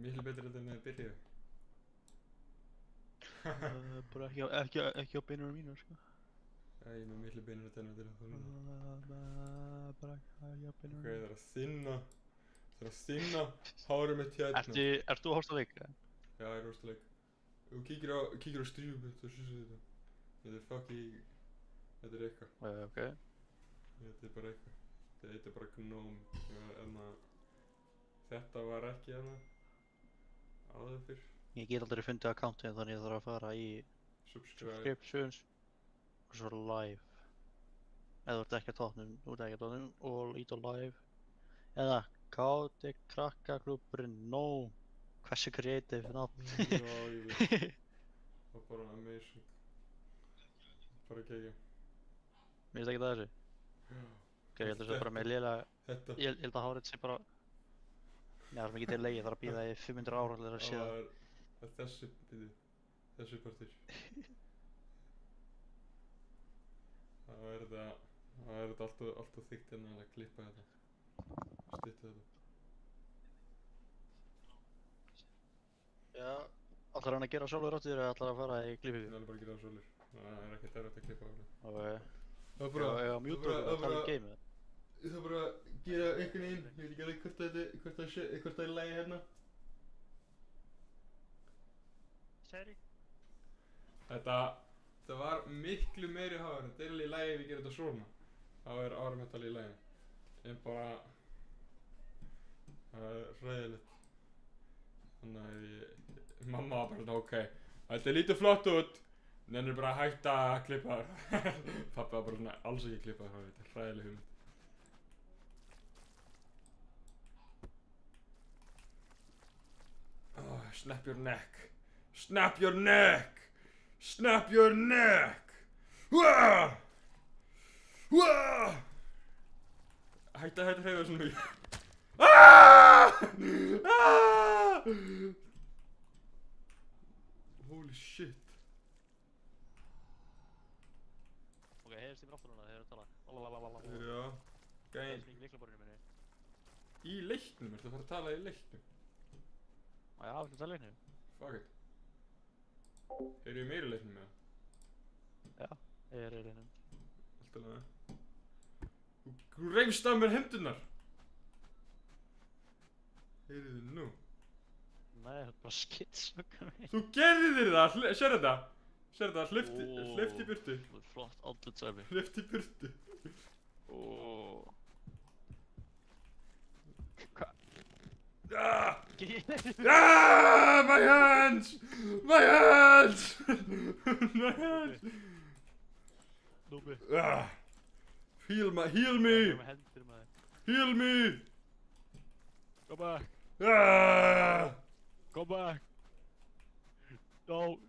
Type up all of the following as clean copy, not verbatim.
Miklu betur en það byrjuðu. Bara ekki á beinunum mínu, sko. Já, ég er með miklu beinur en þú núna. Bara ekki á beinunum Ok, mínu. það er að þinna. Það er að þinna hárið mitt hérna. Ert þú að horfa á leik? Já, ég er rosaleg. Þú kíkir á strífum mitt og svo þetta. Þetta er fucking... Þetta er eitthvað. Ok. Þetta er bara eitthvað. Þetta er bara gnóm. Þetta var ekki hérna. Áður fyrr. Ég get aldrei fundið accountið þannig ég þarf að fara í subscriptions og svo live. Eða þú ert ekki að tóknum, og ít á live. Eða KD Krakkaklúbburinn, no. Hversu creative nafn. Já, ég veit. Það var bara amazing. Bara gegja. Mér finnst ekki það þessu. Já. Ok, ég held að það sé bara með lélega, Þetta. ég held að hárið sé bara... Nei, það er mikið til leið, ég þarf að bíða í 500 ára til að sé það. Það er þessi partur. Það er þetta alltaf þykkt hérna að klippa þetta. Stutta þetta. Já, ætlar hann að gera sjálfur áttur eða ætlar að fara í klippingu? Það er bara að gera það sjálfur. Það er ekkert erfitt að klippa á það. Ok. Það er bara... Ég á mjúta okkur að tala í gameið. Ég þarf bara að gera einhvern veginn. Ég veit ekki alveg hvort það er lægi hérna. Seri? Þetta var miklu meiri hár. Þetta er alveg í lægi ef ég ger þetta svona. Þá er áramöndali í lægi. En bara... Það er hræðilegt. Þannig að mamma var bara ok. Þetta lítur flott út. Nennir bara að hætta að klippa þar. Pappi var bara svona alls ekki að klippa þar. Þetta er hræðileg hugmynd. Oh, snap your neck. Snap your neck. Snap your neck. Wah! Wah! Hætta að hreyfa svona mikið. Ah! Ah! Holy shit. Ok, heyrðist þið mér aftur núna þegar þið tala. Já. Það er Gæn. sem ekki leiklaborinu minni. Í leiknum, ertu að fara að tala í leiknum? Já, viltu tala í leiknum? Fuck it. Eru ég meira í leiknum með það? Já, ég er í leiknum. Alltaf lega. Þú reifst af mér hendurnar. Heyrðu nú. Nei, það er bara skitsöka mig. Þú gerðir það, sér þetta? Sér þetta, hleypt í burtu. Það er flott andlitsæmi. Hleypt í burtu. Ah! Ah! My hands! My hands! My hands! Núbi. Ah! Heal me! Ég er með hendur maður. Heal me! Go back. Ah! Go back. No.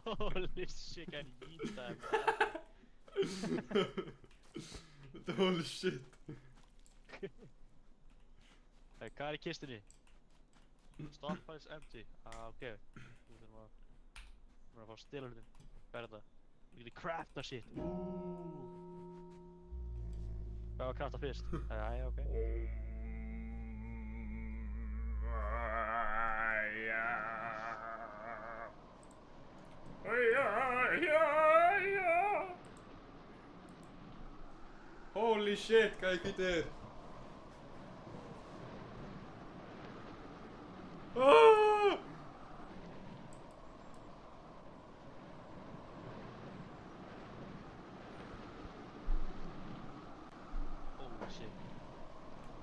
Holy shit, I need that. Holy shit. Hvað er í kistunni? Stockpile is empty. Ok. Við þurfum að fá að stela hlutin. Hvað er þetta? Við getum crafta shit. Hvað var að crafta fyrst? Jæja, ok. Holy shit, hvað er hvítið? Ah! Holy shit.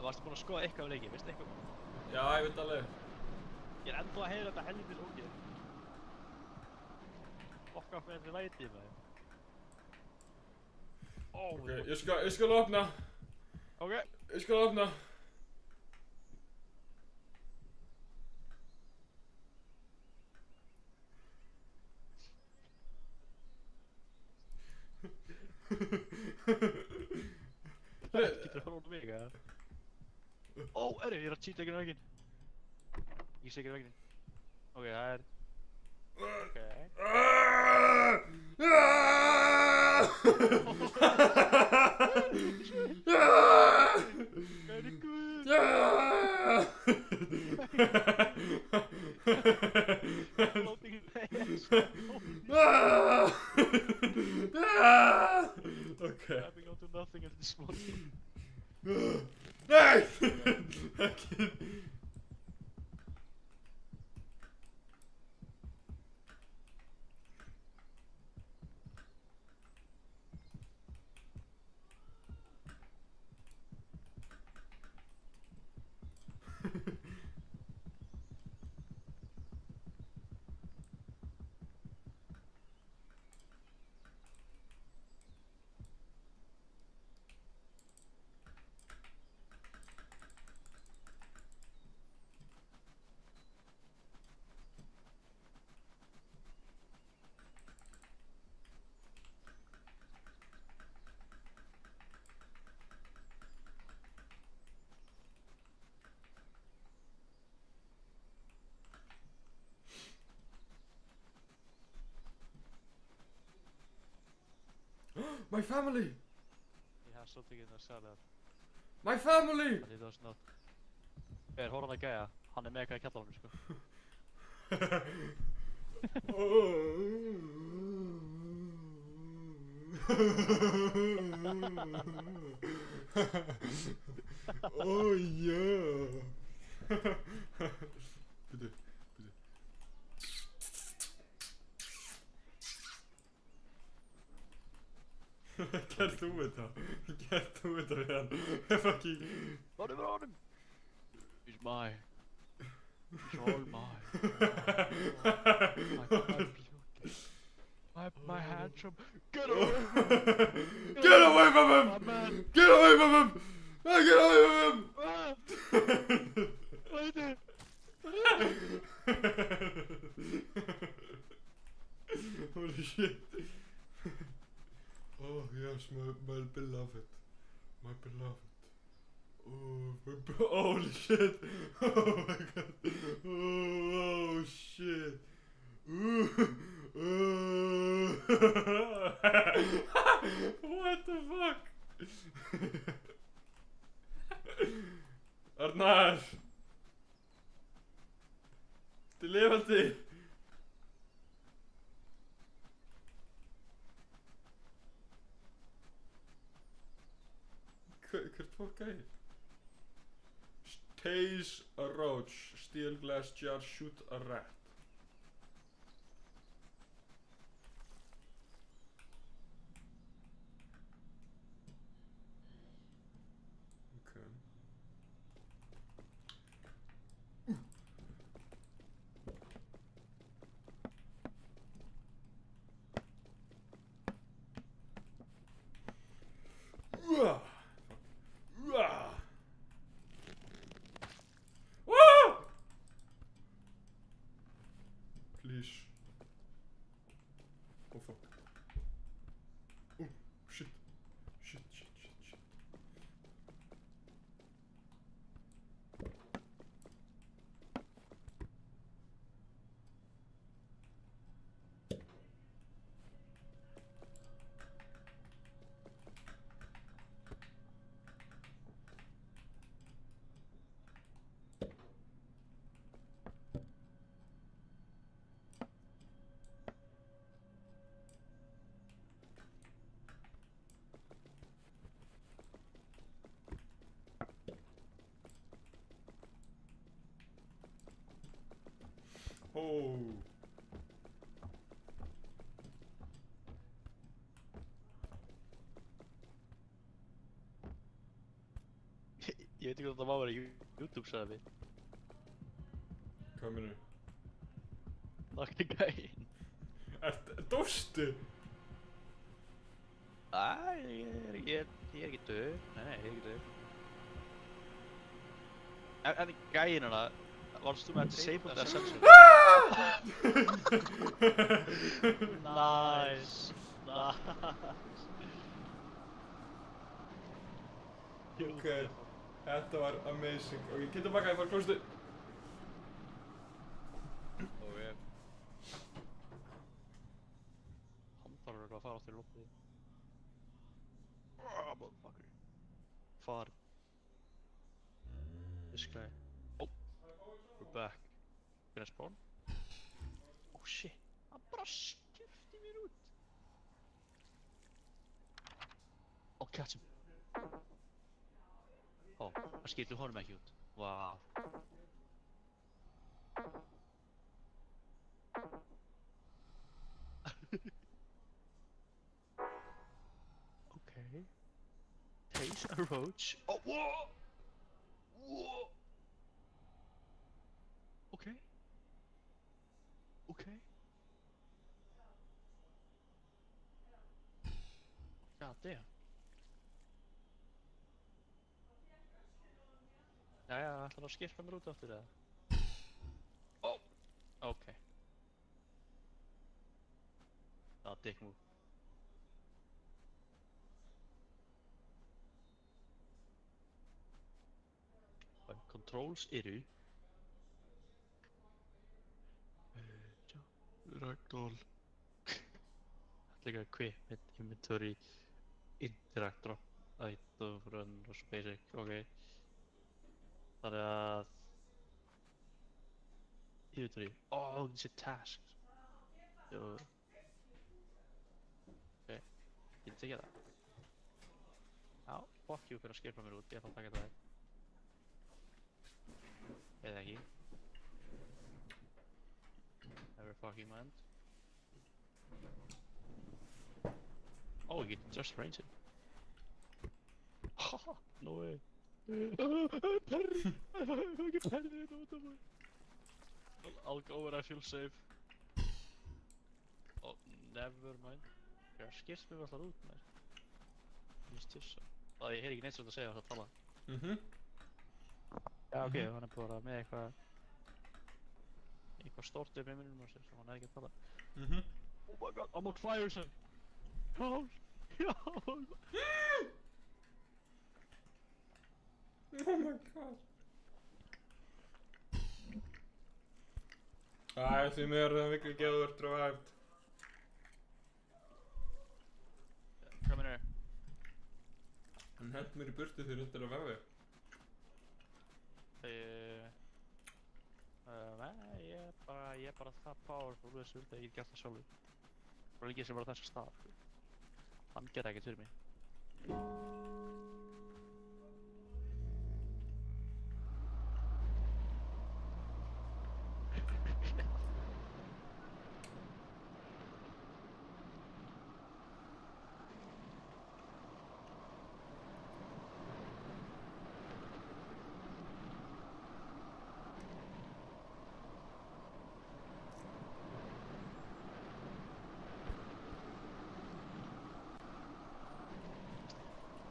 Varstu búinn að skoða eitthvað af leikinn, veistu eitthvað? Já, ég veit alveg. Ég er ennþá að heyra þetta helvítis ógeð. Fokk af með þetta lætið maður. Ok, ég skal opna. Ok. Ég skal opna. Getur það hóna mig, eða? Ó, ég er að cheata ekki veginn. Ég sé ekki veginn. Ok, það er... Ok. Ah! Ah! Very good. Floating in the air. Okay. Grabbing onto nothing and just floating. Nej! My family! He has something in the salad. My family! But he does not. Horfðu hann að gæja. Hann með eitthvað í kjallaranum, sko. Oh yeah! Bíddu. Gerð þú þetta? Gerð þú þetta við hann? Fucking... Run him! He's mine. He's all mine. My handsome. Get away from him! Get away from him! My man! Get away from him! Get away from him! Right there! Holy shit! Oh yes, my beloved. My beloved. Oh, holy shit! Oh my god! Oh shit! What the fuck? Arnar! Þið lifandi! Hvert fólk gæði? Tase a roach, steal glass jar, shoot a rat. Okay. Please. Oh fuck. Oh shit. Shit. Oh. Ég veit ekki hvað það má vera YouTube sagði við. Hvað minnur? Nakni gæinn. Dóstu? Æ, ég er ekki döð. Nei, ég er ekki döð. En gæinn hana, varstu með disabled eða censored? Nice. Ok, þetta var amazing. Ok, getur baka, ég fara klóstu. Ok. Hann þarf að fara aftur í loftið. farin. Fisklæði. Oh, we're back. Hvernig spawn? Oh shit, hann bara skipti mér út. Oh, catch him. Oh, hann skipti honum ekki út. Wow. Okay. Taste a roach. Oh, whoa! Whoa! Okay. Okay. God damn. Jæja, ætlar að skipta mér út aftur eða? Oh! Okay. Það var dick move. Controls eru Ragdoll líka equipment, inventory, interact, drop, item, run og svo basic, ok. Þannig að inventory, oh þessi tasks. Jú. Ok, ég tekja það. Já, fuck you fyrir að skipa mér út, ég ætla að taka það. Eða ekki. Never fucking mind. Oh, you can just range it. Haha, no way. Perry! I fucking Perry, what the fuck? I'll go where I feel safe. Oh, never mind. Það skipst mér alltaf út með. Ég styrsa. Það ég heyri ekki neitt sem þú segja að tala. Já, ok, hann bara með eitthvað stórt með minnum á sér sem hann ekki að tala. Oh my god, I'm on fire, son! Hjálp! Hjálp! Oh my god. Æ, því mér er það miklu geðvört revived. Come in here. Hann hent mér í burtu þegar þetta er að vefi. Nei, ég er bara það powerful þessu að ég get gert það sjálfur. Bara líka sem bara þessa stað. Hann gera ekkert fyrir mig.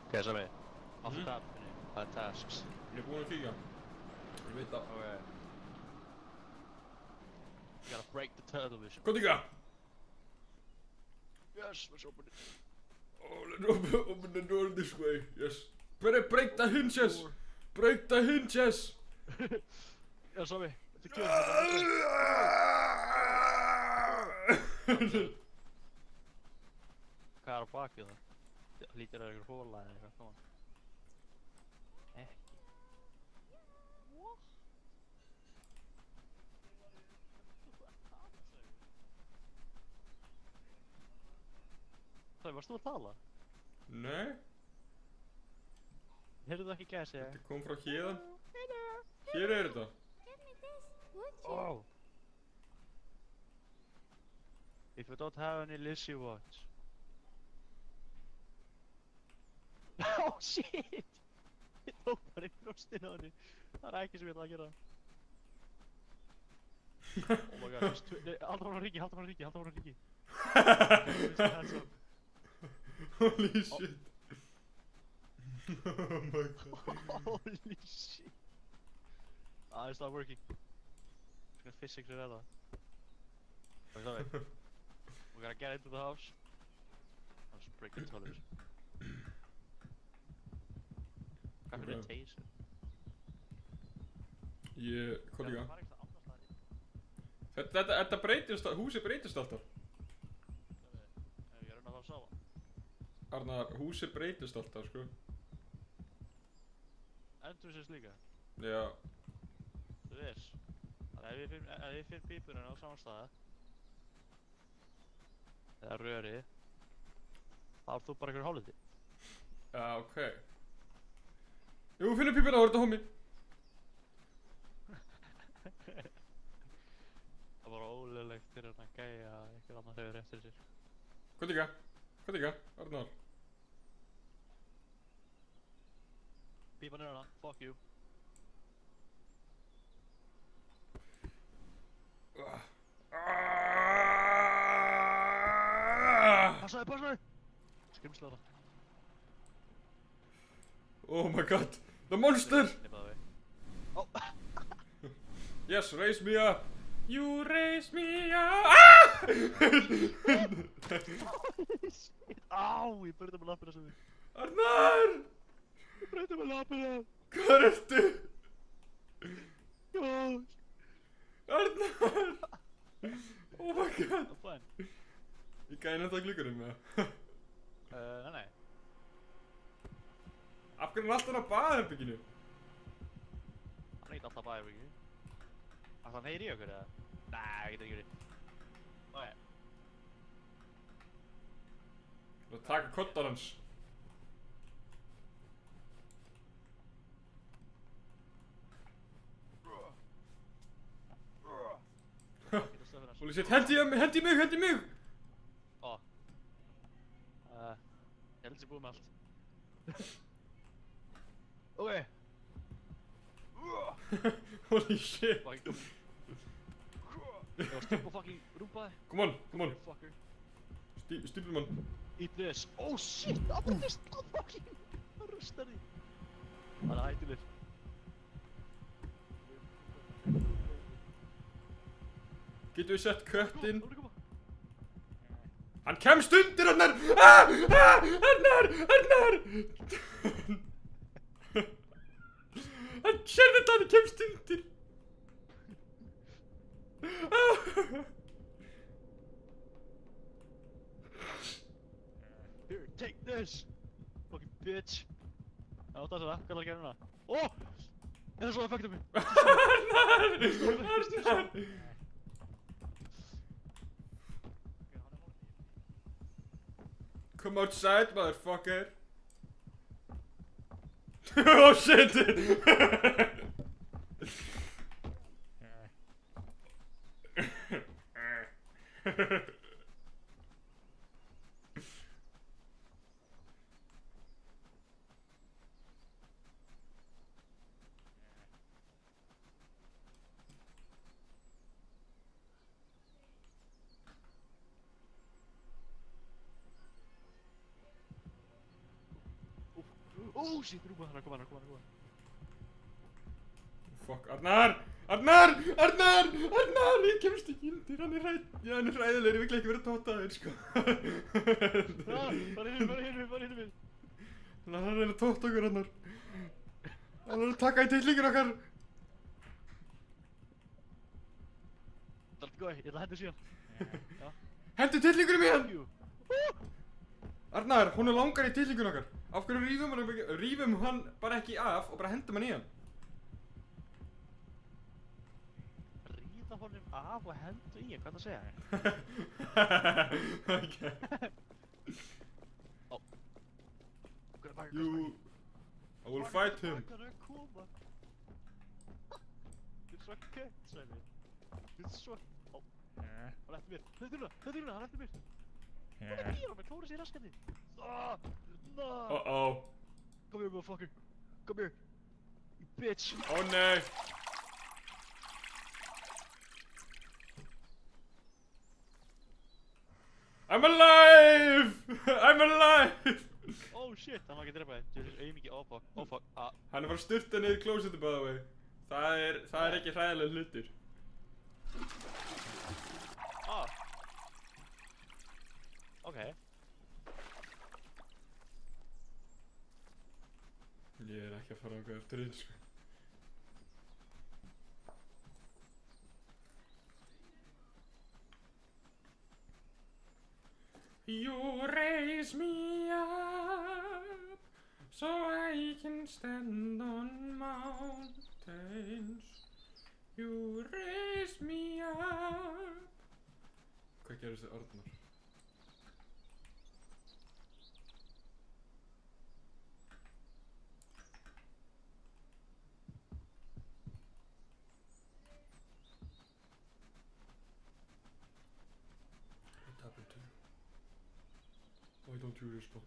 Okay, Sami, off the top, tasks. Ég er búinn að kíkja. Ég veit það. Okay. You gotta break the turtle vision. Kom tíka! Yes, let's open it. Oh, let's open the door this way. Yes. Break the hinges! Break the hinges! Yeah, Sami, it's a kill. Hvað er á bakið það? Það lítur að einhver hóla eða eitthvað, koma. Ekki. What? Það varst þú að tala? Nei. Heyrðu það ekki gæsi? Þetta kom frá héðan. Hér er þetta. Oh. If you don't have any Lizzie watch. Oh shit! Ég tók bara í brjóstinu á henni. Það ekki sem ég ætla að gera. Oh my god, halda bara ringi, halda bara ringi, halda bara ringi. Holy shit. Oh my god. Holy shit. Ah, it's not working. It's gonna physically rather. Okay, we're gonna get into the house. I'll just break the television. Hvað fyrir taser? Hvað líka? Þetta breytist, húsi breytist alltaf. Ég er að fá að sáfa. Arnar, húsi breytist alltaf, sko. endurins líka? Já. Þú veist. Þannig ef ég finn pípuna á saman stað eða rörið þá ert þú bara einhver hálfviti. Já, ok. Jú, finnum pípuna, þá er þetta homie. Það var ólöglegt fyrir hann að gæja að einhver annar hefur eftir sér. Hvað líka? Arnar. Pípan hana, fuck you. Passaði! Skrimsla það. Oh my god, the monster! Nippaði við. Yes, raise me up! You raise me up! Holy shit! Á, ég breyta með lappina sem við. Arnar! Ég breyta með lappina. Hvað ertu? Góð. Arnar! Oh my god! I'm fine. Ég gæði náttúrulega glugganum með það. Nei. Af hverju er hann alltaf á baðherbygginu? Hann er ekki alltaf bæðið ekki. Hann heyri í okkur eða? Nei, ég get ekki verið. Ok. Þú taka koddan hans. Holy shit, hendi mig! Ó. Ég held sér búið með allt. Ok. Holy shit. Fucking kom. Ég var stup á fucking rúmpaði. Come on. Fucker. Stupid man. Eat this. Oh shit, það breytist á fucking. Það rustar því. Það er hættulegur. Getum við sett köttinn? Koma. Hann kemst undir, Arnar! Arnar! Hann sér þetta, hann kemst undir! Here, take this. Fucking bitch. Já, það er það. Hvað er að gera núna? Ó! Það er svo að effekta mig. Arnar! Come outside, motherfucker! Oh shit! Oh shit, rúpa, hann er að koma. Fuck, Arnar! Ég kemst ekki undir, hann er hræðilegur, ég vil ekki vera tótaður, sko. Bara hinum við. Hann er að reyna að tóta okkur, Arnar. Hann er að taka í titlingur okkar. Það er allt góð, ég ætla að henda síðan. Hendu titlingurum í hann! Arnar, hún er langar í titlingun okkar. Af hverju rífum hann bara ekki af og bara hendum hann í hann? Ríða honum af og hendu í hann, hvað er það að segja? Ok. Ó. I will fight him. Hvað er að koma? Þetta er svo kett, Svenni. Þetta er svo... Ó. Hann eftir mér. Þetta er hérna, hann eftir mér. Hvað er að gera með klóra sér í raskandi? Uh-oh. Come here, motherfucker. Come here. You bitch. Oh nei. I'm alive! Oh shit, hann var ekki að drepa þig. Þú er auðmikið, oh fuck. Hann er bara að sturta niður klósetu, by the way. Það er ekki hræðilega hlutur. Ok. Ég er ekki að fara á eitthvað eftir því, sko. You raise me up so I can stand on my mountains, you raise me up. Hvað gerist þið Arnar? What happened to you? Why don't you respond?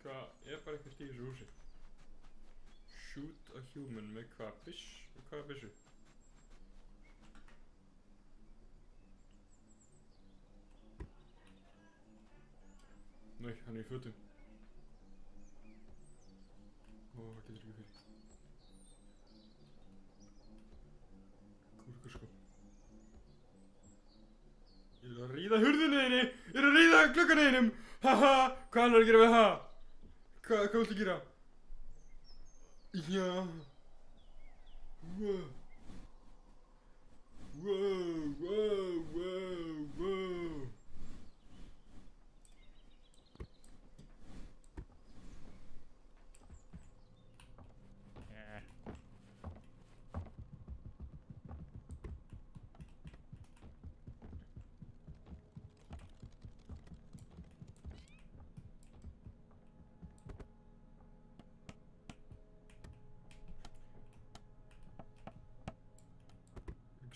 Hvað bara eitthvað í þessu húsi? Shoot a human með hvað? Með hvaða byssu? Nei, hann í fötum. Það getur ekki fyrir. Kúrkur sko. Ég að ríða hurðinni þinni! Ég að ríða glugganum þínum! Haha! Hvað hann að gera við það? Hvað viltu gera? Já. Wow.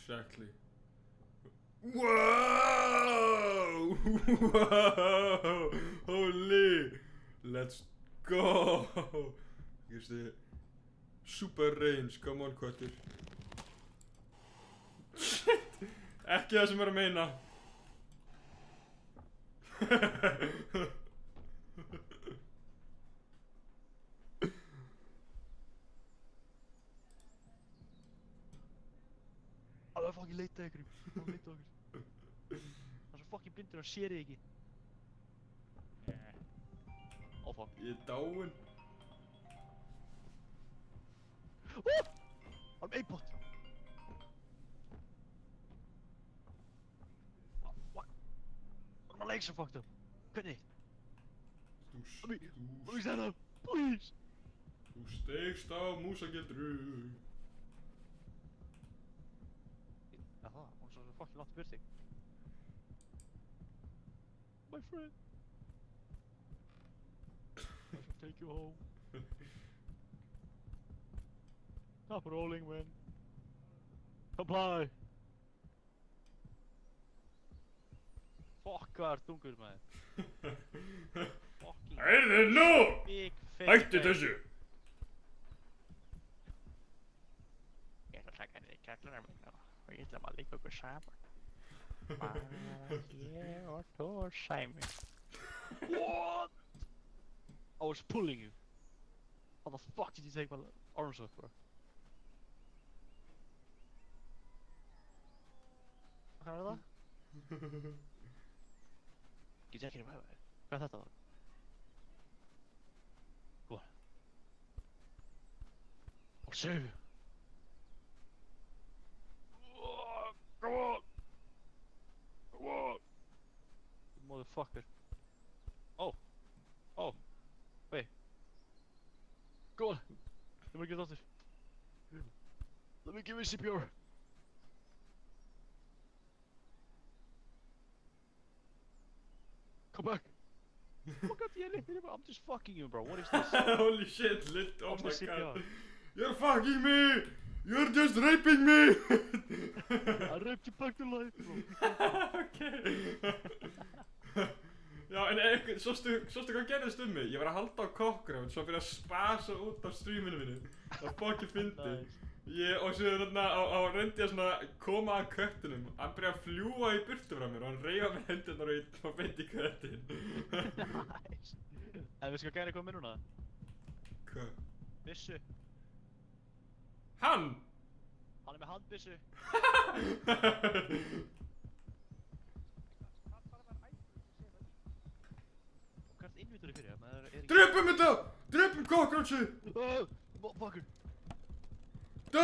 Exactly. Whoa! Whoa! Holy! Let's go! Here's the super range. Come on, Köttur. Shit! Ekki það sem er að meina. Það er fucking leitað ykkur. Það er svo fucking blindur og sér þig ekki. Ó fuck. Ég er dáinn. What? I'm A-bot. What? My legs are fucked up. Hvernig? Let me stand up, please. Þú steigst á músagildru. Jaha, hún svo fucking langt burt þig. My friend. I should take you home. Stop rolling, man. Comply. Fuck, hvað er dungur, maður? Fucking Heyrðu nú! big fake Hættu man. þessu! Ég ætla að taka þig í kjallara mína og ég ætla að líka okkur saman. Bara ég og þú Sæmi. What? I was pulling you. How the fuck did you take my arms off, bro? Hvað er það? Get ekki hérna með það. Hvað er þetta þá? Go on. I'll save you. Come on! Come on! You motherfucker. Oh! Oh! Wait. Go on! Let me get out there. Let me give you CPR. Come back! Fuck up the elevator, I'm just fucking you, bro. What is this? Holy shit, lit, oh I'll my just CPR. god. You're fucking me! You're just raping me! I raped you back to life, bro. Okay. Já, en sástu hvað gerðist um mig? Ég var að halda á cockroach og fyrir að spasa út af streaminu mínu. Það fucking fyndi. Nice. Og svo þarna reyndi ég svona koma að köttinum. Hann byrjaði að fljúga í burtu frá mér og hann reifa mér hendurnar og beint í köttin. Nice. En veistu hvað gæri kom með núna? Hvað? Byssu. Hann! Hann með handbyssu. Hvert innvítur fyrir það? Drepum þetta! Drepum cockroachið! Fucker. Dæ!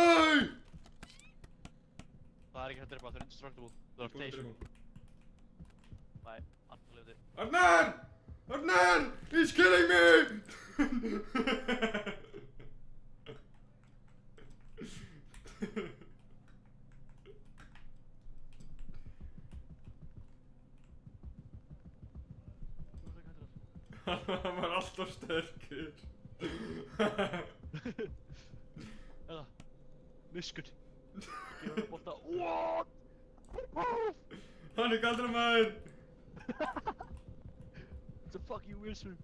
Það ekki hægt að drepa, það indestructible. Það rotation. Nei, hann lifði. Arnar! Arnar! He's killing me! Hann var alltaf sterkur. Eða, muskul. Ég var að bolta. What? Hann galdramaður! It's a fucking wizard.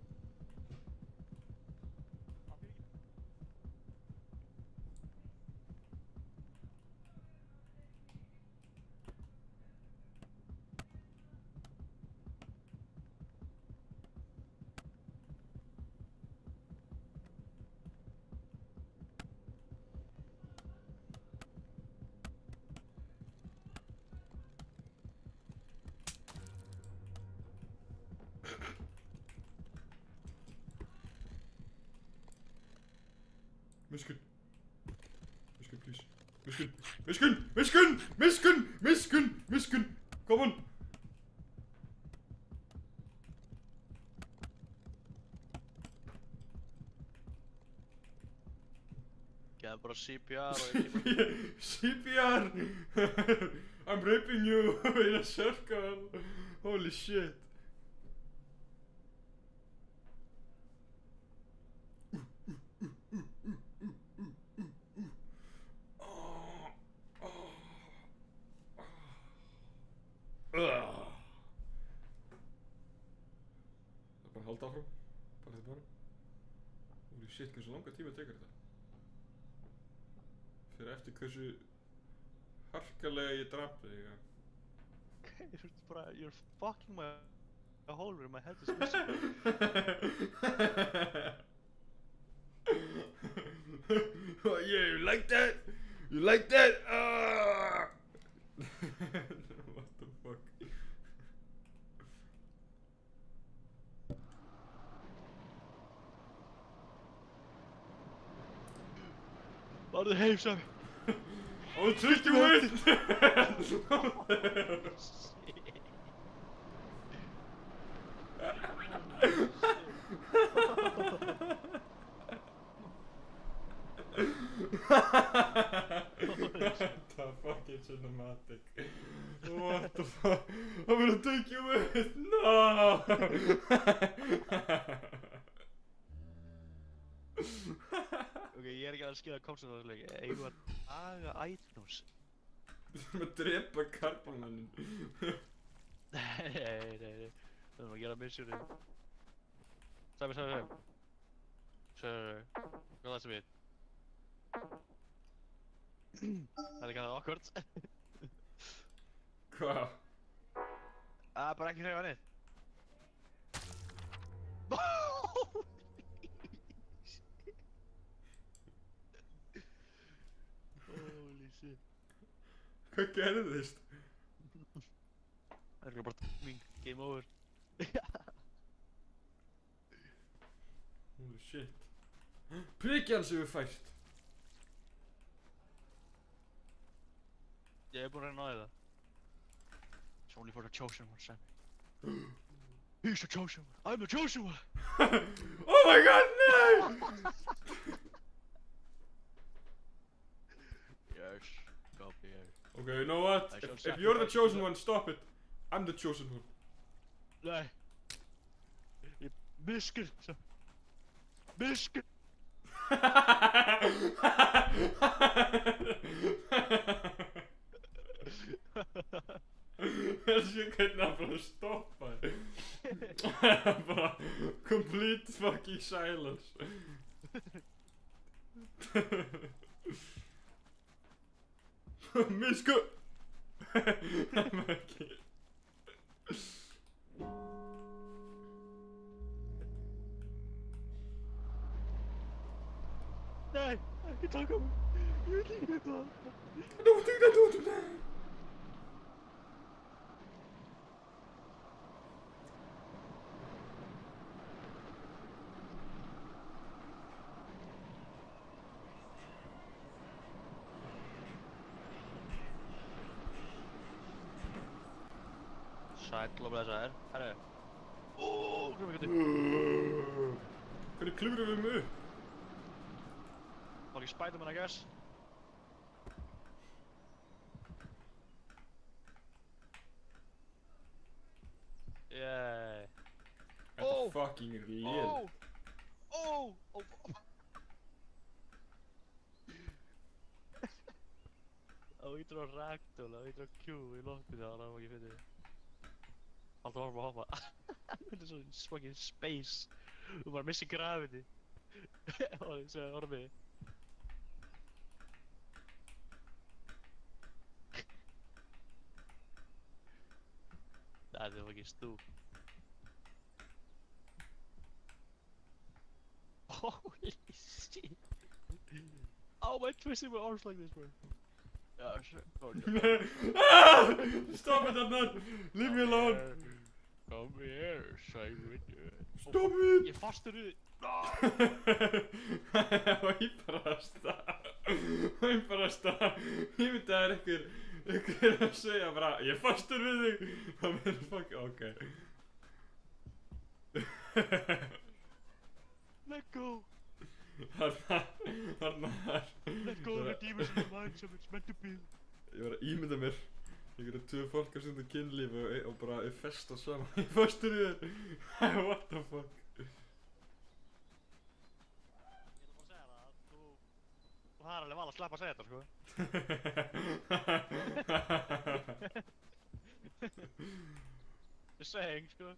Miskun. Miskun, please. Miskun. Miskun! Miskun! Miskun! Miskun! Miskun! Come on! Gæði bara CPR og ekki bara... CPR! I'm raping you in a circle! Holy shit! Það er bara að halda áfram. Bara þetta bara. Holy shit, hversu langa tíma tekur þetta? Fyrir eftir hversu harkalega ég draf þig, ja. You're bara, you're fucking my hole where my head is missing. Oh yeah, you like that? You like that? What the fuck? Farðu heim, Sami. I'll take you with! The fucking cinematic. What the fuck? I'm gonna take you with! No! Ok, ég ekki að skilja konceptlega. Eigum við að aga items? Við þurfum að drepa karbonmannin. Nei. Við þurfum að gera missionið. Sami. Hvað það sem við? Það er ekki það awkward. Hvað? Bara ekki hreyfa neitt. Holy shit. Hvað gerðist? Það er bara timing, game over. Holy shit. Prikjan sem við fært. Ég er búinn að reyna á það. It's only for the chosen one, Sam. He's the chosen one. I'm the chosen one. Oh my god, no! Yes, copy. Okay, you know what? If you're the chosen one, stop it. I'm the chosen one. Nei. Ég miskur, Sam. Miskur. Þessi hvernig hann bara stoppaði. Bara complete fucking silence. Misku! Það var ekki. Nei, ekki taka mig. Ég vil ekki þetta. Don't do that. Sæll og blessaður. Herru. Hvað er Hvernig klifrum við mig upp? Var ekki Spiderman, I guess? Yay. Þetta fucking er lél. Það ítur á ragdoll, það ítur á Q í loftinu þegar það var ekki fyrir. Alltaf var bara að hoppa. Þetta er svo fucking space. Þú bara missir gravity. Og það er orðið. Það er fucking stú. Holy shit. How am I twisting my arms like this, bro? Yeah, sure. Oh, no. Stop it, Adnan! Leave me alone! Come here, Simon. Stop it! Ég er fastur í því. Það var íbarast að ég myndi að það er einhver að segja bara ég er fastur við þig. Það meður fuck, ok. Let go! Þarna Let go of the demons in the mind sem it's meant to be. Ég var að ímynda mér einhverju tvö fólk að stunda kynlíf og bara er festa saman. Ég er fastur í þér. What the fuck? Það er alveg val að sleppa að segja þetta, sko. Just saying, sko.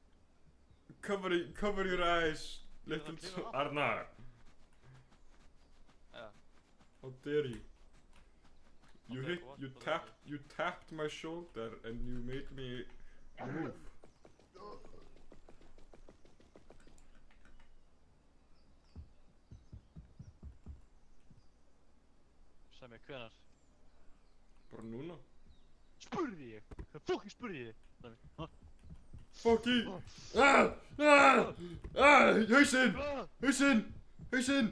Cover your eyes, little Arnar. Yeah. How dare you? Okay, You tapped my shoulder and you made me move. Sæmi, hvenær? Bara núna? Spurði ég! Það fucking spurði ég! Sæmi, hæ? Fucki! Hausinn! Hausinn! Hausinn!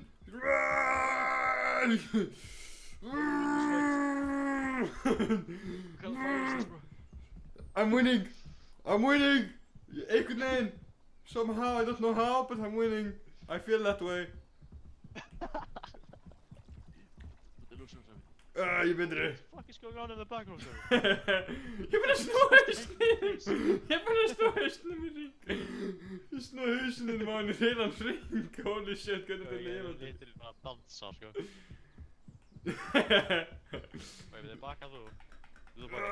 Hvað fórst, bro? I'm winning! I'm winning! Einhvern veginn! Somehow, I don't know how, but I'm winning. I feel that way. Ég betri. What the fuck is going on in the background, sir? Ég er bara að snúa hausnum í ring. Ég snúa hausnum á henni heilan ring. Holy shit, hvernig þetta er lifandi. Ég er bara að dansa, sko. Við þið baka þú. Þú baka.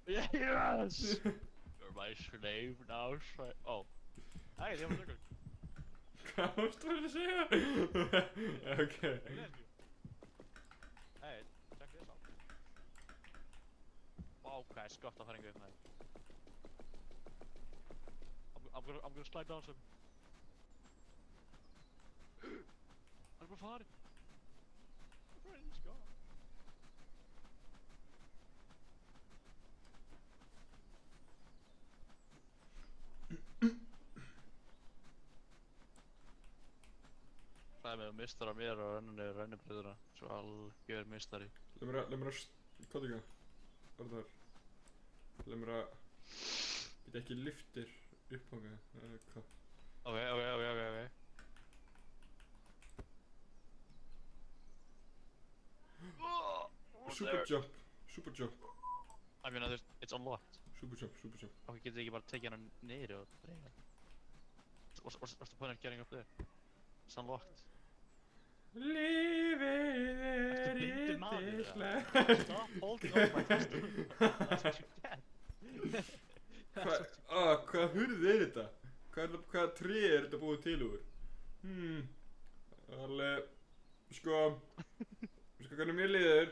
Yes! You're my slave now, slave. Oh. Hey, þið var tökur. Hvað varstu að segja? Ok. Hey, check this out. Wow, hvað er skott að fara upp með. I'm gonna slide down some. Hann er bara farið. My friend's gone. Það er með að mistar að mér og rennibröðuna, svo algjör mistari. Leð mér að, hvað ekki? Hvað er það? Leð mér að, geta ekki lyftir upp á mig, hvað? Ok. Super jump. I mean, it's unlocked. Super jump. Ok, getur þið ekki bara tekið hana niður og dreigja? What's the point of getting up there? It's unlocked. Lífið er yndislegt. Stop holding on my testimony. That's what you get. Hvað hurð er þetta? Hvað tré er þetta búið til úr? Alveg, sko, Veistu hvernig mér líður?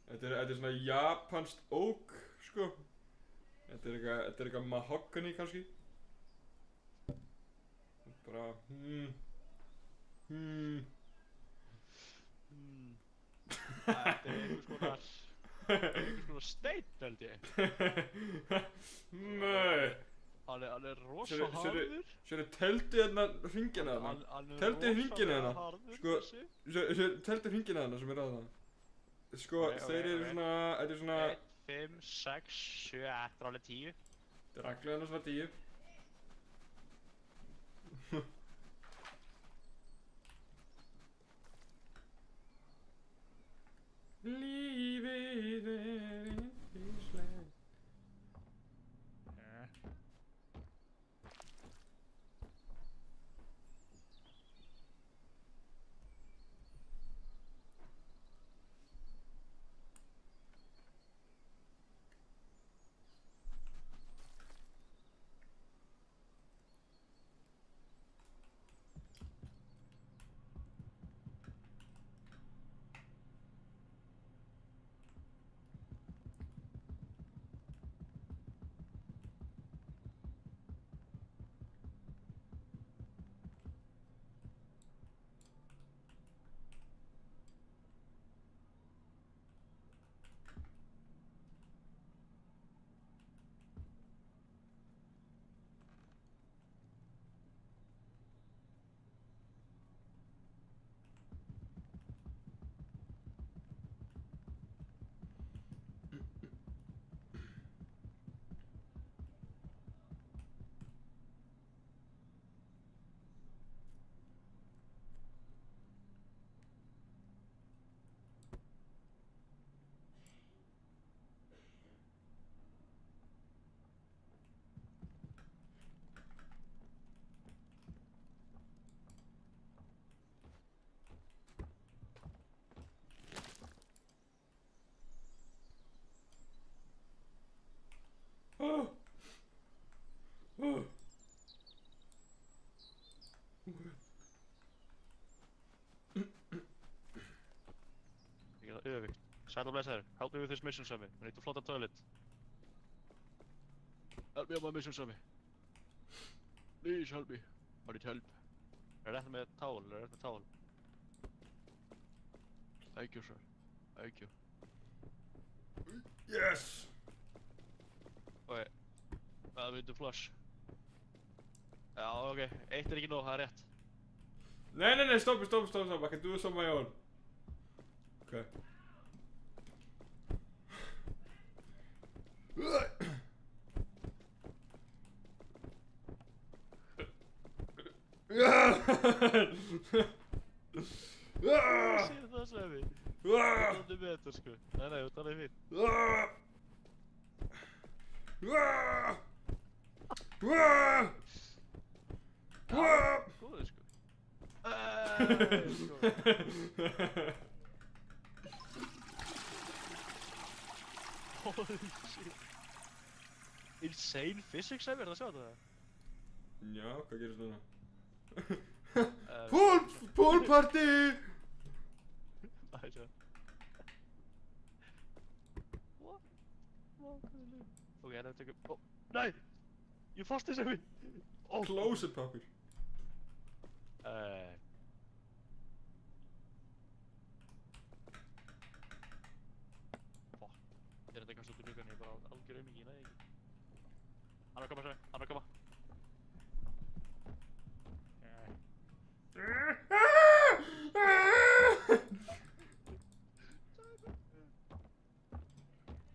Þetta er svona japanskt oak, sko. Þetta er eitthvað mahogany kannski. Bara, Þetta er einhvers konar steinn, held ég. Nei. Hann er rosa harður. Sérðu, teldu hérna hringina þarna. Teldu hringina þarna. Sko, teldu hringina þarna sem er að það. Sko, þeir eru svona, þetta er svona 1, 5, 6, 7, þetta er alveg 10. Þetta er reglulega svona 10. Lífið er yndislegt. Ég get það öfugt. Sæll og blessaður. Help me with this mission, Sammy. I need to flood the toilet. Help me on my mission, Sammy. Please help me. I need help. Er þetta með tál? Er þetta með tál? Thank you, sir. Thank you. Yes! Ok. Það myndu flush. Já, ok. Eitt er ekki nóg, það er rétt. Nei, stopp. I can do this on my own. Okay. Ég sé það, Sammy. Þú ert alveg betur, sko. Nei, þú ert alveg fín. Góður, sko. Holy shit. Insane physics, Sammy, er það að sjá þetta? Já, hvað gerist núna? Uh, Pool party! Nei, sjá. What? Hvað er það? Ok, hérna tökum... Ó, nei! Ég fasti, Sammy! Closet pappir. Fuck. Ég er þetta kannski út í gluggann, ég er bara algjör aumingi, ég næði ekki. Hann er að koma, Sammy, hann er að koma.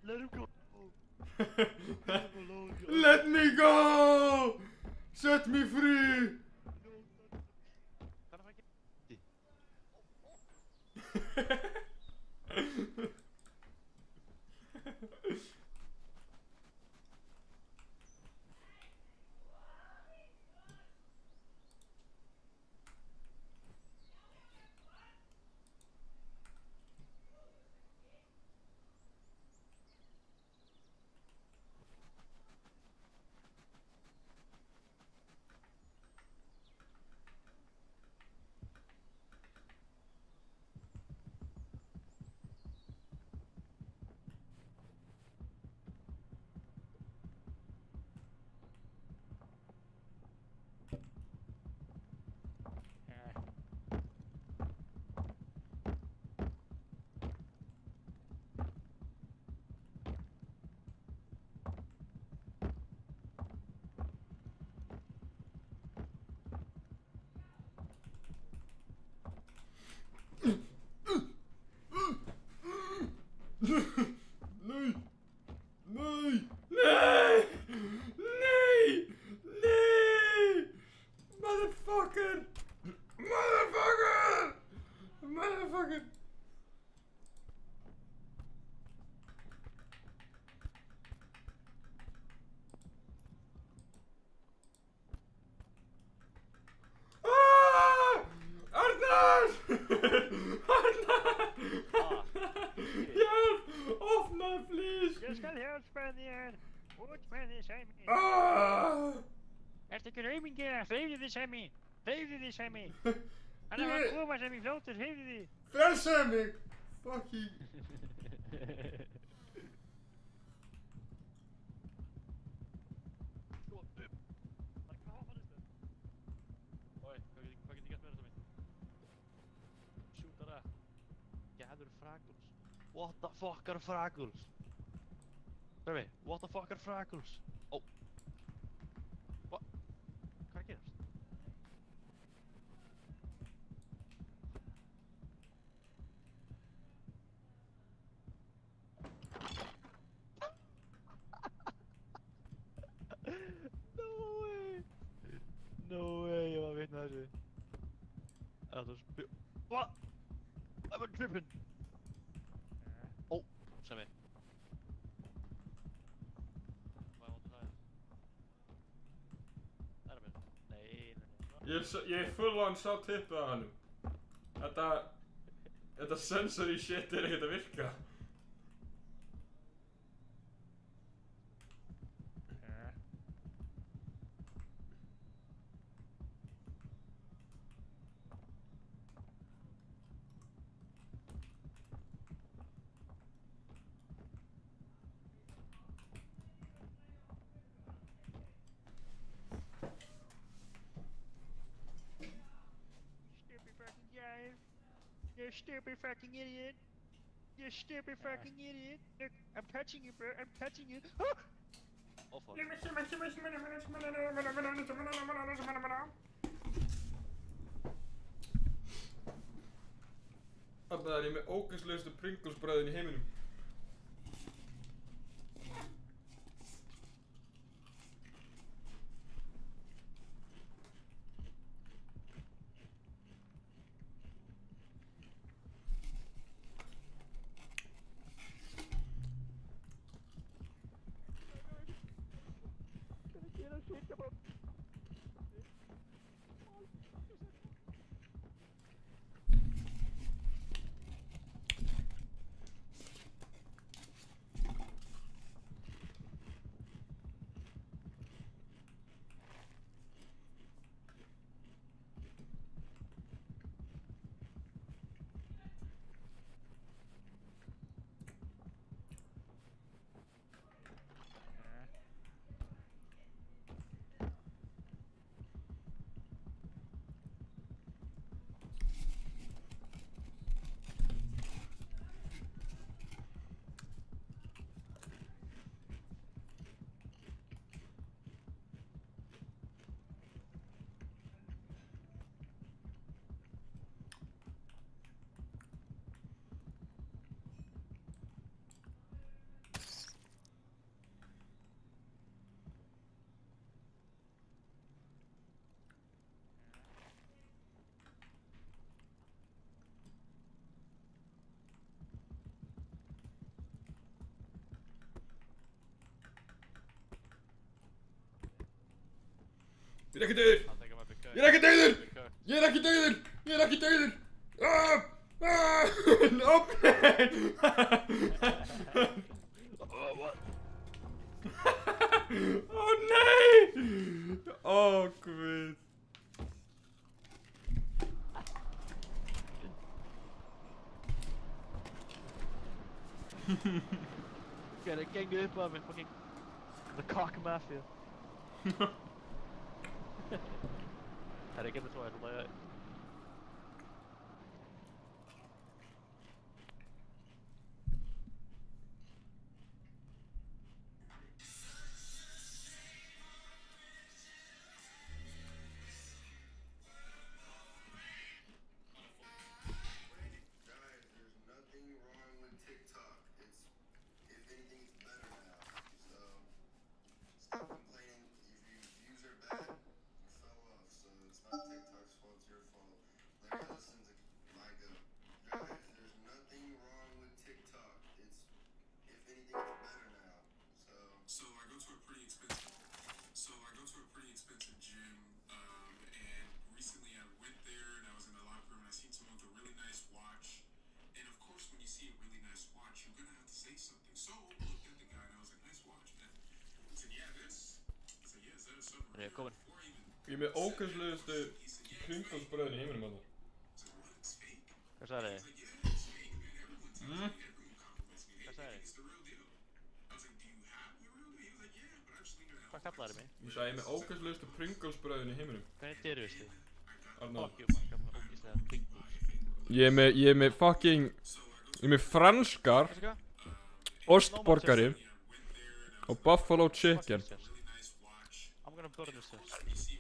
Let him go! Leave him alone, God. Let me go! Set me free! Hvað er það ekki? Út með þið, Sæmi! Ertu ekki raumingina? Hreyfðu þið, Sæmi! Hreyfðu þið, Sæmi! Hann er að koma, Sæmi, fljótur, hreyfðu þið! Frelsaðu mig! Fucking... Fraggles. What the fuck are Fraggles? Sæmi, what the fuck are Fraggles? Oh. What? Hvað gerast? No way! No way, ég var vitni að þessu. Það var What? I'm tripping! Oh, Sæmi. Hvað er mótið það? Það er að byrja. Nei. Ég full on sá tippið á hannum. Þetta sensory shit ekkert að virka. You stupid fucking idiot! You stupid fucking idiot! Look, I'm touching you, bro. I'm touching you. Oh fuck. Þarna er ég með ógeðslegustu Pringles-brauðin í heiminum. Ég er ekki dauður! Ég er ekki dauður! Ég er ekki dauður! Ég er ekki dauður! Ó nei! Ó guð! Gæti gengið upp af mér, fucking The Cock Mafia. Herri, get svo hérna. Ég er komin. Ég er með ógeðslegustu Pringles-brauðin í heiminum þarna. Hvað sagði þið? Mm? Hvað sagði þið? Hvað kallaði þið mig? Ég sagði ég er með ógeðslegustu Pringles-brauðin í heiminum. Hvernig dyrfist þið? Arnar. Fuck you, man. Hvað með ógeðslega Pringles? Ég er með fucking... Ég er með franskar Veistu hvað? ostborgari og buffalo chicken. I'm gonna burn this chest.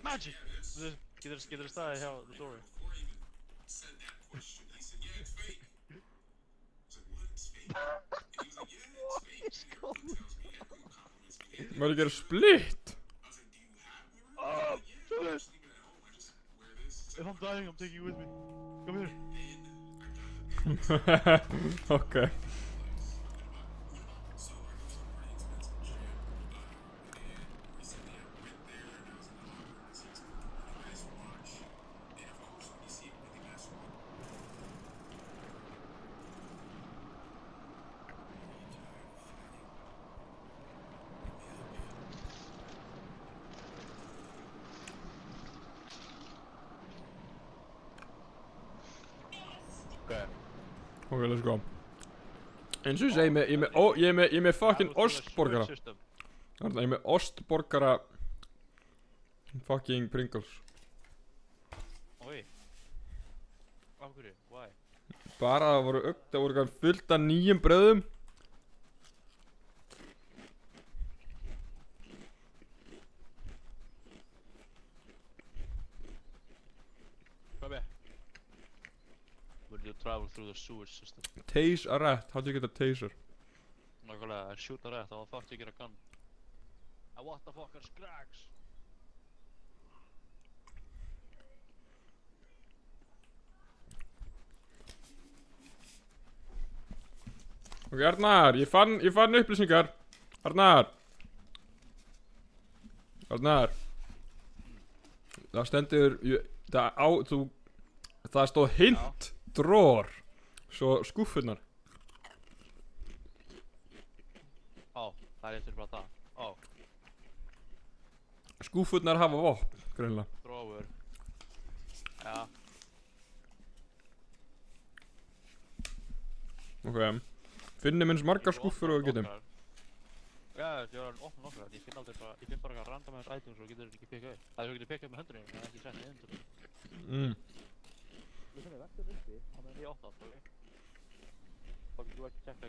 Magic! Getur staðið hjá the story. What is going on? Var ég að gera split? Oh, shit! If I'm dying, I'm taking you with me. Come here. Okay. Okay, let's go. Eins og ég segi, ég er með fucking ostborgara. Þarna, ég er með ostborgara fucking Pringles. Oi. Af hverju? Why? Bara það voru fullt af nýjum brauðum. Hvað með? When you travel through the sewage system. Tase a rat, how do you get a taser? Nákvæmlega, I shoot a rat, how the fuck do you get a gun? And what the fuck are scrags? Ok, Arnar, ég fann upplýsingar. Arnar. Það stendur, það stóð hint drawer, svo skúfurnar. Ó, það er eftir bara það. Ó. Skúfurnar hafa vopn, greinilega. Drawer. Já. Ok. Finnum eins margar skúffur og við getum. Já, ég var að opna nokkrar. Ég finn bara eitthvað random ass items og getur ekki pikkað upp. Það er svo getur pikkað upp með höndunum, en það er ekki sett í höndunum. Við finnum verður uppi, á meðan ég opna það, ok? Þá getur þú ekki tjekka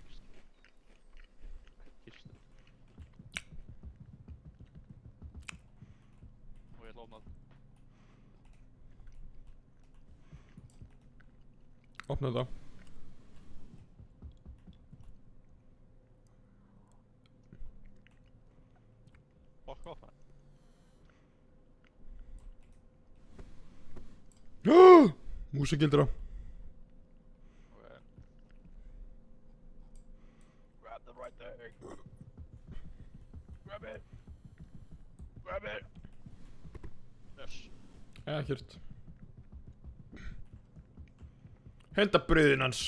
kistu. Og ég ætla að opna það. Opna það. Fuck off, man. Músingildra. Okay. Grab the right thing. Grab it. Grab it. Yes. Ekkert. Henda brauðin hans.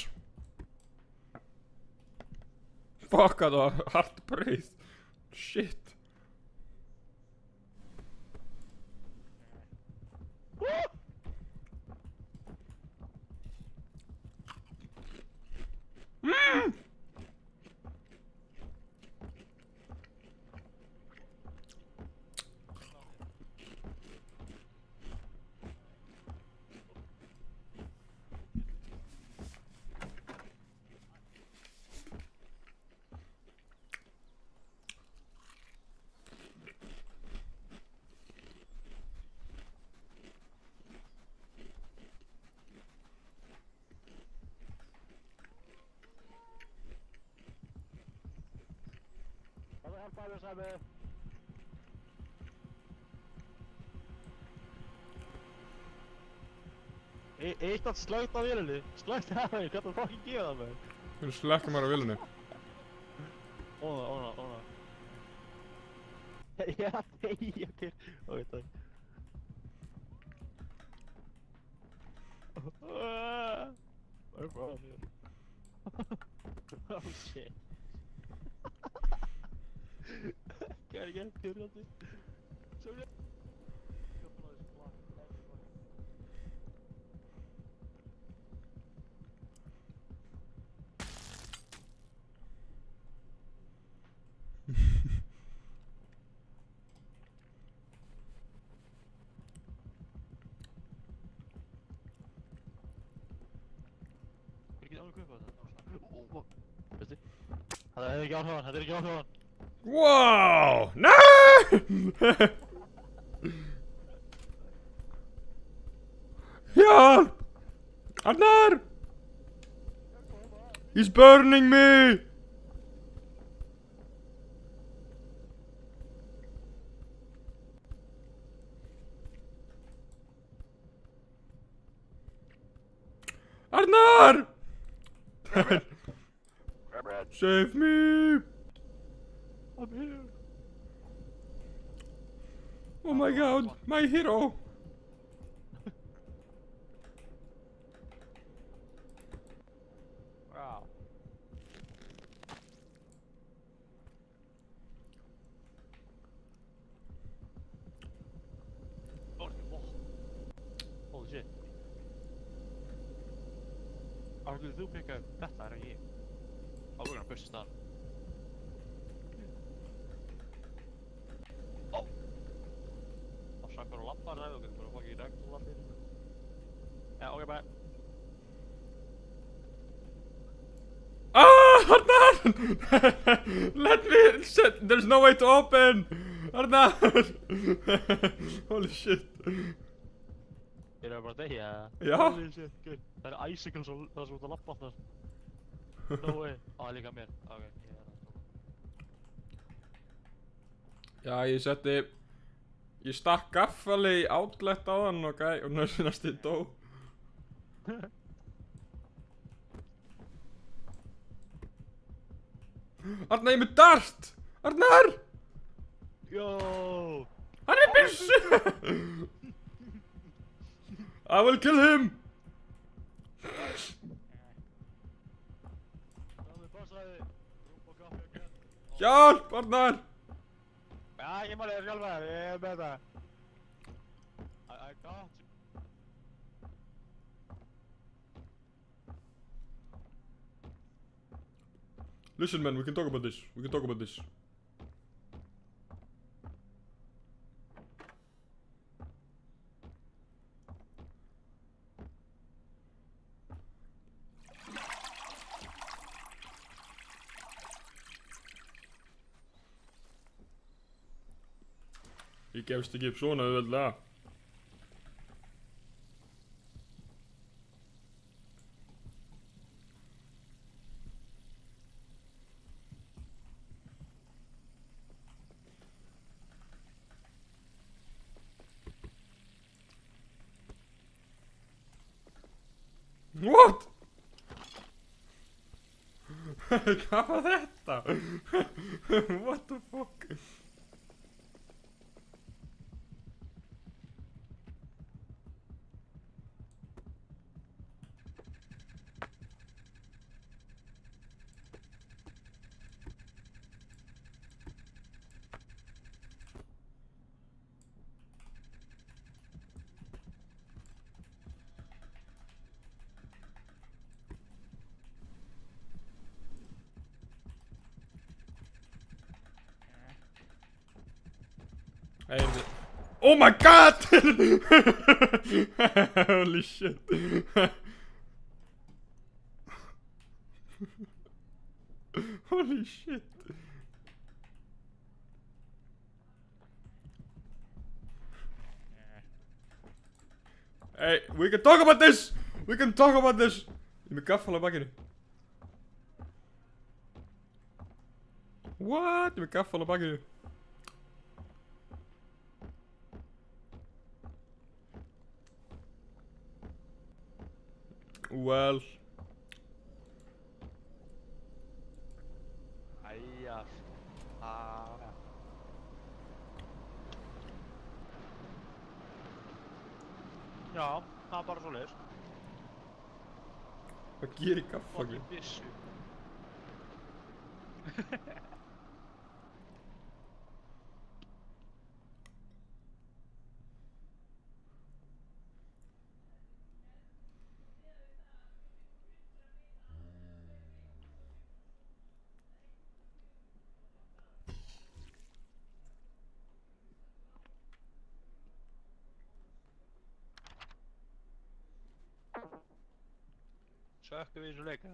Fuck, það var hart brauð. Shit. Hjálpaðu Sæmi. Eitt að slögt á vélinni. Slögt á því, hvað það fucking gefa það með? Þú slekka maður á vélunni. Óna. Ég er að deyja til. Ok, takk. Hvað er frá mér? Oh shit. Gotta get pyrrandi. Sorry. Ég get alveg kaupað þetta. Veistu? Það er ekki áhrifan, þetta er ekki áhrifan. Wow! Nei! Hjálp! Arnar! He's burning me! Arnar! Save me! I'm here. Oh my god, my hero! Wow. Holy shit. Argur, þú pekka upp þetta, er ekki ég? Oh, we're gonna push this down. Oh! I'll try to put a lamp on it, we're gonna fucking duck a lamp in. Yeah, okay, bye. Ah, Arnar! Let me shit, there's no way to open! Arnar! Holy shit. Er það bara þig, eða? Já. Holy shit, good. Það icicles og það sem út að lappa þar. No way. Líka mér. Ok, ég er að tóka. Já, ég stakk gaffali í outlet á hann og nössinast í dó. Arnar, ég er með dart! Arnar! Yo! Hann er byssu! I will kill him! Hjálp, Arnar! Já, ég má leiða sjálfar, ég er með það. I got you. Listen, man, we can talk about this. We can talk about this. Ég gefst ekki upp svona auðveldlega. What? Hvað var þetta? What the fuck? Hey, oh my god! Holy shit. Holy shit. Hey, we can talk about this! We can talk about this! Ég er með gaffal á bakinu. What? Ég er með gaffal á bakinu. Well. Æja. Já, það er bara svoleiðis. Hvað gerir gaffalinn? Fucking byssu. Sökkum við í þessu leika.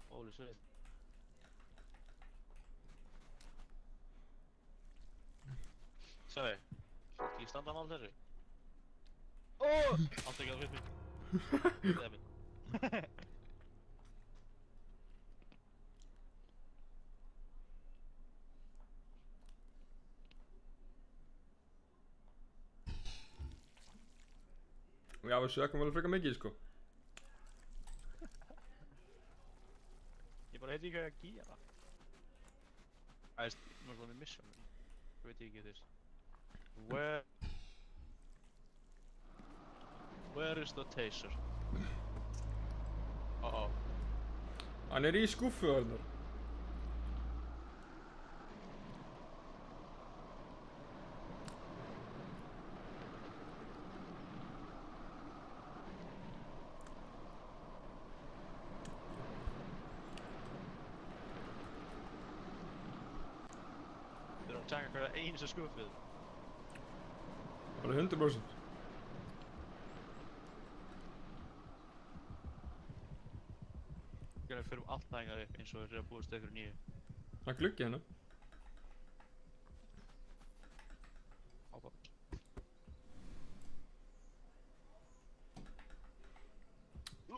Holy shit. Sæði, ekki standa hann á þessu? Allt ekki að fyrir mig. Það er minn. Já, við sökum alveg frekar mikið, sko. Ég bara heiti ekki hvað ég að gera. Æst, náttúrulega með mission. Hvað veit ég ekki þess. Where is the taser? Uh-oh. Hann í skúffu þarna. Þeir eru að taka hverja eins af skuffið. Alveg 100%. Við förum allt hengað upp eins og við erum að búast ykkur nýju. Það er gluggi hérna. Ábært.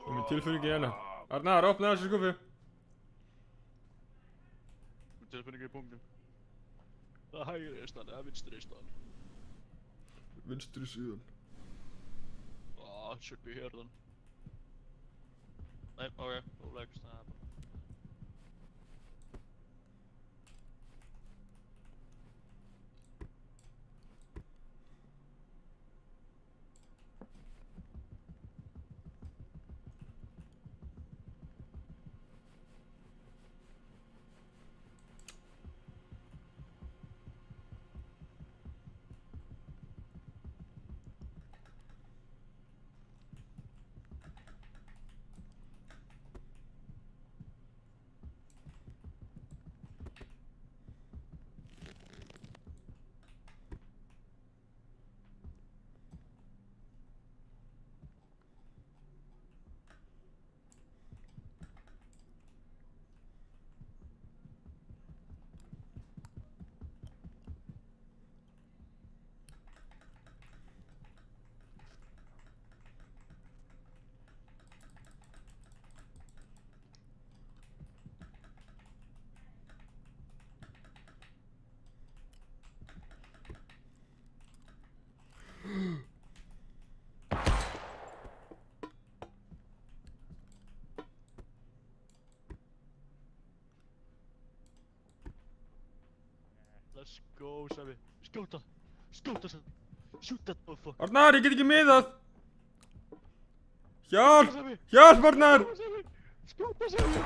Með tilfinningi hérna. Arnar, opna þessu skúffu. Með tilfinningi í punktum. Það hægri er stann, eða vinstri er stann. Vinstri síðan. Should be here then. Nei, ok, þú leggst það bara. Let's go, Sæmi. Skjóta! Skjóta, Sæmi! Shoot that motherfucker! Arnar, ég get ekki miðað! Hjálp! Sæmi! Hjálp, Arnar! Skjóta, Sæmi!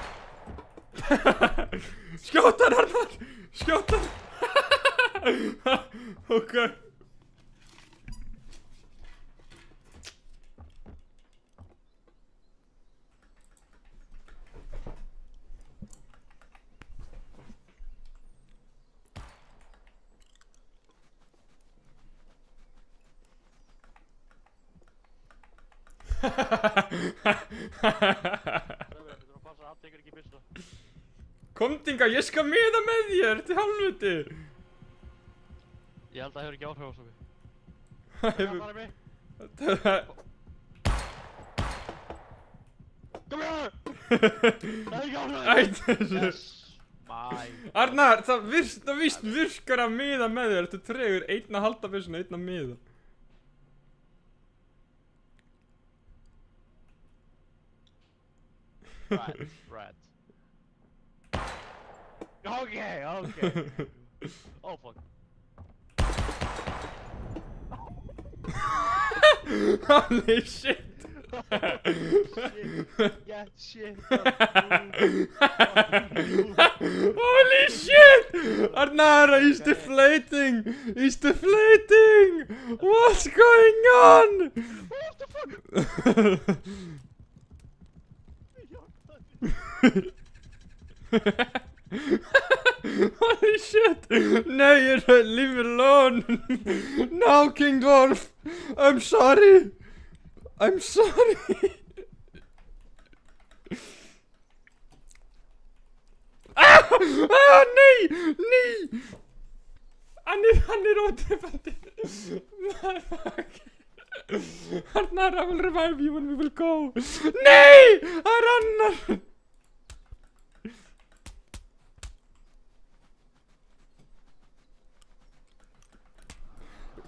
Skjóta hann, Arnar! Skjóta hann! Ok. Komdinga, ég skal miða með þér, til helviti! Ég held að það hefur ekki áhrif á Sæmi. Það hefur... Kom hér! Það er ekki áhrif! Yes! Mæ! Arnar, það víst virkar að miða með þér, þú tregur einn að halda byssuna, einn að miða. Right. Okay. Oh fuck. Holy shit! Yeah, shit. Holy shit! Arnar, he's deflating! He's deflating! What's going on? What the fuck? Holy shit! Nej, leave me alone! No, King Dwarf! I'm sorry! I'm sorry! Nei! Hann er ótrefandi. Fuck. Arnar, I will revive you and we will go. Nei! Það er annar.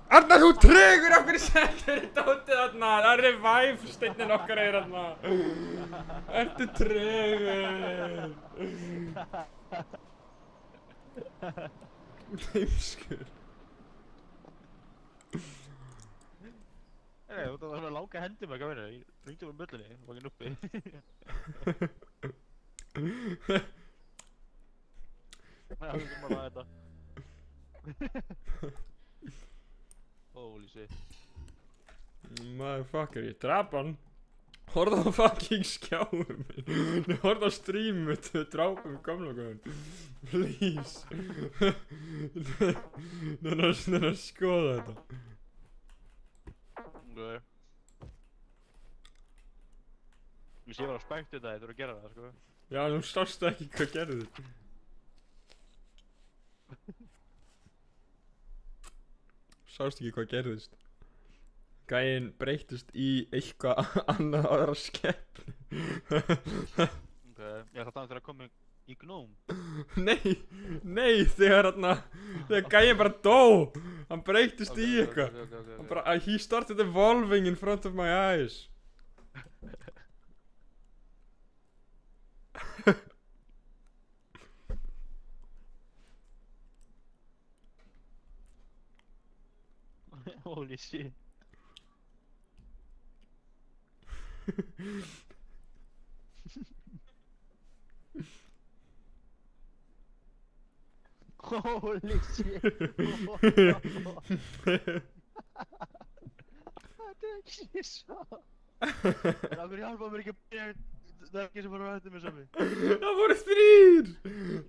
Arnar, þú tregur, af hverju settur þetta átið þarna? Það er revive, steinnin okkar er þarna. Ertu tregur? Heimskur. Nei, þú þarf að langa hendi með gafinu, ég ringdi um möllinni, vakinn uppi. Nei, það er bara þetta. Holy shit. Motherfucker, ég draf hann. Horfðu á fucking skjáum minn. Horfðu á streamið, við drápum gamla góðan. Please. Þannig að skoða þetta. Ok. Ég var að spækta þetta, þú eru að gera það, sko. Já, þú sástu ekki hvað gerði þið. Sástu ekki hvað gerðist. Gæinn breyttist í eitthvað annað aðra skepnu. Ok, ég ætla að koma í gnóm. Nei, þegar gæinn bara dó. Hann breyttist í eitthvað. Hann bara, he started evolving in front of my eyes. Holy shit. Holy shit. Þetta er ekki svo. En af hverju hjálpa mér ekki að byrja það ekki sem bara hætti mig sami. Það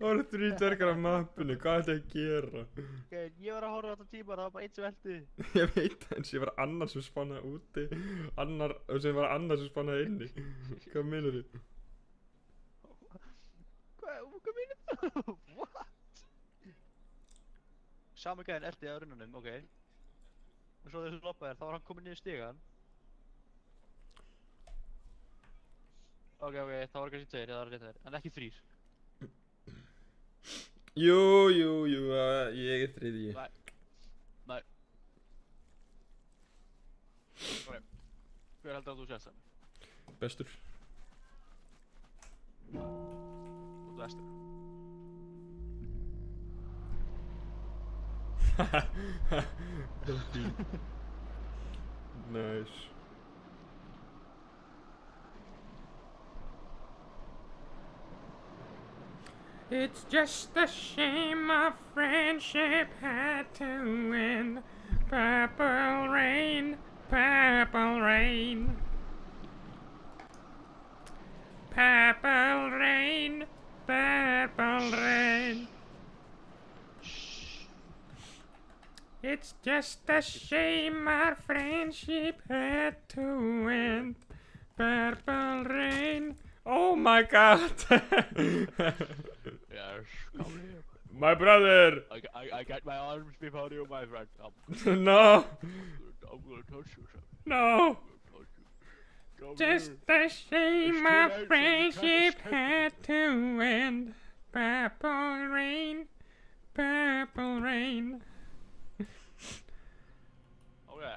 voru þrír dvergar af mappinu, hvað ætti ég að gera? Ok, ég var að horfa á þetta tíma, það var bara einn sem veldi. Ég veit eins, ég var annar sem spannaði úti, annar sem spannaði inni. Hvað meinar þið? Hvað meinar þú? What? Sami gæðin eldi að runnunum, ok. Og svo þessu loppaðir, þá var hann komin niður stigann. Ok, þá var kannski tveir, það var rétt þær, en ekki þrír. Jú, ég er þriðji. Nei. Ok, hver heldur að þú sést það? Bestur. Þú ert vestur. Nice. It's just a shame our friendship had to end. Purple rain, purple rain. Purple rain, purple rain. It's just a shame our friendship had to end. Purple rain. Oh my god! Yes, come here. My brother! I got my arms before you, my friend. No! I'm gonna touch you, son. No! Come Just here. a shame our friendship had to end. Purple rain, purple rain. Oh yeah.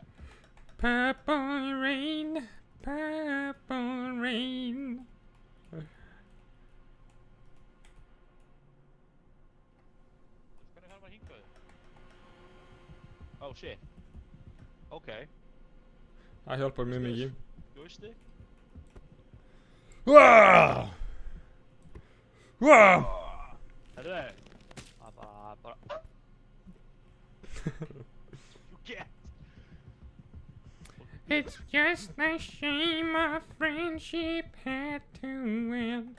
Purple rain, purple rain. Hvernig þarf maður hingað? Oh shit. Okay. Það hjálpar mjög mikið. Joystick? Waaah! Waaah! Herðu þið? Bara... You get! It's just a shame our friendship had to end.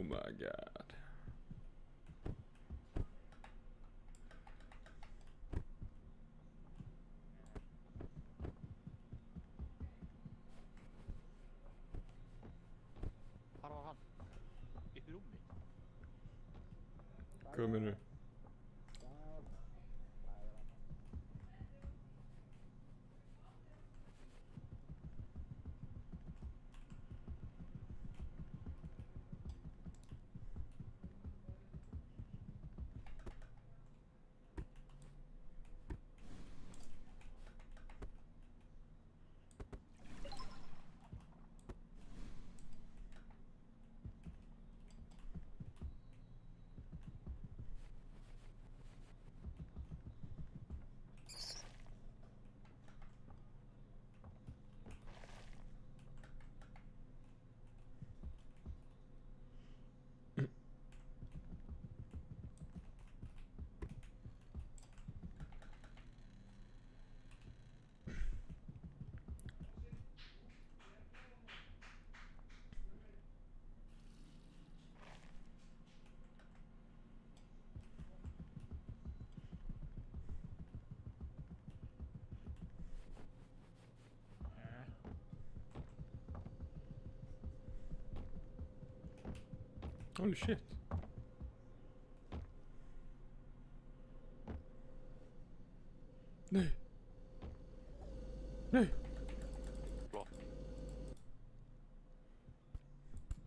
my god. Hvar var hann? Upp í rúmi? Hvað meinarðu? Holy shit. Nej. Nej.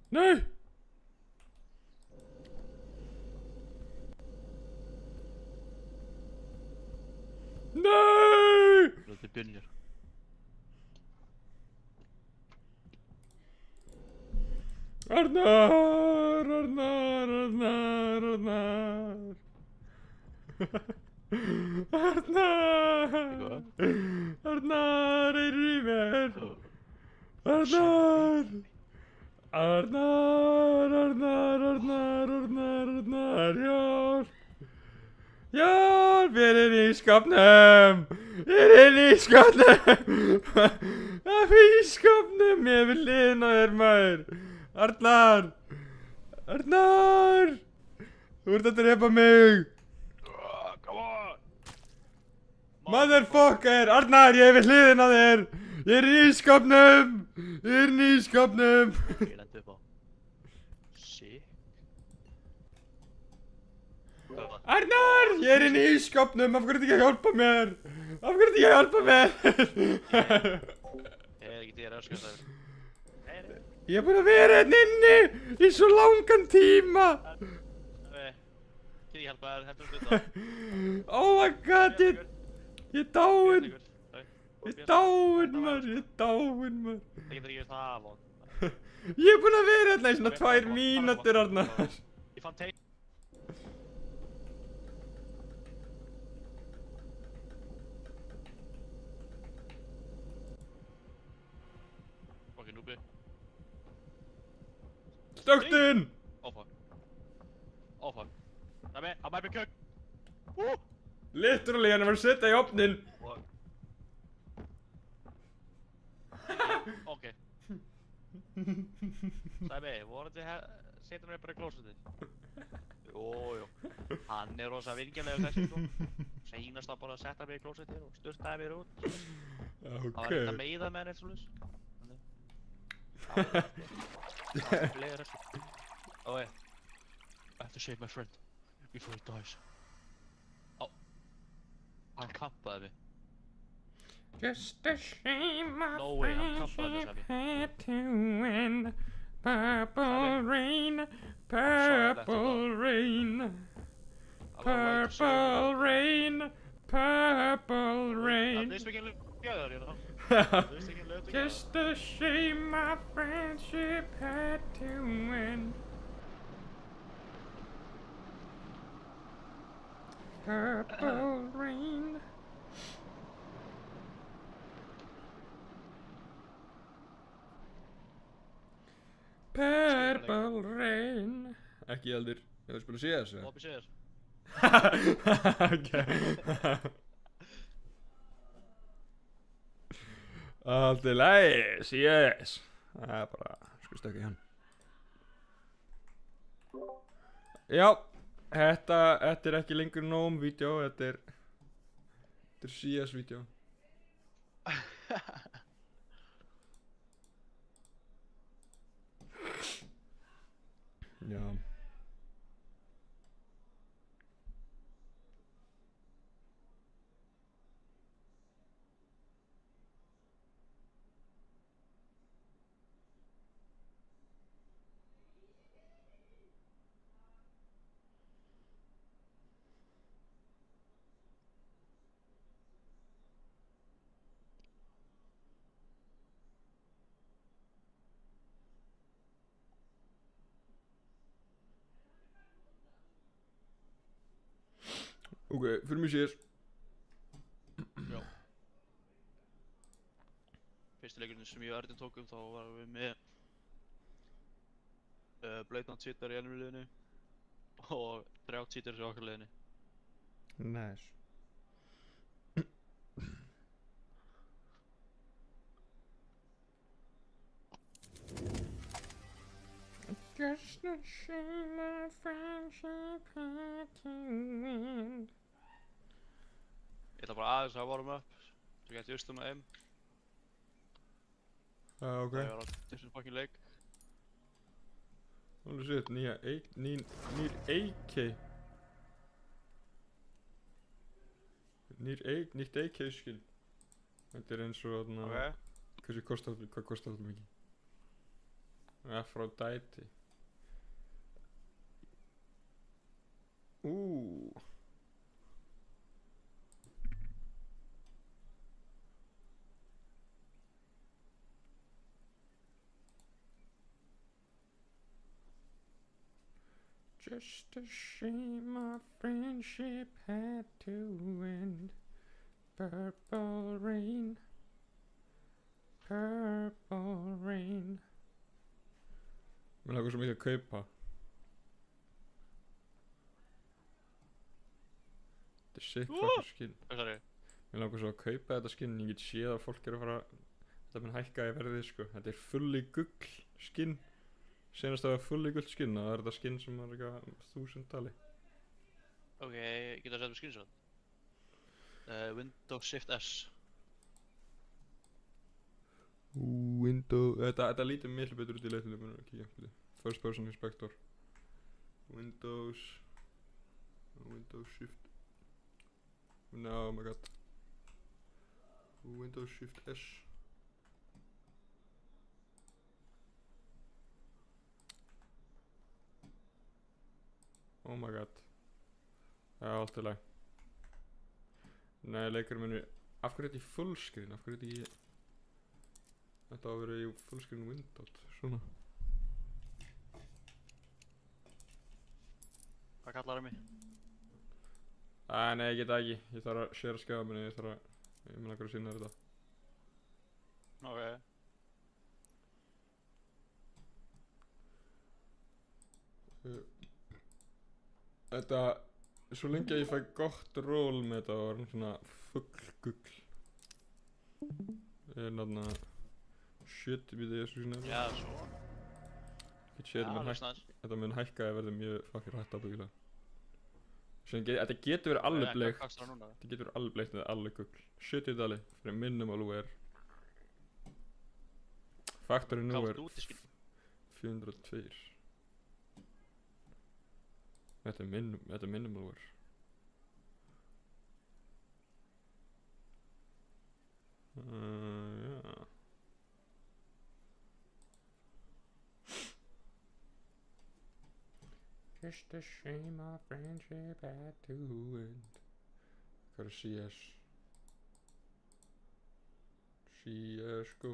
Nej! Nej! Det byrjar. Arnar! Arnar! Arnar! Arnar! Arnar! Arnar er í mér! Arnar! Arnar! Arnar! Arnar! Arnar! Arnar! Hjálp! Hjálp! Ég er í skapnum! Ég er í skapnum! Það er í skapnum! Ég vil liðna þér maður! Arnar! Arnar! Þú ert að drepa mig! Come on! Motherfucker! Arnar, ég vil hliðina þér! Ég er í skapnum! Ég er í skapnum! Ég lendi upp á. Shit. Arnar! Ég er í skapnum! Af hverju ertu ekki að hjálpa mér? Af hverju ertu ekki að hjálpa mér? Ég er ekki til að öskast það. Ég er búinn að vera hérna inni í svo langan tíma! Get ég hjálpa þér, heldur þú þetta? Oh my god, ég er dáinn! Ég er dáinn maður, ég er dáinn maður. Það getur ekki það af hann. Ég er búinn að vera hérna í svona 2 mínútur, Arnar. Ég fann teip. Ok, núbi. Stöktinn! Oh fuck. Oh fuck. Nei, hann mæði mig kjökk. Literally, hann var að setja í opnin. Ok. Sæmi, vorandi setja hann bara í klósetið. Jú. Hann er rosa vingjarlegur þessi sko. Seinast að bara setja mig í klósetið og sturtaði mér út. Það var eitthvað meiða með henni eins og lus. Það var bleið þessu. Oh wait. I have to save my friend before he dies. Hann kampaði mig. Just a shame my No way, hann kampaði mig, friendship had to end. Purple rain, purple rain, purple rain, purple rain. This we can live together, you know. This we can live together. Just a shame my friendship had to end. Purple rain. Purple rain. Ekki heldur. Ég vil spila CS. Lobby sér. Allt í lagi, CS. Það er bara, sko stökk í hann. Já, þetta er ekki lengur Gnome-vídeó, þetta er CS-vídeó. Já. Ok, fyrir mig sér. Já. Fyrsti leikurinn sem ég og Erðin tókum þá varum við með Blatant Cheater í ennum liðinu og 3 Cheaters í okkar liðinu. Nice. Just a shame our friendship had to end. Ég ætla bara aðeins að warm up, svo gæti ég ustum að M. Ok. Það var á þessum fucking leik. Holy shit, nýr AK. Nýtt AK skin. Þetta er eins og þarna. Ok. Hvað kostar þetta mikið? Aphrodite. Just a shame our friendship had to end. Purple rain. Purple rain. Mér langar svo mikið að kaupa. Þetta er sick fucking skin. Sorry. Mér langar svo að kaupa þetta skin en ég get séð að fólk er að fara. Þetta mun hækka í verði sko. Þetta er fulli gull skin. Senast að það var fulli gull skin og það er þetta skin sem er eitthvað 1000 tali. Ok, getur það að setja með screenshot? Windows Shift S. Þetta lítur miklu betur út í leiknum en að kíkja. First person inspector. Windows Shift. No, oh my god. Windows Shift S. Oh my god. Já, allt í lagi. Nei, leikurinn minn af hverju er þetta í fullscreen? Af hverju er þetta í... Þetta á að vera í fullscreen window, svona. Hvað kallar það mig? Nei, ég get það ekki. Ég þarf að share skjáða minni, ég mun langar að sýna þér þetta. Ok. Þetta, svo lengi að ég fæ gott ról með þetta var svona fullgull. Ég er náttúrulega shit við þessu svona. Já, svo. Þetta mun hækka að verði mjög fucking rætt ábyggilega. Þetta getur verið alveg bleikt. Þetta getur verið alveg bleikt eða alveg gull. 70 dali fyrir minimal wear. Factory nú er 402. Þetta er minimal wear. Já. Just a shame our friendship had to end. Hvað er CS? CSGO.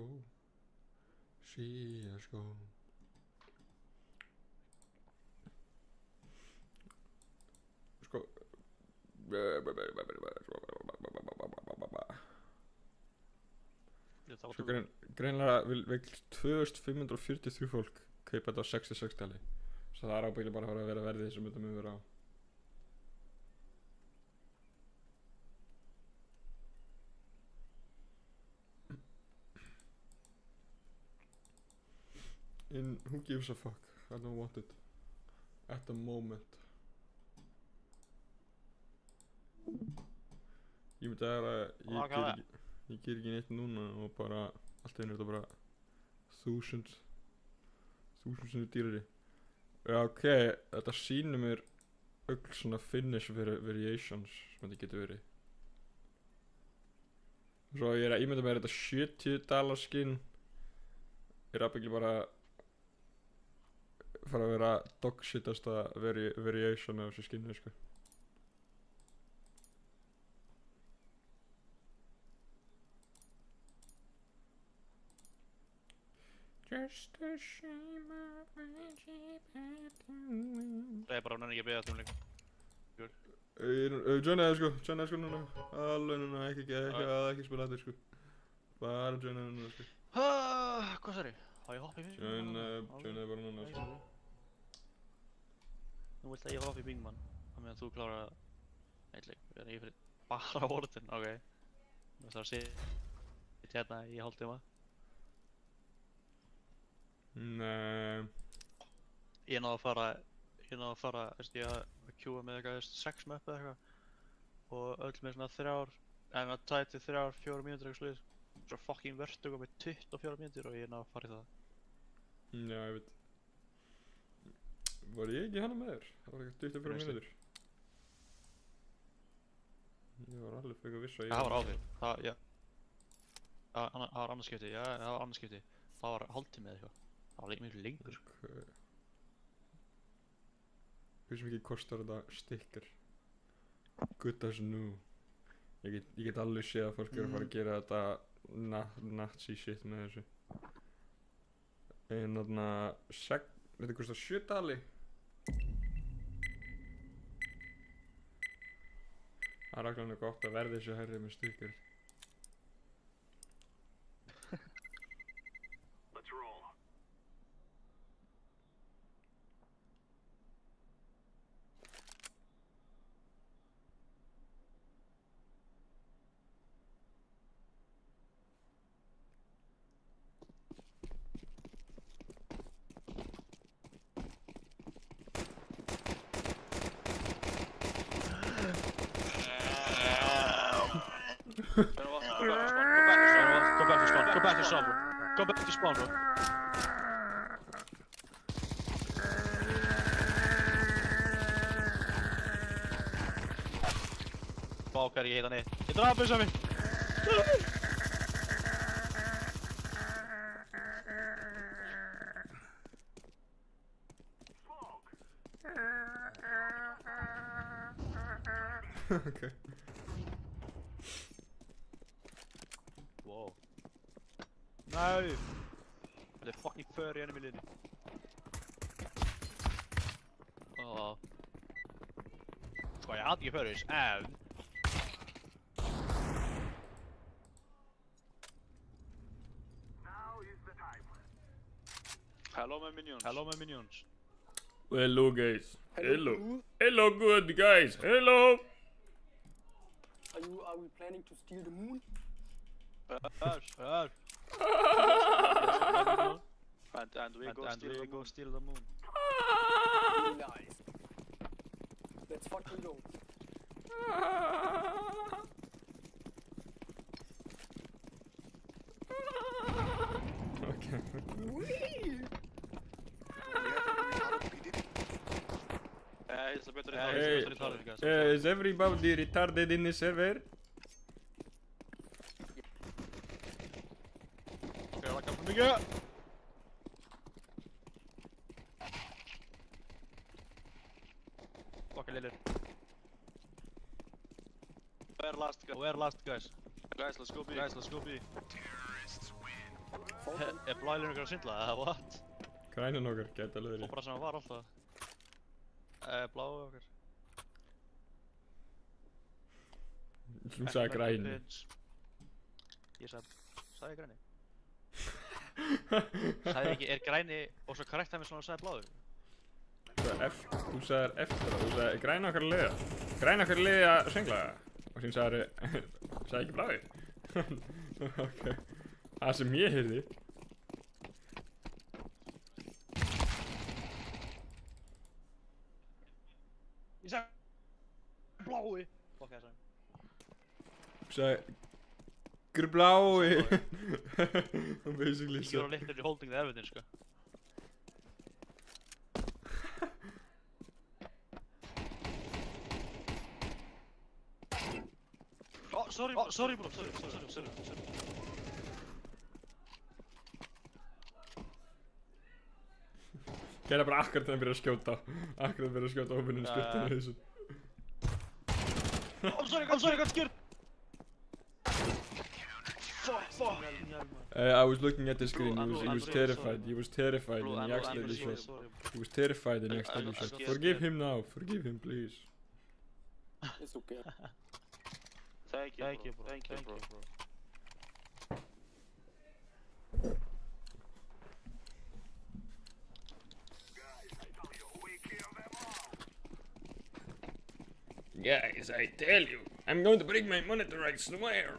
CSGO. Sko. Sko greinlega vil 2543 fólk kaupa þetta á 66 dali. Svo það er ábyggilega bara að vera verðið sem þetta mun vera á. Who gives a fuck? I don't want it. At the moment. Ég myndi að Nákvæmlega. ég ger ekki neitt núna og bara allt í einu er þetta bara 1000 sinnum dýrari. Já, ok, þetta sýnir mér öll svona finish variations sem þetta getur verið. Svo ég er að ímynda mér þetta $70 skin er ábyggilega bara fara að vera dogshitasta variation af þessu skinni, sko. Just a shame of friendship had to end. Það er bara hún ekki að beða þetta líka. Joinaði sko núna. Alveg núna, ekki spila þetta sko. Bara joinaði núna sko. Hvað sagði? Á ég hoppa í Bing Man? Joinaði bara núna sko. Nú vilt að ég hoppa í Bing Man á meðan þú klárar eitt leik. Ég fyrir bara orðin, ok. Nú þarf að sitja hérna í hálftíma. Nei. Ég náði að fara, veist ég að queua með eitthvað 6 möpp eða eitthvað og öll með svona 4 mínútur eitthvað sluðis. Svo fucking Vertigo með 24 mínútur og ég náði að fara í það. Já, ég veit. Var ég ekki hana með þér? Það var eitthvað 24 mínútur. Ég var alveg fyrir að vissa að ég... Það var áður, já. Það var annars skipti, já, það var annars skipti. Það var hálftími eða eitthvað. Það var mikið lengur. Ok. Hversu mikið kostar þetta sticker? Good as new. Ég get alveg séð að fólk er að fara að gera þetta nazi shit með þessu. En þarna... Þetta kostar $7. Það er alveg gott að verði þessu hærri með sticker. Go back to spawn, bro. Go back to spawn, bro. Fuck, ég heita neitt. Ég draf þess að mig. Okay. Wow. Nei! Það er fucking furry enemy linni. Sko ég hati ekki furries, en... Hello my minions. Hello my minions. Hello guys. Hello. Hello good guys. Hello. Are we planning to steal the moon? And we go steal the moon. Nice. Let's fucking go. Okay. Is everybody retarded in the server? Okay, like I'm coming up. Fucking Lillard. Where last guys? Guys, let's go B. Er blælinn okkar að svindla, eða what? Grænin okkar, gæti alveg verið. Og bara sem hann var alltaf. Bláu okkar. Þú sagði græni. Ég sagði græni. Sagði ekki, er græni og svo korrekt að mér svona sagði bláu? Þú sagðir eftir það, þú sagði græni okkar liða. Græni okkar liða sönglaða. Og síðan sagði ekki blái. Ok. Það sem ég heyrði. Ég sagði blái. Fuck, ég sagði. sagði Grblái. Hún basically You're literally holding the evidence, sko. Oh, sorry bro, sorry. Gæla bara akkurat þegar hann byrjar að skjóta. Akkurat þegar hann byrjar að skjóta og finnir skjóta hann í þessu. I'm sorry, I got scared! Fuck! I was looking at the screen, he was terrified, and he accidentally shot. He was terrified and he accidentally shot. Forgive him now, forgive him please. It's okay. Thank you, bro. Guys, I tell you, I'm going to bring my monitor, I swear.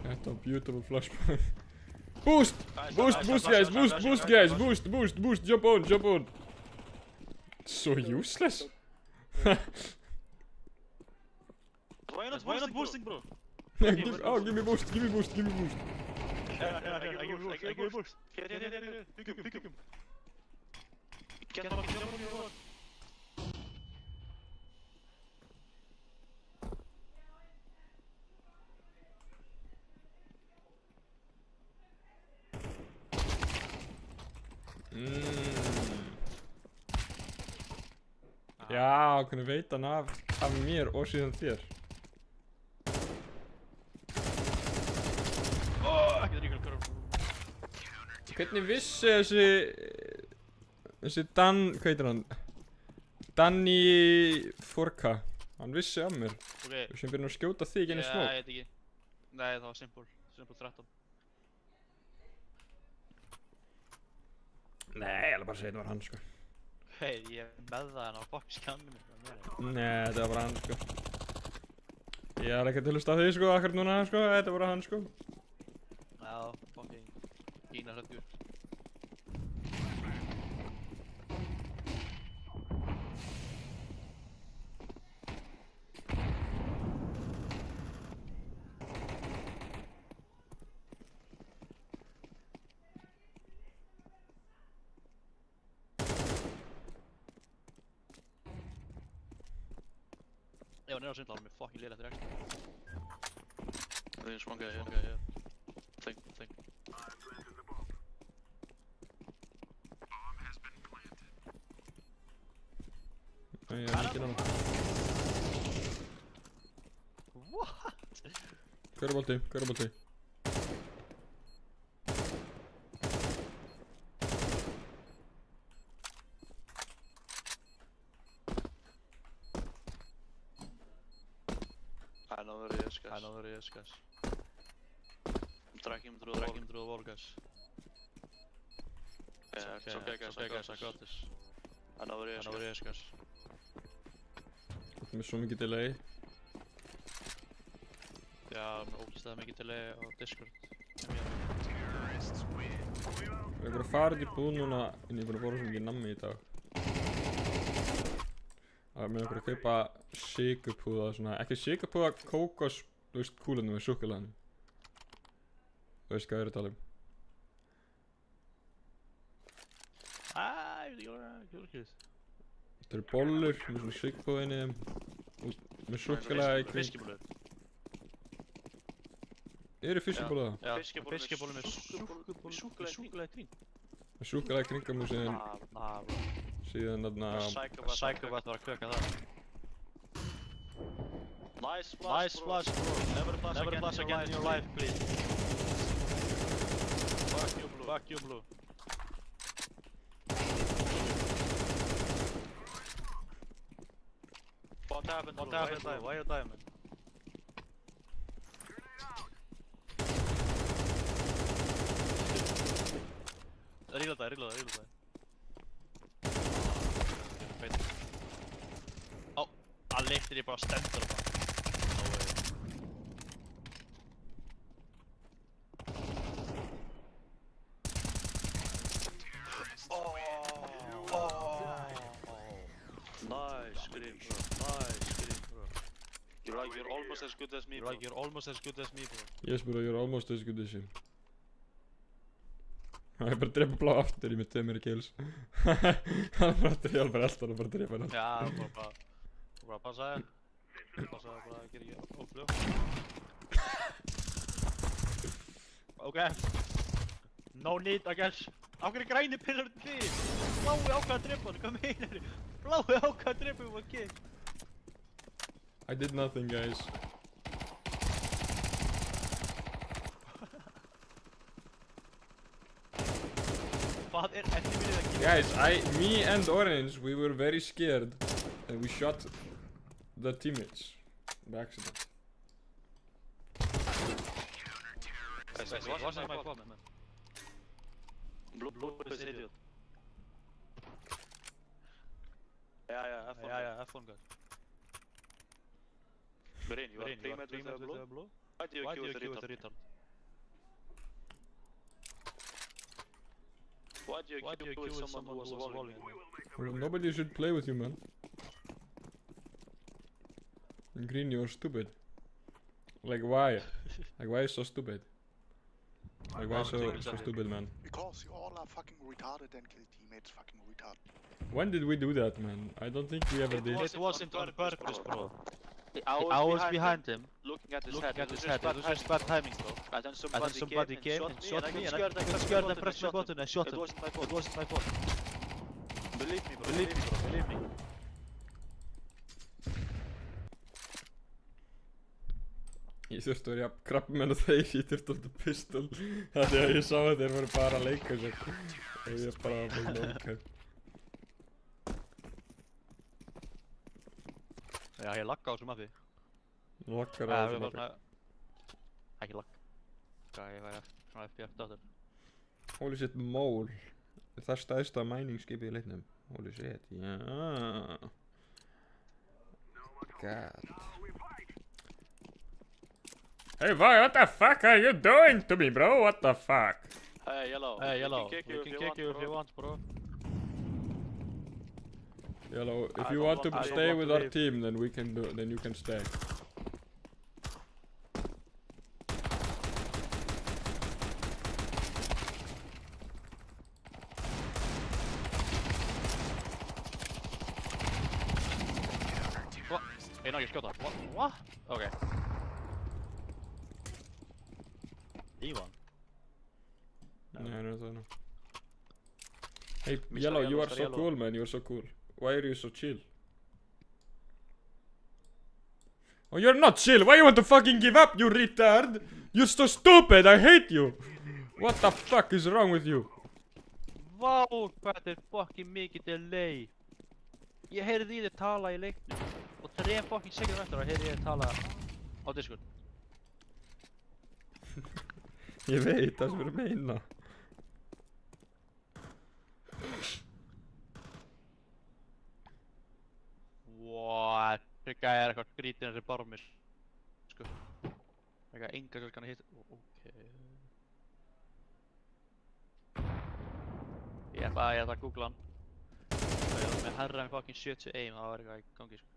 That's a beautiful flashbang. Boost! Boost, jump on. So useless. Why not boosting, bro? Give me boost. Yeah, I give you boost. Yeah. Pick him. Get on your board. Já, hvernig veit hann af mér og síðan þér? Ekki það ríkur að Hvernig vissi þessi hvað heitir hann? Danny Forka, hann vissi af mér. Ok. Sem byrjar að skjóta þig inn í smók. Ég veit ekki. Nei, það var Simple 13. Nei, ég ætla bara að segja þetta var hann, sko. Hei, ég er með það en á fokk skannum mér. Nei, þetta var bara hann, sko. Ég er ekki að hlusta á þig, sko, akkurat núna, sko. Þetta var bara hann, sko. Já, fucking gína hrættur. Ég var nefn á sundláðum með fucking liðlega eftir extra. There's one guy here. Think. Nei, ég er ekki náttúrulega. What? Körubolti. I know where he is, guys. I'm tracking him through the wall, guys. Yeah, it's okay, guys, I got this. I know where he is, guys. Með svo mikið delay. Já, með ógeðslega mikið delay á Discord. Ég er bara að fara út í búð núna, en ég er búin að borða svo mikið nammi í dag. Það er með okkur að kaupa sykurpúða, svona, ekki sykurpúða, kókos, þú veist, kúlunum með súkkulaðinu. Þú veist hvað ég er að tala um. Ég veit ekki hvað það. Þetta eru bollur með svona sykurpúða inn í þeim, með súkkulaði í kring. Fiskibólur. Eru fiskibólu það? Já, fiskibólur með súkkulaði í kring. Með súkkulaði í kringum og síðan... Síðan þarna... Psychopath var að kvöka það. Nice flash, bro. Never flash again in your life, please. Fuck you, blue. What happened? Why you dying, man? Reload það. Ó, hann liftir ég bara stendur og Nice, You're like, you're almost as good as me, bro. Yes bro, you're almost as good as him. Það bara að drepa blá aftur, ég með 2 meiri kills. Hann bara aftur, ég alveg alltaf bara að drepa hann aftur. Já, bara passa þér. Passa þér bara að gera ekki óflug. Ok. No need, I guess. Á hverju græni pillar þið? Blái ákvað að drepa hann, hvað meinar þið? Blái ákvað að drepa hann var kill. I did nothing, guys. Hvað eftir mér að gera? Guys, me and Orange, we were very scared and we shot the teammates by accident. Guys, wasn't my fault, man. Blue is idiot. Yeah, F1 guys. Green, you are 3 meters with the blue? Why do you queue with the retard? Why do you queue with someone who was walling? Well, nobody should play with you, man. In green, you are stupid. Like, why? Like, why so stupid? Like, why so stupid, man? Because you all are fucking retarded and kill teammates fucking retarded. When did we do that, man? I don't think we ever did. It wasn't on purpose, bro. I was behind him, looking at his looking head. at his head. It was just bad timing, bro. And then And then somebody came and shot me, and I got scared and pressed my button and shot him. It wasn't my fault. Believe me, bro. Believe me. Ég þurfti að vera jafn krabbmenn og þeir, ég þurfti alltaf pistol. Það er að ég sá að þeir voru bara að leika sér. Og ég bara var ok. Já, ég lagga á þessu mappi. Lakkar á þessu mappi. Ekki lagg. Hvað, ég væri svona FPF dátur. Holy shit, mól. Það er stæðsta mining-skipið í leiknum. Holy shit, já. God. Hey boy, what the fuck are you doing to me, bro? What the fuck? Hey, yellow. Hey, yellow. We We can kick you if you want, bro. Yellow, if I you don't want to want- I don't stay want with to our leave. team, then we can do. Then you can stay. What? Ég ná ekki að skjóta. What? Ok. Ívan. No, no. Hey, Mr. Yellow, you Yellow, are Mr. so Yellow. cool, man. You are so cool. Why are you so chill? Oh, you're not chill. Why you want to fucking give up, you retard? You're so stupid. I hate you. What the fuck is wrong with you? Vá, hvað þetta er fucking mikið delay. Ég heyrði í þér tala í leiknum. Og 3 fucking sekundum eftir að heyrði ég þér tala á Discord. Ég veit það sem ég er að meina. What? Þetta gæði er eitthvað skrítinn þessi barmir. Sko. Eitthvað enga hvað kann að hitta. Ok. Ég ætla að googla hann. Það er með herra en fucking 70 aim, það var eitthvað í gangi, sko.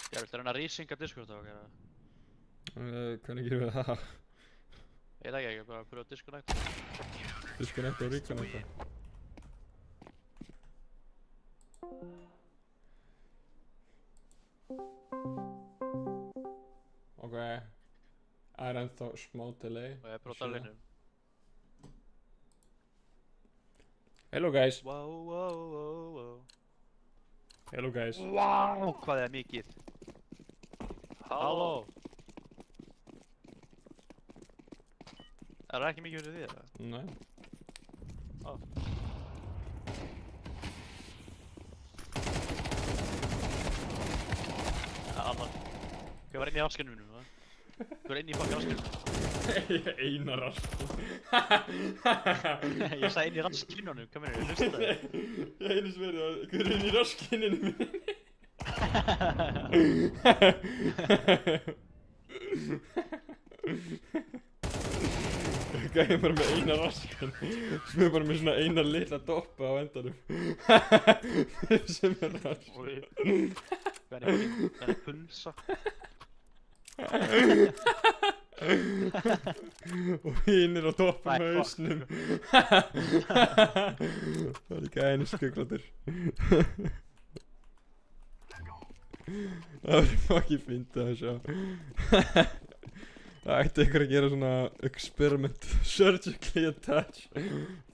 Ég viltu reyna að resyncga Discord þá, eða? Hvernig gerum við það? Ég veit ekki, bara pröfa að disconnecta. Disconnect og reconnecta. Ok. Það er ennþá smá delay. Og ég prófa að tala innum. Hello guys. Wow. Hello guys. Wow, hvað er mikið. Halló. Er það ekki mikið fyrir því, eða? Nei. Annar. Hvað var inn í raskinu mínum, eða? Hvað var inn í fucking raskinu? Einar raskinn. Ég sagði inn í raskinunum, hvað meina ég, hlustaði? Ég einu sverið að hver er inn í raskinninu minni? gæði bara með eina raskan sem er bara með svona eina litla doppa á endanum sem er rask. Hvernig pulsa? Og hinir á doppa með hausnum. Það er líka einu skugglóttur. Það verður fucking fyndið að sjá. Það ætti ykkur að gera svona experiment, surgically attach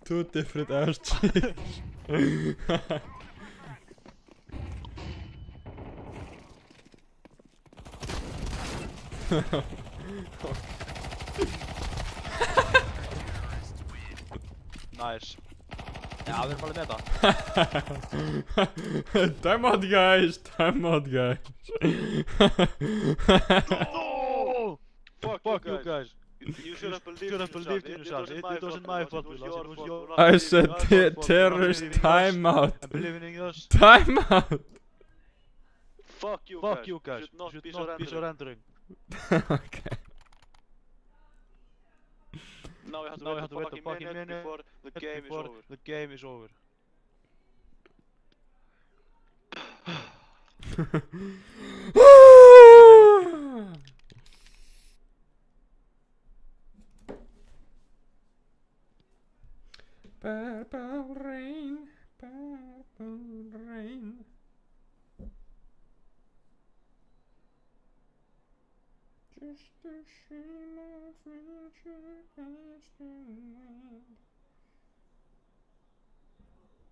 2 different ass cheeks. Nice. Já, við erum alveg með þetta. Time out guys, time out guys. No! Fuck you guys. You should have believed in yourself. It wasn't my fault, it was your I said terrorist time out. I'm believing in us. Time out. Fuck you guys. You should not be surrendering. Okay. Now we have to wait a fucking minute before the game is over. Purple rain, purple rain. Just a shame of future past and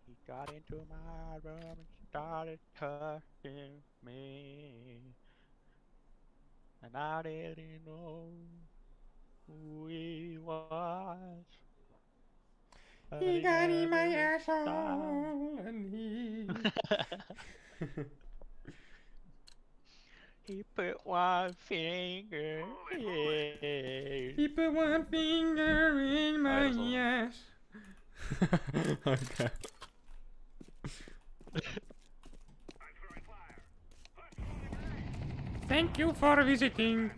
He got into my room and started touching me, and I didn't know who he was. he got in my asshole and he He put one finger in. he put one finger in my ass. Okay. Thank you for visiting.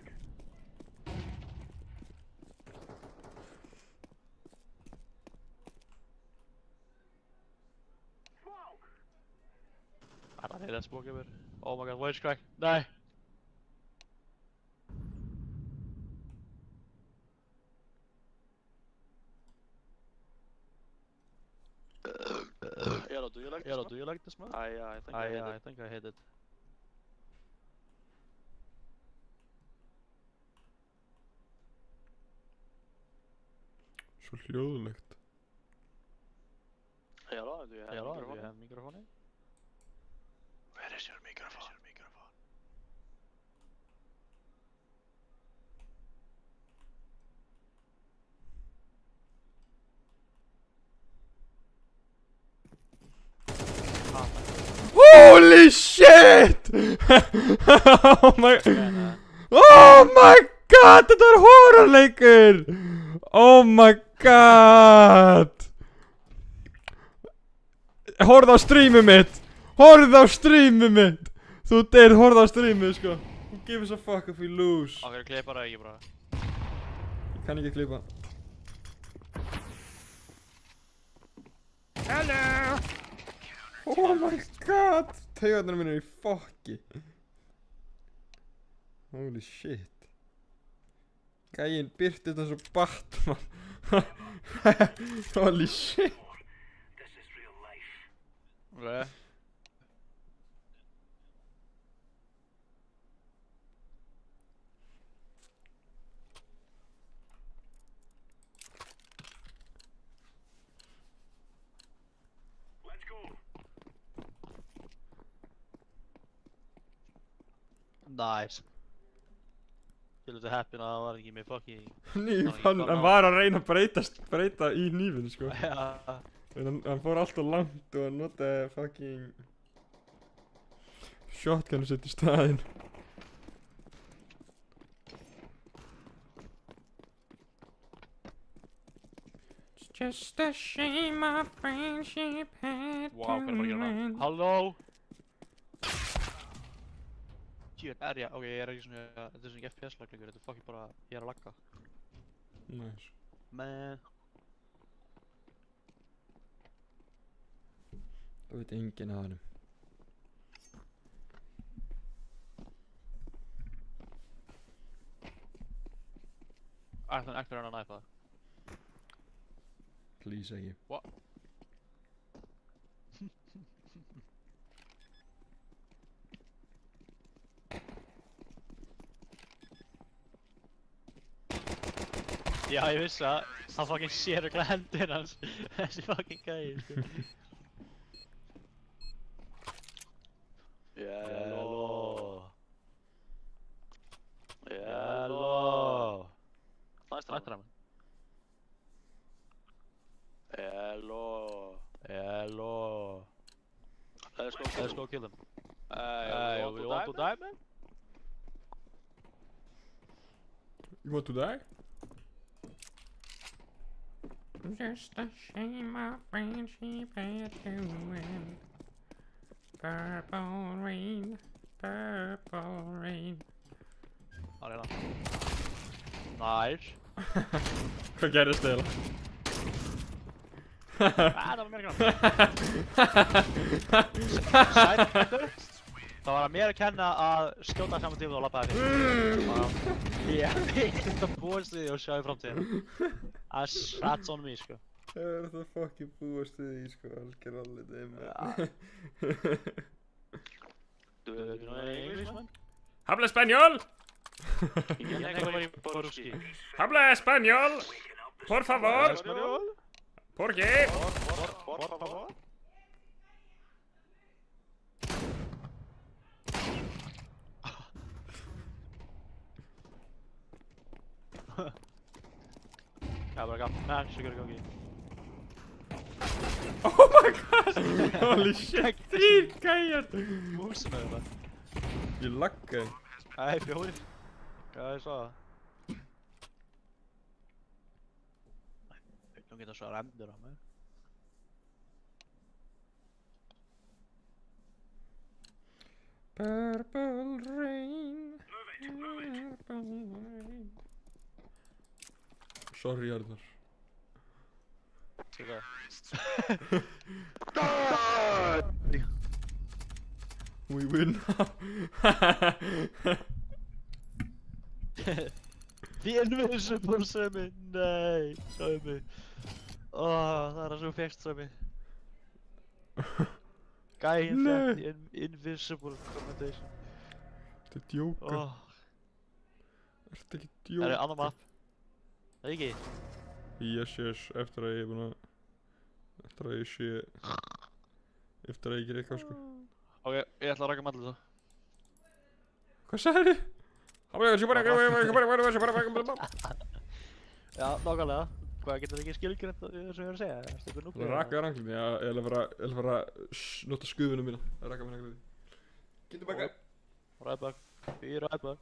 I don't hear that smoke ever. Oh my god, voice crack. Nej. Yellow, do you like Yellow, this? do you like this man? I think I hit it. Svo hljóðlegt. Yellow, do you have Yellow, do microphone? you have microphone? Where is your microphone? Holy shit! Oh my... Oh my god, þetta var horrorleikur! Oh my god! Horfðu á streamið mitt! Horfðu á streamið mitt! Þú deyrð, horfðu á streamið sko. Who gives a fuck if we lose? Okkur klippar það ekki bara. Ég kann ekki klippa. Hello! Oh my god! Taugarnar minn í fokki. Holy shit. Gæinn birtist eins og Batman. Holy shit. Okay. Nice. Ég lúti heppin að það var ekki með fucking... Nýf, hann var að reyna að breyta í hnífinn sko. Já. En hann fór alltaf langt og hann notaði fucking... shotgunu sitt í staðinn. It's just a shame our friendship had Wow, hvernig var ég að gera það? Halló? Tjön, ég? Ok, ég ekki svona... Þetta svona ekki FPS-lagleikur, þetta fucking bara... Ég að lagga. Nice. man. Það veit enginn af hannum. Ætlan ekki hann að næpa það. Please ekki. What? Já, ég vissi það. Hann fucking sér öll hendur hans. Þessi fucking gæi, sko. Yellow. Yellow. Slættir hann. Yellow. Hello. Let's Go kill him. Hey, you want to die, man? You want to die? Just a shame my friendship had to end. Purple rain, purple rain. Arena. Nice. Hvað gerist eiginlega? Það var meira grann. Sættur. Það var að mér að kenna að skjóta saman tíma og labba þér. Ég þetta búist við og sjá í framtíðin. That's on me, sko. Það það fucking búast við í, sko, algjör alveg Ja. Do you know English, man? Habla español! Habla español! Por favor! Por qué? Por favor. Ja, bara gatt. Nej, försöker gå in. Oh my god! Holy shit! Þrír gæjar! Músina þetta. Ég laggaði. Nei, fjórir. Já, ég sá það. Nú geta svo remdur á mig. Purple rain. Purple rain. Sorry, Arnar. Til það. We win now. The Invincible Semi. Nei, sjáðu mig. Það er það sem þú fékkst, Semi. Gæinn fékk The Invincible Commendation. Þetta er djóka. Ertu ekki Það er djóka? annar map. Það er ekki? Yes, eftir að ég er búinn að... Eftir að ég sé... Eftir að ég ger eitthvað, sko. Ok, ég ætla að raka með allir það. Hvað sagði þið? Já, nákvæmlega. Hvað getur þið ekki skilgreint það sem ég er að segja? Erstu ykkur núpið? Raka ranglunni, já, ég ætla að fara nota skufinu mína. Raka mér ranglunni. Getur baka. Right back. Be right back.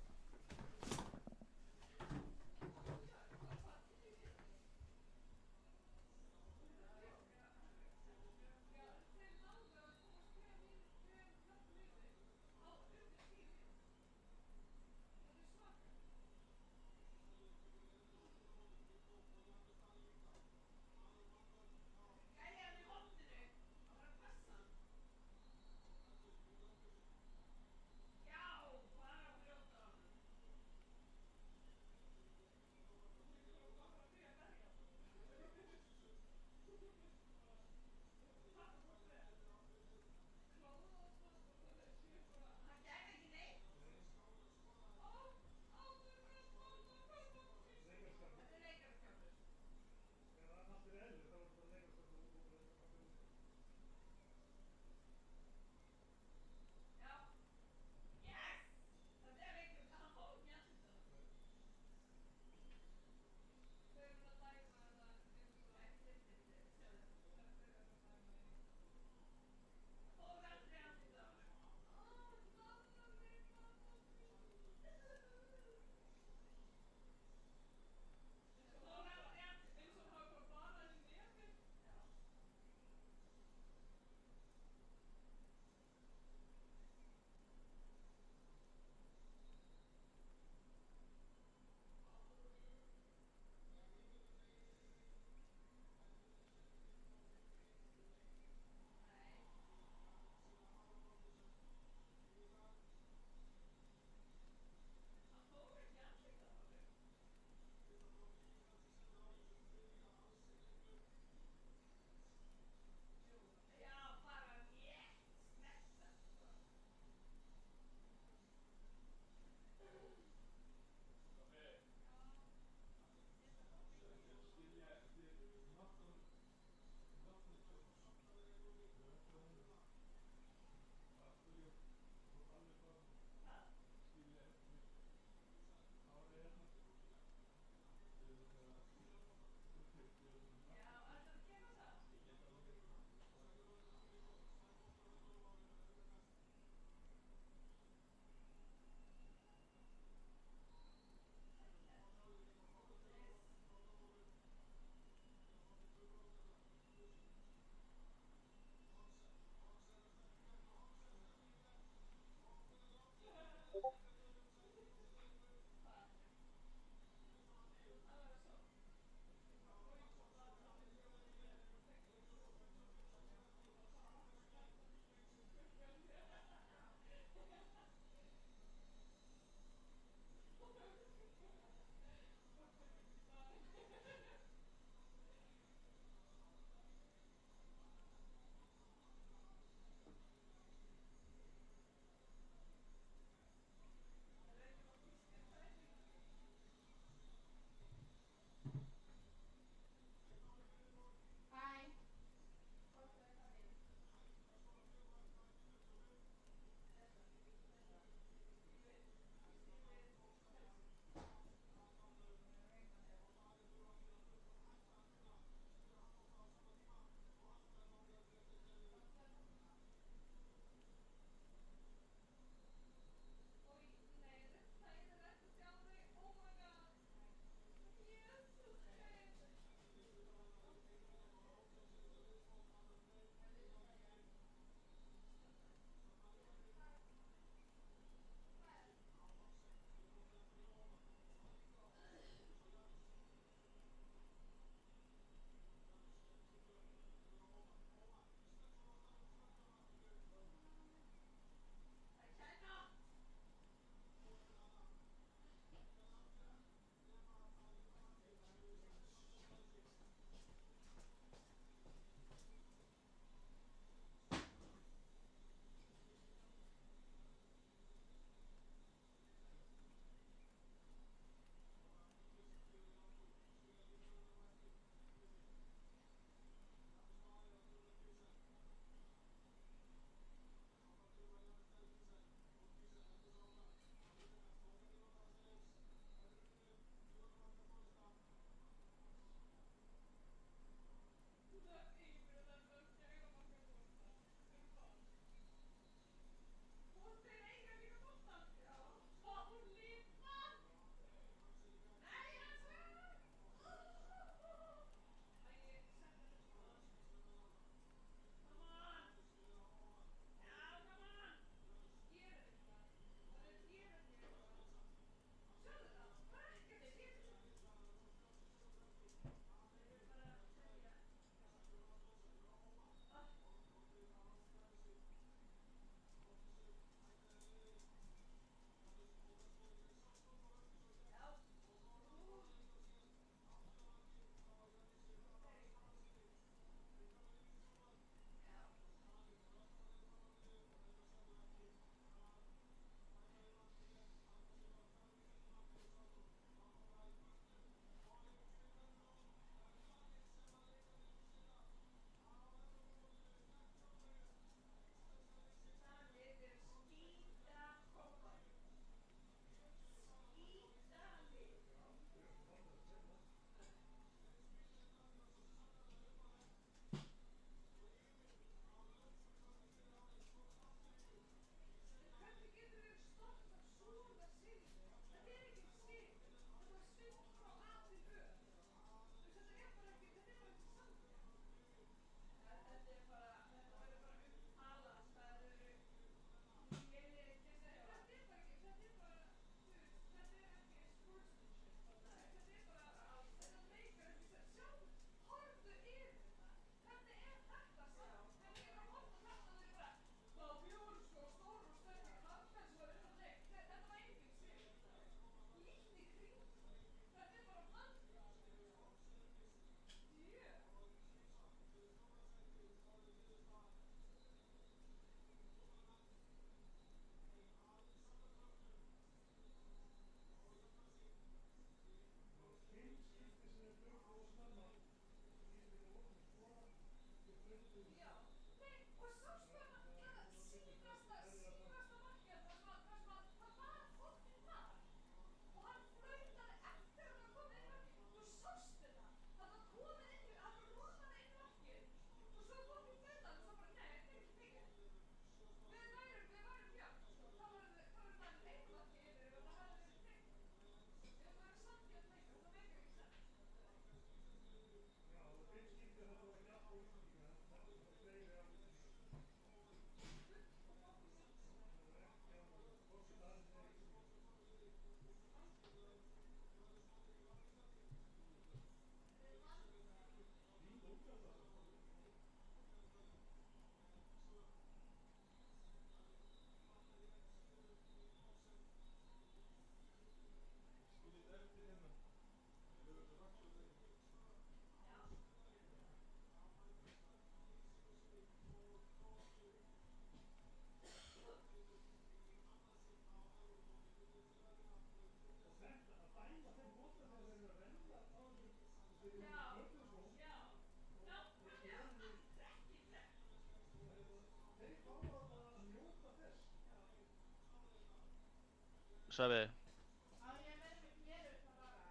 Svefi,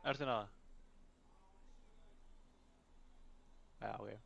ertu hérna? Já, ok.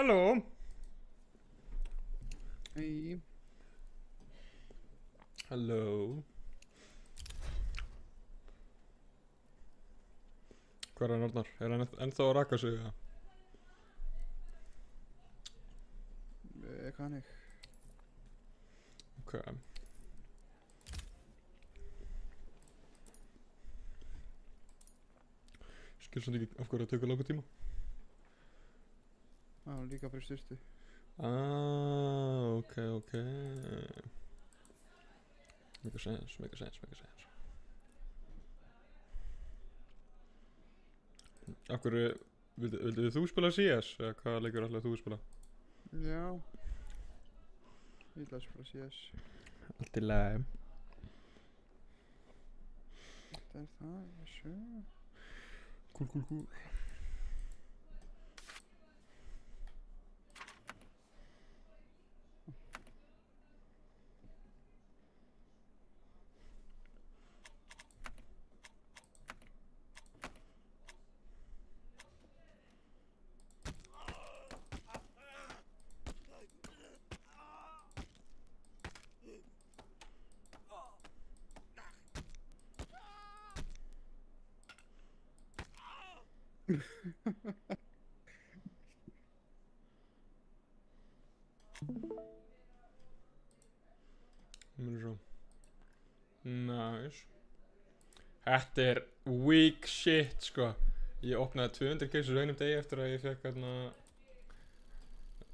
Halló. Hei. Halló. Hvað er hann Arnar? Er hann ennþá að raka sig eða? Kann ég. Ok. Skil samt ekki af hverju það tekur langa tíma. Líka fyrir styrstu. Ok. Make sense. Af hverju, vildu þú spila CS? Eða hvaða leikur ætlaði þú að spila? Já. Ég ætla að spila CS. Allt í lagi. Þetta það, þessu. Cool. Nice. Þetta er weak shit sko. Ég opnaði 200 keisur einum degi eftir að ég fekk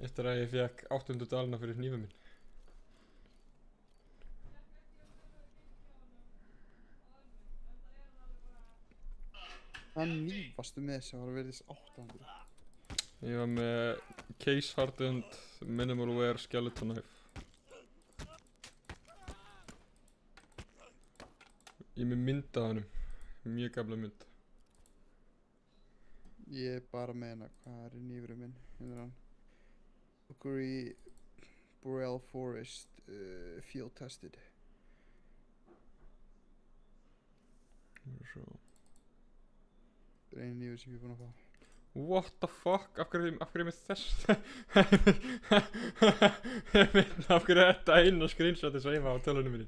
eftir að ég fekk 800 dalina fyrir hnífum minn. Hvað hníf varstu með sem var að verðist 800? Ég var með case hardened minimal wear skeleton knife. Ég er með mynd af honum. Mjög gamla mynd. Ég er bara að meina hvað er hnífurinn minn. Hérna er hann. Hookery Boreal Forest field tested. Svo. Þetta er einu hnífur sem ég er búinn að fá. What the fuck? Af hverju er með þess? Ég veit af hverju er þetta eina screenshoti sveifa á tölunum minni.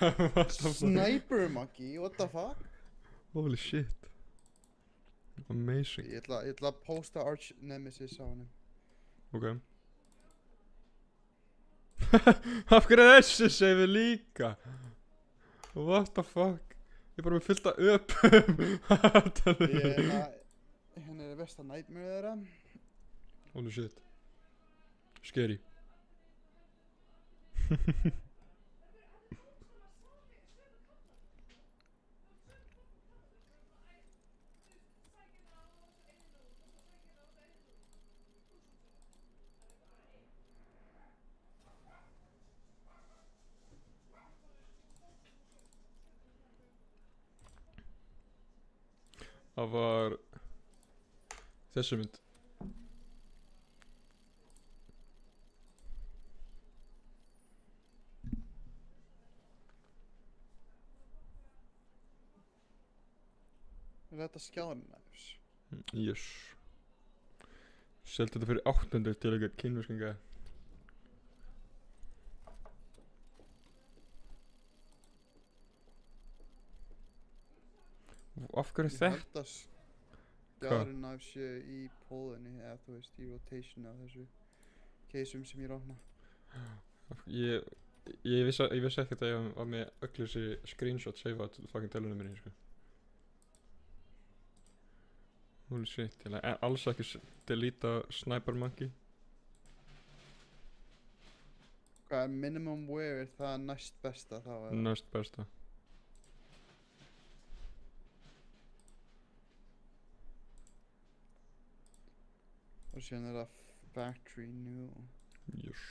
What the fuck? Sniper monkey, what the fuck? Holy shit. Amazing. Ég ætla að posta Arch Nemesis á hann. Ok. Af hverju er þessi seifi líka? What the fuck? Ég er bara með fullt af öpum á tölunum minni. Hérna er versta nightmare þeirra. Holy shit. Scary. Það var þessi mynd. Er þetta skjánæfs? Yes. Seldi þetta fyrir 800 til eitthvað kínverskan gæði. Af hverju þetta? Ég held að skjánæfs sé í póðinni eða þú veist í rotation af þessu keisum sem ég rána. Ég vissi ekkert að ég var með öll þessi screenshot save á fucking tölunum minni sko. Holy shit, ég ætla alls ekki deleta Sniper Monkey. Hvað er minimum wear, er það næst besta þá eða? Næst besta. Og síðan er það factory new. Yes.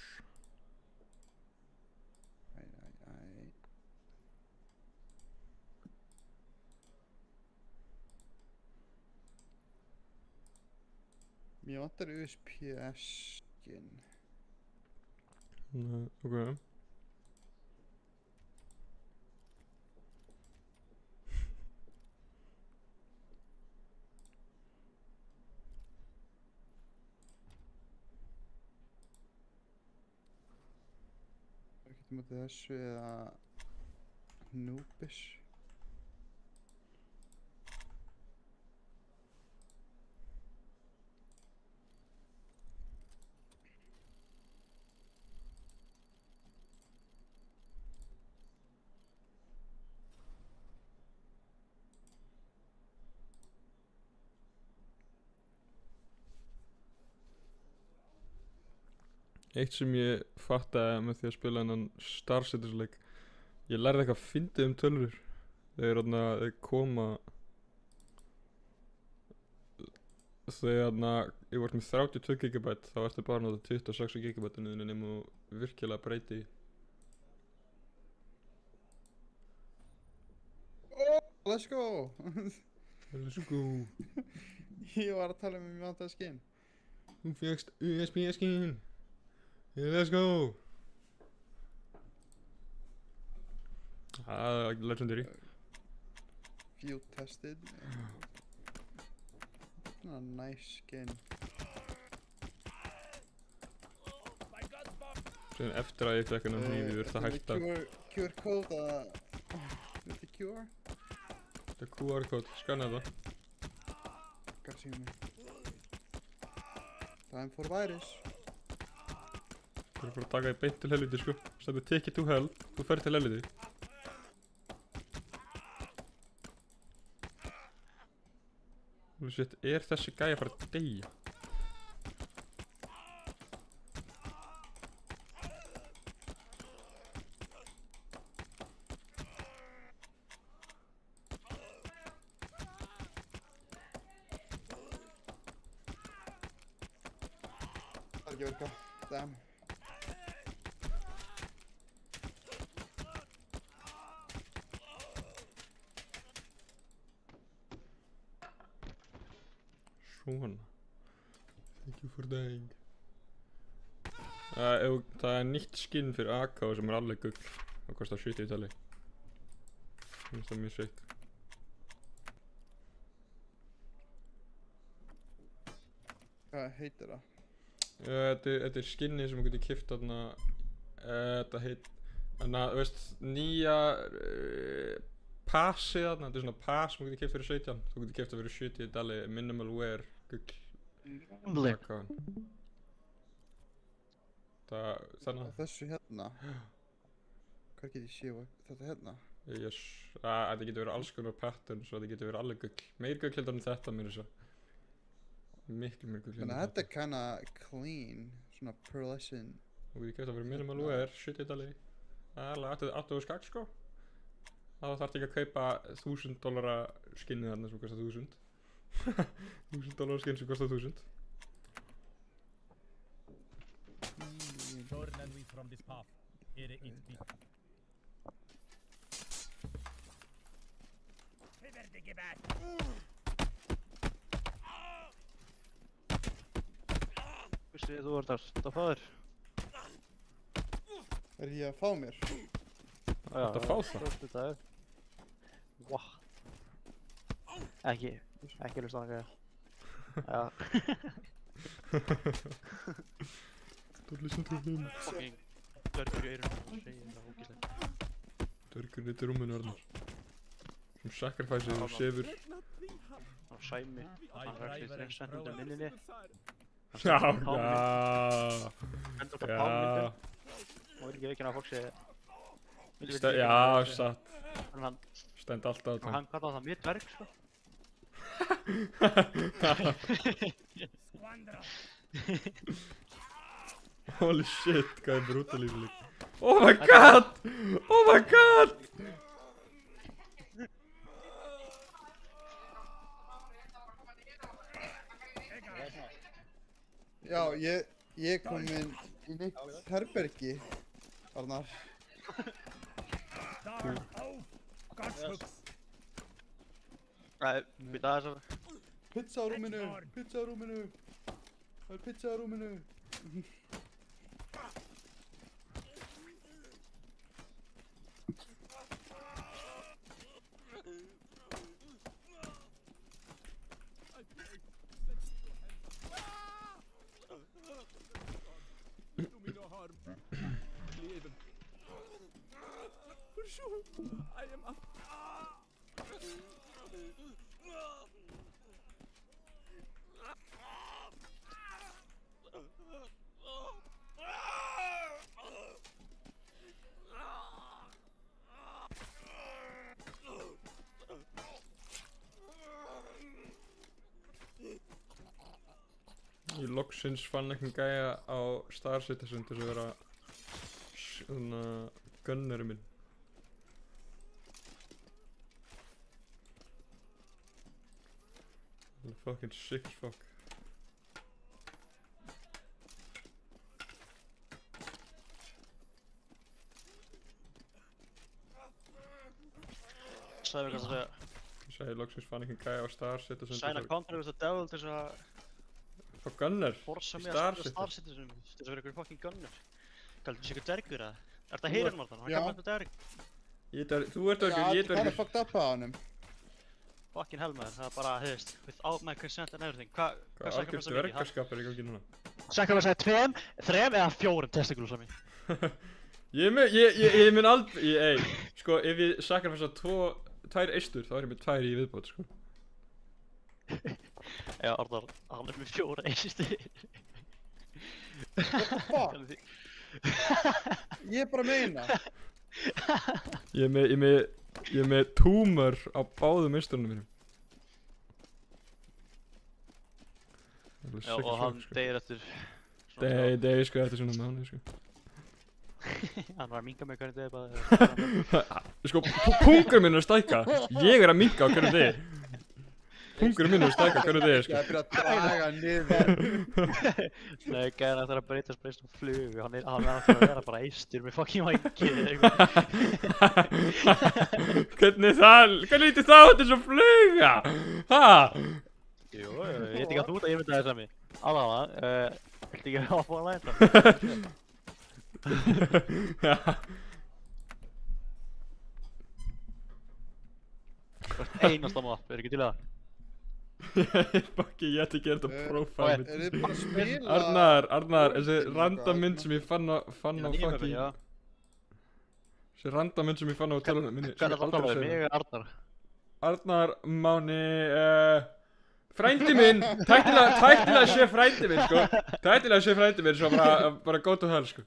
Mér vantar USP-skin. Ok. Hvort mótið þessu eða Anubis. Eitt sem ég fattaði með því að spila hennan Star Citizen leik, ég lærði eitthvað fyndið tölvur. Þegar þeir koma, þegar ég var með 32 GB þá ertu bara að nota 26 GB nema þú virkilega breyti. Let's go! Let's go. Ég var að tala um ég vantaði skinn. Þú fékkst USB skin. Let's go. Legendary. Field tested. Nice skin. Síðan eftir að ég fekk hennan hnífi verður það hægt að QR code að... Þetta QR? Þetta er QR code, skanna það. Gat sími. Time for virus. Þú erum bara að taka þig beint til helviti sko. Stefnir take it to hell, þú ferð til helviti. Þú sétt, er þessi gæi að fara að deyja? Það er ekki að virka. Damn. Svona. Thank you for dying. Það er nýtt skinn fyrir AK sem er alveg gull. Það kostar 70 í tali. Það er mjög sick. Hvað heitir það? Þetta er skinni sem þú getur keypt þarna. Þetta heit... Þannig að, þú veist, nýja... Passið þarna, þetta er svona pass sem þú getur keypt fyrir 17. Þú getur keypt það fyrir 70 í tali. Minimal wear, gull. Þannig að... Þessu hérna. Hvað get ég séu þetta hérna? Yes. Þetta getur verið alls konar patterns og þetta getur verið alveg gull. Meir gull heldur en þetta mér þess að. Miklu gull heldur en Þannig að þetta er kinda clean. Svona pearlescent. Þú getur keypt það fyrir minimal wear, 70 í tali. Það er alveg 80 skall sko. Það þarf ekki að kaupa $1000 skinnið þarna sem kostar 1000. $1000 skinn sem kostar 1000. Turn away from this path. Here it be. Vissið þú ert að standa fáður? Er ég að fá mér? Þetta fá það? Þetta er... What? Ekki hlusta á það Já. Don't listen to him. Fucking dörgur í eyrunum og segir það ógeðslega. Dörgurinn í rúminu Arnar. Sem sacrificeið og sefur. Á Sæmi, hann rækst í 3 sekundum minninni. Já. Endur þetta pálmyndu. Og vil ekki veikina að fólk segi... Já, satt. En hann... Stend alltaf á það. Hann kallaði það mér dverg, sko. Holy shit, hvað er brutalíf líka. Oh my god! Oh my god! Já, ég kom inn í neitt herbergi. Arnar. Nei, býta þess að... Pizza á rúminu! Pizza á rúminu! Það er pizza á rúminu! I am up. Ég loksins fann einhvern gæja á Star Citizen til að vera svona gunnurinn minn. Það er fucking sick as fuck. Sagði mér hvað það segja. Ég sagði loksins fann einhvern gæja á Star Citizen Sign a contract with the devil til þess að fá gunner forsa í mig að spila Star Citizen til þess að vera ykkur fucking gunner. Kallar þessi ykkur dergur eða? Er þetta heyrinn Martan? Hann Já. kallar þetta derg. Þú ert dörgur, ég er Það er dörgur. fucked up á honum. Fucking hell maður, það er bara, þú veist, without my consent and everything. Hvað Hvað sacrifice algjör það mikið? dvergaskap er í gangi núna? Sacrifice það 3 eða 4 testikúlur sami. Ég mun aldrei, sko, ef ég sacrifisa 2 eistur, þá er ég með 2 í viðbót, sko. Já, Arnar, hann er með 4 eistir. Fuck, ég er bara að meina. Ég er með túmor á báðum eisturunum mínum. Já, og hann deyr eftir... Deyr, sko, eftir svona mánuði, sko. Hann var að minka mig hvernig bara... Sko, pungur minn er að stækka. Ég er að minka á hvernig þið. Pungur minn er að stækka hvernig þið, sko. Ég er að draga niður. Nei, gæðan ætlar að breytast bara í svona flugu. Hann er alltaf að vera bara eistur með fucking vængið eða eitthvað. Hvernig lítur það út eins og fluga? Ha? Jú, ég veit ekki að þú ert að yfirta það sami. Allavega, viltu ekki hoppa á læta? Einasta mapp, er ekki til það? Bakki, ég ætti að gera þetta profile mitt. Er þið bara að spila? Arnar, þessi random mynd sem ég fann á fucking... Já. Þessi random mynd sem ég fann á tölunum minni. Hvað er það að tala um? Ég er Arnar. Arnar Máni, frændi minn, tæknilega sé frændi minn, sko. Tæknilega sé frændi minn, svo bara go to hell, sko.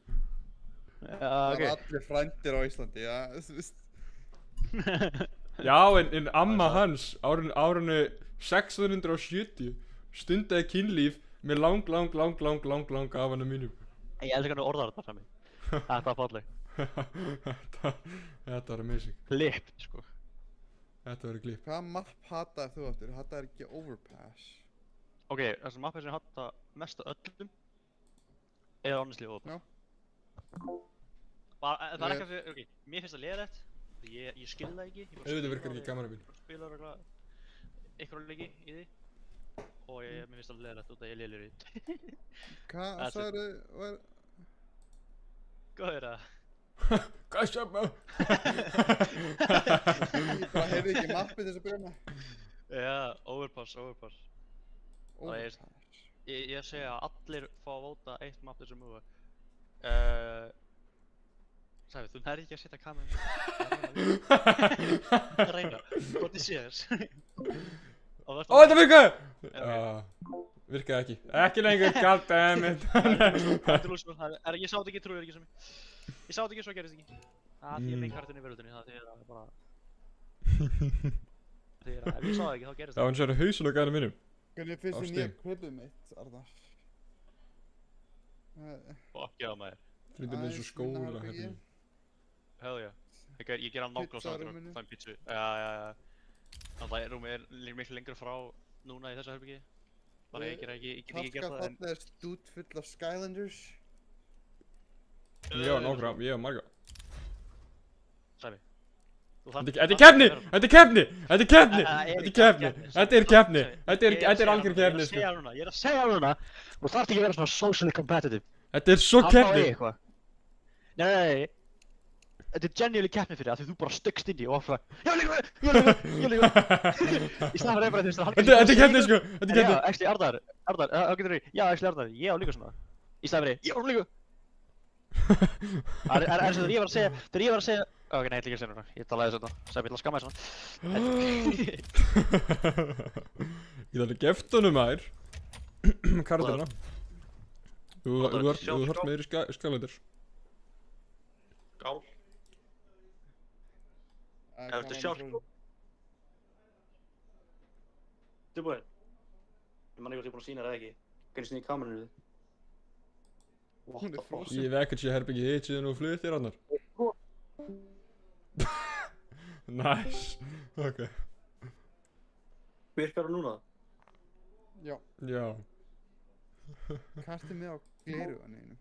Já, Það ok. er allir frændir á Íslandi, já. Þú veist. Já, en amma hans, árinu 1670, stundaði kynlíf með lang af hana mínum. Ég elskar hann orðar þetta sami. Þetta var falleg. Þetta var amazing. Klipp, sko. Þetta var klipp. Hvaða mapp hataði þú aftur? Hataði ekki Overpass? Ok, þessi mappi sem ég hata mest af öllum er honestly Overpass. Það er ekki að fyrir, ok, mér finnst það leiðrætt. Ég skil það ekki. Auðvitað virkar ekki kameran mín. Spilar eitthvað leiki í því. Og mér finnst það leiðrætt út að ég leilir í því. Hvað sagðirðu? Hvað er það? Hvað sem maður? Ég bara heyrði ekki mappið þess að byrja með. Já, Overpass. Overpass. Ég segja að allir fá að vóta eitt mapp þessum múi. Sæfi, þú nærði ekki að setja kamerun. Reyna, what is yours? Þetta virkaði! Virkaði ekki. Ekki lengur, goddammit. Ég sá þetta ekki, trúið ekki sem ég. Ég sá þetta ekki, svo gerist ekki. Það því ég leik kartun í veröldinni, það þýðir að bara... Þýðir að ef ég sá það ekki, þá gerist Það var eins og það er hausin og gæðinu mínum. Hvernig finnst þið nýja klippið mitt, Arnar? Fuck já maður. Frýndum eins og skóla hérna. Hell yeah. Ég ger hann nákvæmlega saman þegar ég fæ pítsu. Já. Þannig að rúmið er miklu lengur frá núna í þessu herbyggi. Bara ég get ekki gert það en... Kafka er stút full af Skylanders. Ég á nokkra, ég á marga. Sæfi. Þetta er keppni! Þetta er keppni! Þetta er algjör keppni, sko. Ég er að segja núna. Þú þarft ekki að vera svona socially competitive. Þetta er svo keppni! Nei. Þetta er genuinely keppni fyrir það, því þú bara stökkst inn í og áfram. Ég líka. Í staðan fyrir bara þú veist að Þetta er keppni, sko. Þetta er keppni. Já, actually, Arnar, það getur því. Já, actually, Arnar, ég á líka svona. Í staðan fyrir, ég á líka. Það er eins og þegar ég var að segja, Ok, nei, ég ætla ekki að segja núna. Ég talaði þess að það vil að skamma þess svona. Ég ætla að gefta honum þær. Karlina. Þú þarf meiri skjálætir. Skál. Ertu sjálf? Tilbúin. Ég man ekki hvort ég er búinn að sýna þér eða ekki. Hvernig snýði kamerunni þið? Hún er frosin. Ég hef ekkert séð herbyggið hitt síðan þú fluttir annar. Nice. Ok. Virkar það núna? Já. Já. Kastið mig á glerugan einu.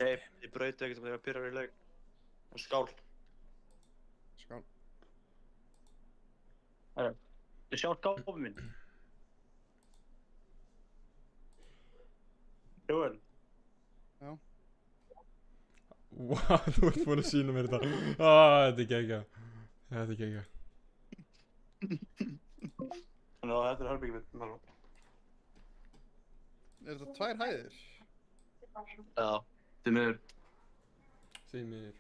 Hei, ég brauti ekkert þegar ég pyrrar í leik. Skál. Skál. Herra, ég sjá gáfum minn. Jóhann. Já. Wow, þú ert búinn að sína mér þetta. Þetta er geggjað. Þetta er geggjað. Þannig að þetta er herbyggjum mitt. Er þetta 2 hæðir? Já, þið miður. Því miður.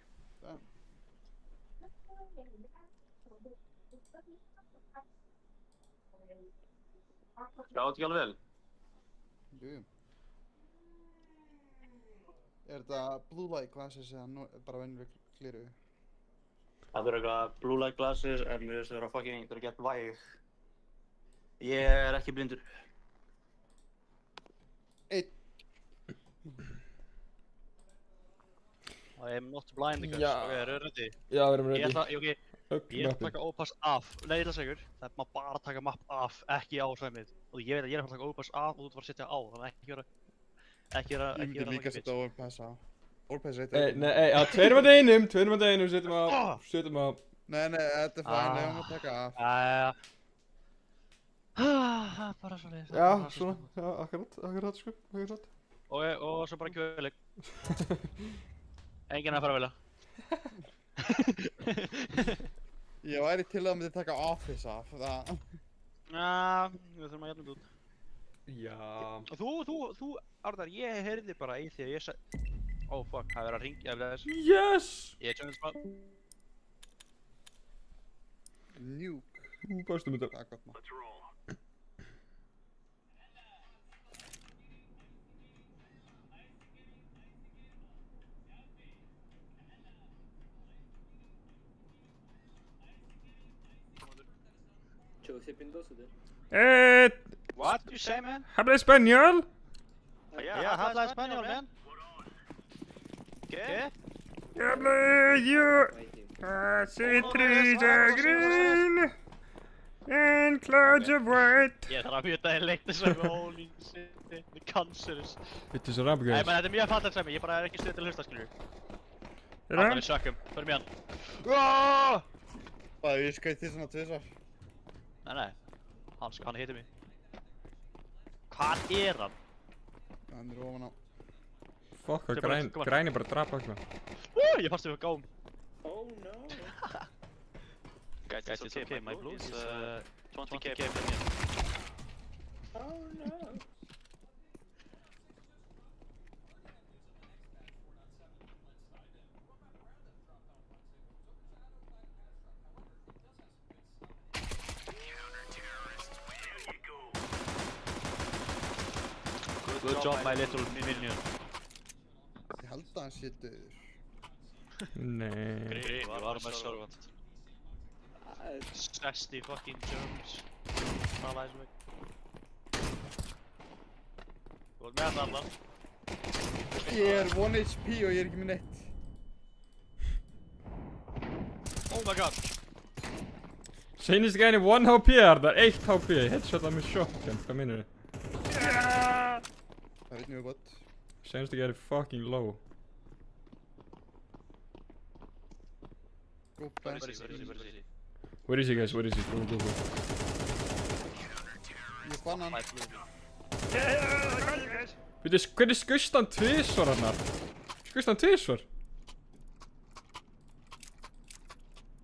Já, þetta ekki alveg vel. Jú. Er þetta blue light glasses eða bara venjuleg glerugu? Það eru eitthvað blue light glasses en mér finnst það vera fucking, það eru gett væg. Ég er ekki blindur. I am not blind, guys. Já. Ok, eru þið ready? Já, við erum ready. Ég ætla að taka Opass af. Nei, ég ætla að segja ykkur. Það er maður bara að taka mapp af, ekki á svæmið. Og ég veit að ég er að fara að taka Opass af og þú ert að fara að setja á. Þannig að ekki vera Ég myndi líka að setja overpass á. Overpass reyta. Nei, já, 2 mot 1, setjum á. Nei, þetta er fæn, ég má taka af. Bara svo leiðis. Já, svona, já, akkurat, sko, akkurat. Og svo bara kjöðuleik. Enginn að fara að velja. Ég væri til að myndi taka office af, það. Við þurfum að jafna þetta út. Já. Þú, Arnar, ég heyrði bara í því að ég sagði... Oh fuck, það er verið að ringja ef það er... Yes! Ég er tjóðið spað. Nuke. Þú baðst þetta. Það er gott maður. What you say, man? Habla español? Yeah, habla español, man. ¿Qué? Habla yo. Hace trilla green. And clouds of white. Ég þarf að mjöta þér leikt þess að holy shit, the cancers. Þetta er svo rafgæðis. Nei, menn þetta er mjög fallegt sæmi, ég bara er ekki stuð til að hlusta, skilur. Er Arnar, það? við sökkum, förum í hann. Bara ég skaut því svona 2 svar. Nei, hann hittir mig. Hvað er hann? Hann er ofan á. Fokk, græni bara drapa eitthvað. Ég fannst við gáum. Oh no. Guys, it's okay, my blue is 20k. Oh no. Good job, my little minion. Ég held að hann sé döður. Nei. Green, var með servant. Sesty fucking germs. Tala eins og mig. Þú ert með þetta allan. Ég er 1 HP og ég er ekki með neitt. Oh my god. Seinist gæni 1 HP er það, 1 HP. Headshot með shotgun, hvað minnur þið? Það er einn mjög gott. Seinist gæni fucking low. Go back. Where is he guys, where is he? Go. Ég fann hann. Veitu, hvernig skust hann tvisvar hann? Skust hann tvisvar?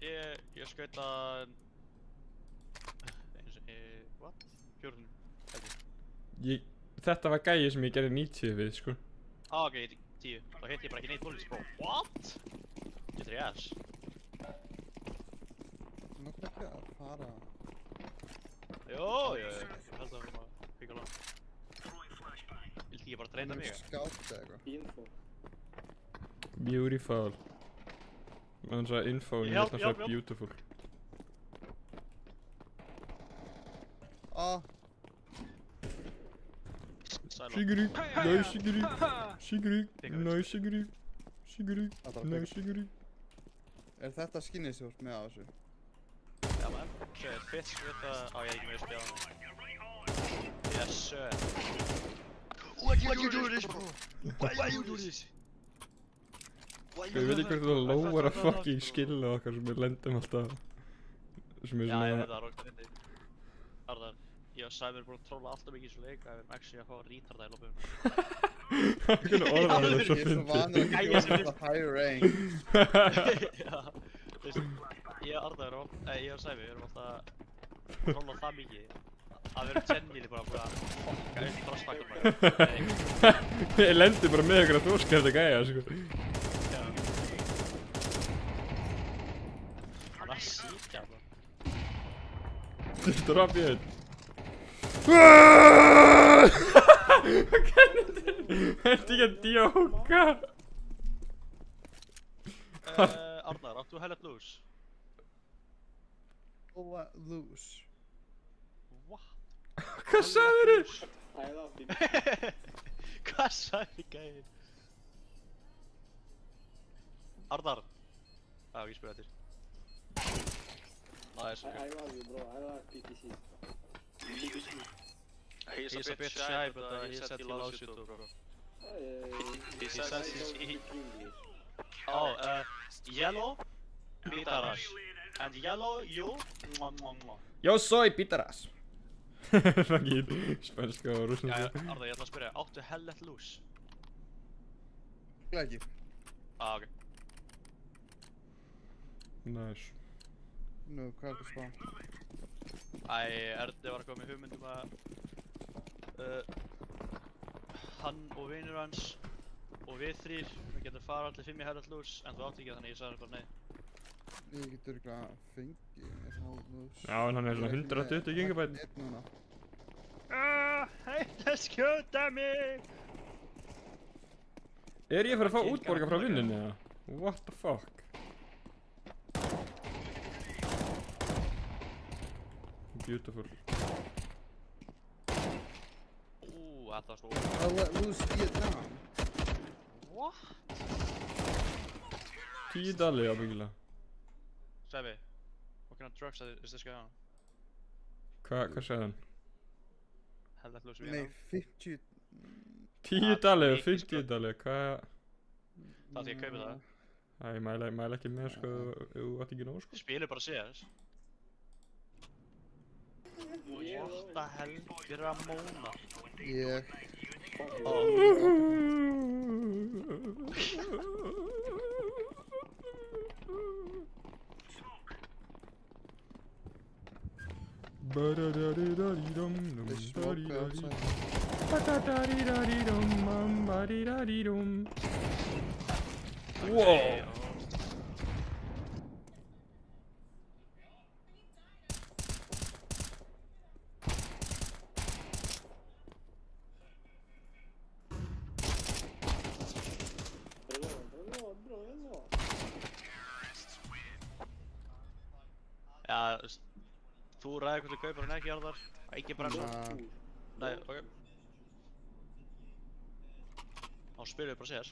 Ég skaut að... What? 14. Þetta var gæi sem ég gerði 90 við, sko. Ok, 10. Þá hitt ég bara ekki neitt bólins, bro. What? Í 3S? Nokkuð ekki að fara. Jó, ég held að við maður byggja langt. Vildi ég bara treyna mig? Skátt eða eitthvað. Info. Beautiful. Hann sagði info, en ég held að hann sagði beautiful. Sigrid, nej Sigrid, Sigrid, nej Sigrid, Sigrid, nej Sigrid. Er þetta skinnið sem þú ert með á þessu? Já maður, svo er fyrst við það... Á ég er ekki með að spila hann. Yes sir. Why you do this bro? Why you do this? Ég veit ekki hvort það lóar að fucking skillu okkar sem við lendum alltaf. Sem er Já, ég svona... veit það, rókta fyndið. Arðar, ég og Sæmur búin að tróla alltaf mikið í svo leik að við erum actually að fá að retarda í lopum. Hvernig orðar það svo Ég er svo fyndið? vanur að gera high rank. Já, þú veist, ég og Arðar og Sæmur, við erum alltaf að tróla það mikið að við erum tennili bara að fokka upp frostfaktum bara. Ég lendi bara með ykkur að þú skefði að gæja, sko. Já. Hann að sýkja það. Drop ég einn. Þetta er ekki að djóka. Arnar, áttu hellet loose? Loose. What? Hvað sagður þið? I love it. Hvað sagði gæðin? Arnar! Það var ekki spyrja þér. Það er svo I love you, bro. I love PPC. He's a bit shy, but he said he loves you too, bro. He says he... Oh, yellow, Pitaras. And yellow, you, mwah mwah mwah. Yo soy pitaras. Fucking spænska og rússneska. Jæja, Arnar, ég ætla að spyrja, áttu hellet loose? Ekki. Ah, ok. Nice. Nú, hvað er það spá? Erdi var að koma með hugmyndum að hann og vinur hans og við þrír, við getum fara allir 5 í hellet loose, en þú átti ekki þannig ég sagði bara nei. Ég get örugglega fengið mér loose. Já, en hann er svona 120 gigabæt. Ég er núna. Hætti að skjóta mig! Er ég að fara að fá útborga frá vinnunni, eða? What the fuck? Beautiful. Þetta var svo... I'll let loose Vietnam. What? 10 dali ábyggilega. Sæmi, what kind of drugs is this guy on? Hvað sagði hann? Hellet loose Nei, Vietnam? 50... 10 dali og 50 dali, hvað... Það ætti ég að kaupa það. Æ, ég mæla ekki með, sko, þú átt ekki nóg, sko. Spilur bara CS. What the hell? Þér er að móna. Ég... They smoke outside. Wow. Já, þú ræðir hvort þú kaupir hann ekki, Arðar. Ekki bremsa. Nei, ok. Þá spilum við bara CS.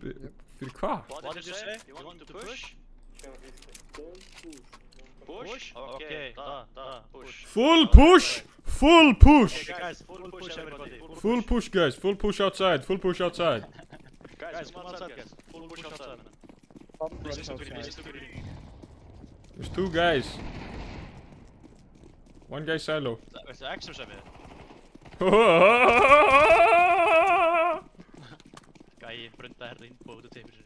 Fyrir hvað? What did you say? You want to push? Push? Okay, push. Full push! Full push! Okay guys, full push everybody. Full push, guys. Full push outside. Full push outside. Guys, come on outside guys. Full push outside, man. Listen to green. There's 2 guys. 1 guy silo. Veistu X sem við? Gæi brunda herra innbúið út og teipir sér.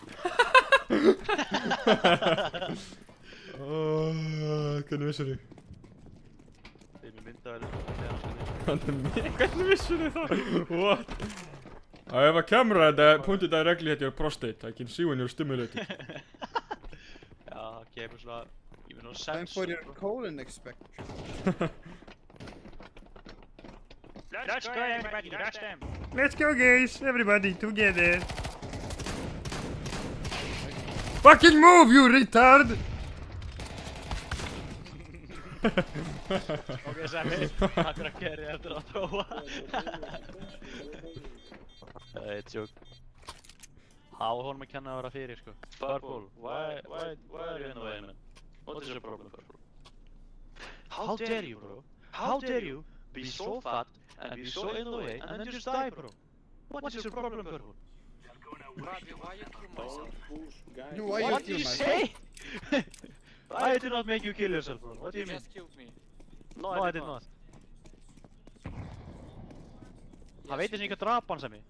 Hvernig vissur þið? Þeim er myndavæli þegar hann skoði. Hvernig vissur þið það? What? I have a camera that pointed directly at your prostate. I can see when you're stimulated. Já, kemur svona, ég finn svona Time for your colon expector. Let's go, everybody, rush them. Let's go, guys! Everybody together! Fucking move, you retard! Ok, Sammy, takk fyrir að gera eftir að prófa. Það er tjók. Hafa honum að kenna að vera fyrir, sko. Purple, why are you in the way, man? What is your problem, Purple? How dare you, bro? How dare you be so fat and be so in the way and then just die, bro? What is your problem, Purple? Ravi, why you kill myself? Guys, Why you What kill did you myself? say? I did not make you kill yourself, bro. What do you mean? just killed me. No, I did not. Það veitir sem ég ekki að drapa hann, Sammy.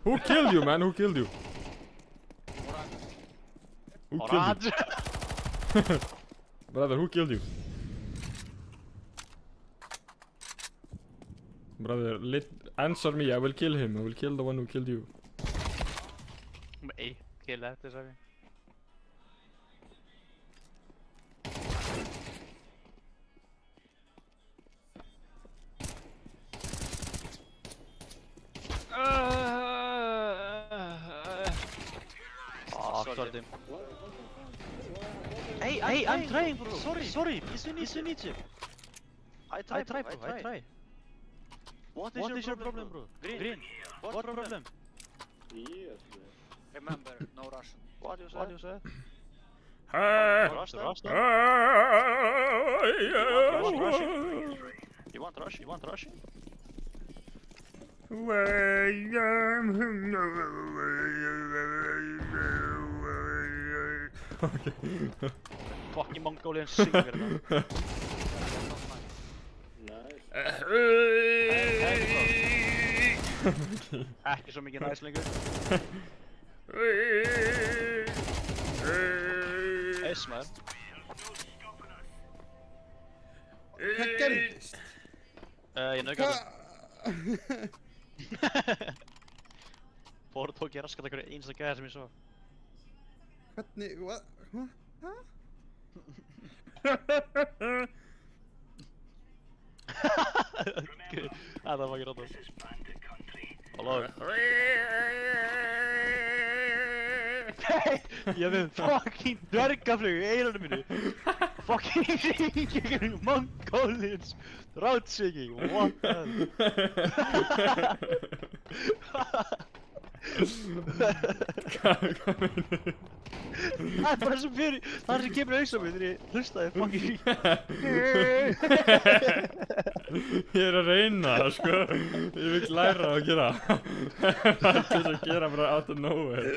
Who killed you, man? Who killed you? Who killed you? Brother, who killed you? Brother, answer me. I will kill him. I will kill the one who killed you. Ei, kill eftir, Sammy. Sorry. Hey, I'm trying, bro. Sorry. Listen. I try. What is your problem, bro? Green. What problem? Yes, bro. Remember, no Russian. What you say? Rasta. You want Russian? Fucking Mongolian singer, man. Nice. Ekki svo mikið næs lengur. Ismail. Hvað gerðist? Ég nauðgæði. Fór og tók ég raskat einhverju einsta gæða sem ég svo. Hvernig, what? Hæ? Það var ekki rátt. Halló. Ég með fucking dvergaflug í eyranu mínu. Fucking hringing Mongolians route-singing, what the hell? Hvað meinarðu? Það er bara sem fyrir, það sem kemur auðvitað mér þegar ég hlustaði fucking hring. Ég er að reyna, sko. Ég vil læra að gera. Það er til að gera bara out of nowhere.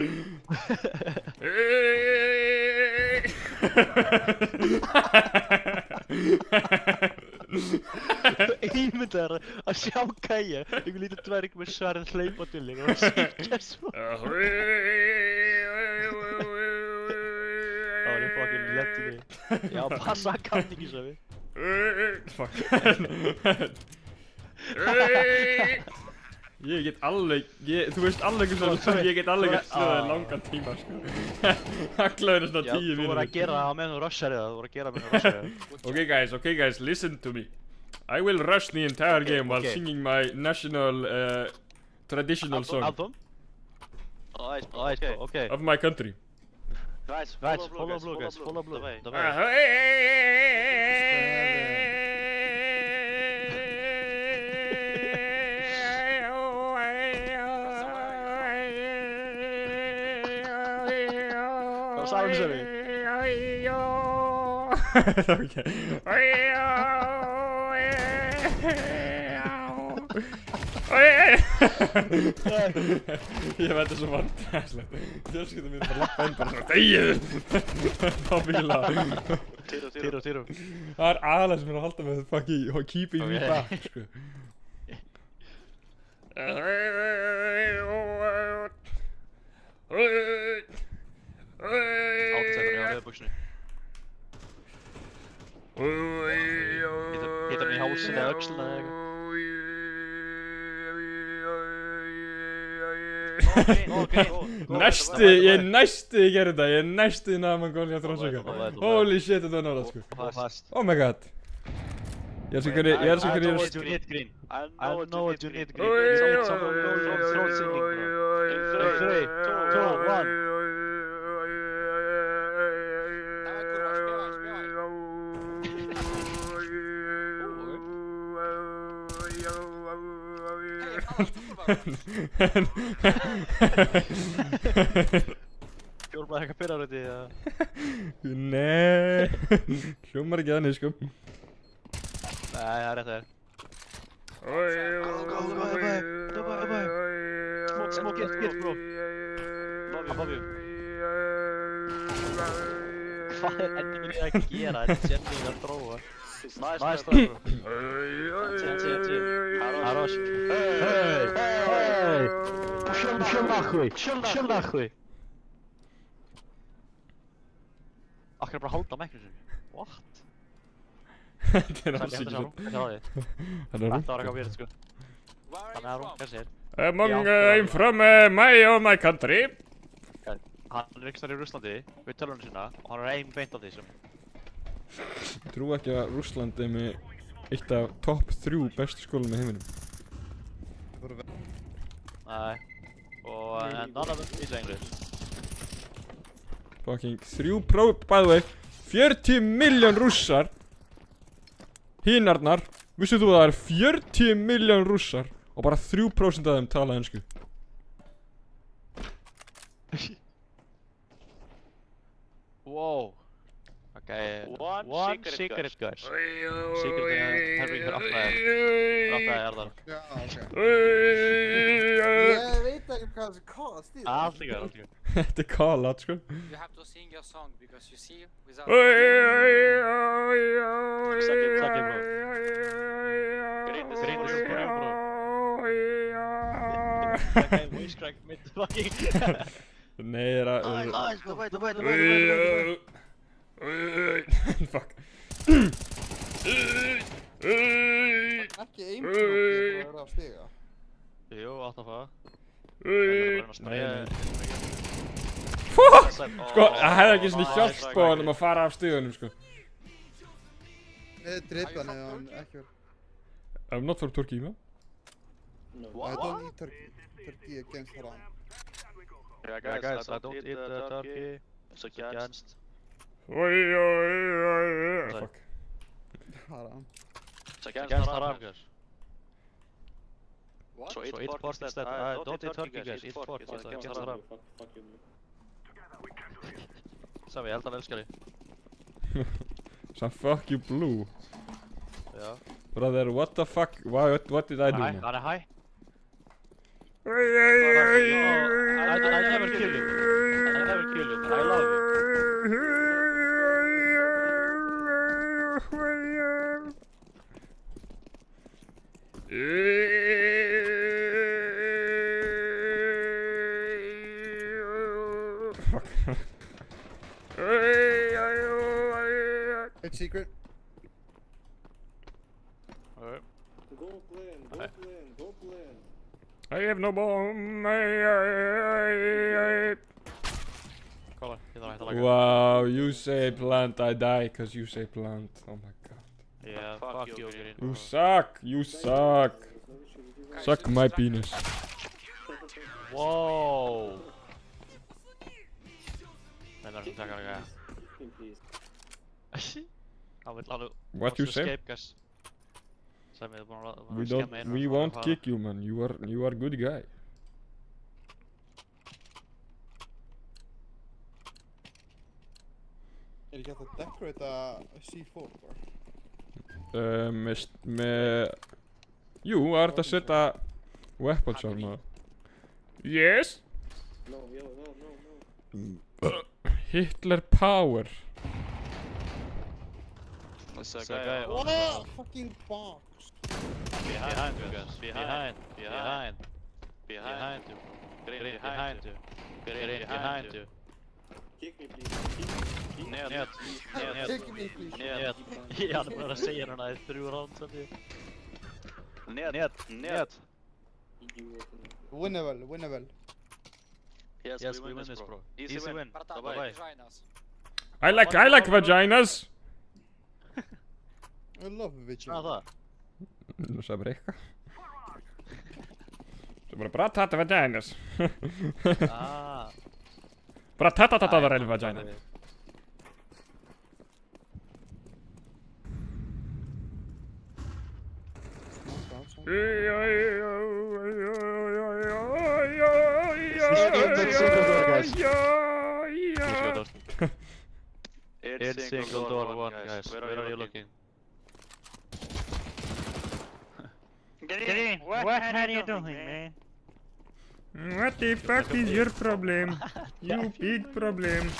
Ímyndaðu að sjá gæja, einhver lítið dverg með svarið hlaupa til þig og syngja svo. Það var ég fucking lett í mig. Já, passa að kann ekki svo við. Fuck. Ég get alveg, þú veist alveg hvernig ég get alveg gert það langan tíma, sko. Haklaður er svona 10 mínútur. Já, þú voru að gera það meðan þú rushari það, Okay guys, listen to me. I will rush the entire game while singing my national traditional song Anthem? Okay. of my country. Right, follow blue guys, follow blue. The way. Hvað sagði þú sér? Okay. Ég veit það svo vandræðislegt. Fjölskyldan mín bara lappa inn bara svona DEGIÐU! Þá bíla. Týru. Það er aðalega sem er að halda með fucking keeping me back, sko. Áttsettur í höfuðbuxunni. Hittar hann í hálsinn eða öxlina eða eitthvað. Næsti, ég gerði þetta, ég næsti náða Mongolian Throne. Holy shit, þetta var náða sko. Oh my god. Ég elskar hvernig I know what you need, green. I know what you need, green. It's some throat singing, bro. In 3, 2, 1. Fjólblæði eitthvað pyrrar út í það. Nei, hljómar ekki þannig sko. Nei, það er rétt það. Smoke it, bro. Above you. Hvað er ennum minni að gera? Þetta er sérlega að þróa. Nice, bro. Хорош. Эй! Пошёл нахуй! Akkur bara halda með ekkert. What? Þetta er alls ekki svona. Þetta var eitthvað virð sko. Þannig að rung, hvað sér? Among I'm from my country. Hann er ykkur þar í Rússlandi við tölunum sína og hann er ein beint af því sem. Ég trú ekki að Rússland er með eitt af topp 3 bestu skólum í heiminum. Nei. Og none of them is English. Fucking 3%, by the way, 40 miljón rússar. Hinarnar, vissið þú að það er 40 miljón rússar og bara 3% af þeim tala ensku. Wow. Okay, one secret guys. Secret herfing fyrir aftaði erðar. Já, ok. Ég veit ekki hvað þessi kast í það. Allt ekki. Þetta er callat sko. You have to sing your song because you see without. Takk bro. Grindis bro. Okay, voice crack mid fucking. Nei, það er að... Nice, the way. Fuck. Ekki einbjörn að vera af stiga. Jú, átt að faða. Fuck! Sko, það hefði ekki svona hjálpa á hann að fara af stigunum sko. Drippan eða hann ekki verið. I'm not from Turkey, man. I don't eat turkey against haram. Yeah, guys, I don't eat turkey. It's against. Fuck. Haram. It's against haram, guys. So eat pork instead. Don't eat turkey, guys. Eat pork. It's against haram. Sami, ég held að hann elskar þig. Some fuck you blue. Já. Brother, what the fuck? What did I do now? Hann er hæ. I never kill you. I love you. It's secret. Alright. Go plan. I have no bomb. Kóla, ég þarf að hætta að laga. Wow, you say plant, I die cause you say plant. Oh my god. Yeah, fuck you, Green. You suck. You suck. Suck my penis. Wow. Það er sem taka það gæja. Hann vill alveg... What you say? Escape, guys. Sem við erum búin að skemma inn. We won't kick you, man. You are good guy. Er ekki hægt að decorata C4 bara? Jú, það er þetta að setja weapons á hana. Yes? No. Hitler power. There's a guy on What a fucking box! behind you, guys. Behind you. Green behind you. Kick me please. Ned. Kick me please. Ned. Ég hade bara að segja hana í 3 round sem því. Ned. Idiot. Winnable. Yes, we win this, bro. Easy win. Братан, Давай. обижай нас. I like vaginas! I love vagina. Það. Nú sagði bara eitthvað. Svo bara bratata vaginas. Ah. Bratata vagina. Smoke outside. It's single door one, guys. Where are you looking? Get in. What are you doing, man? What the fuck is your problem? You big problem.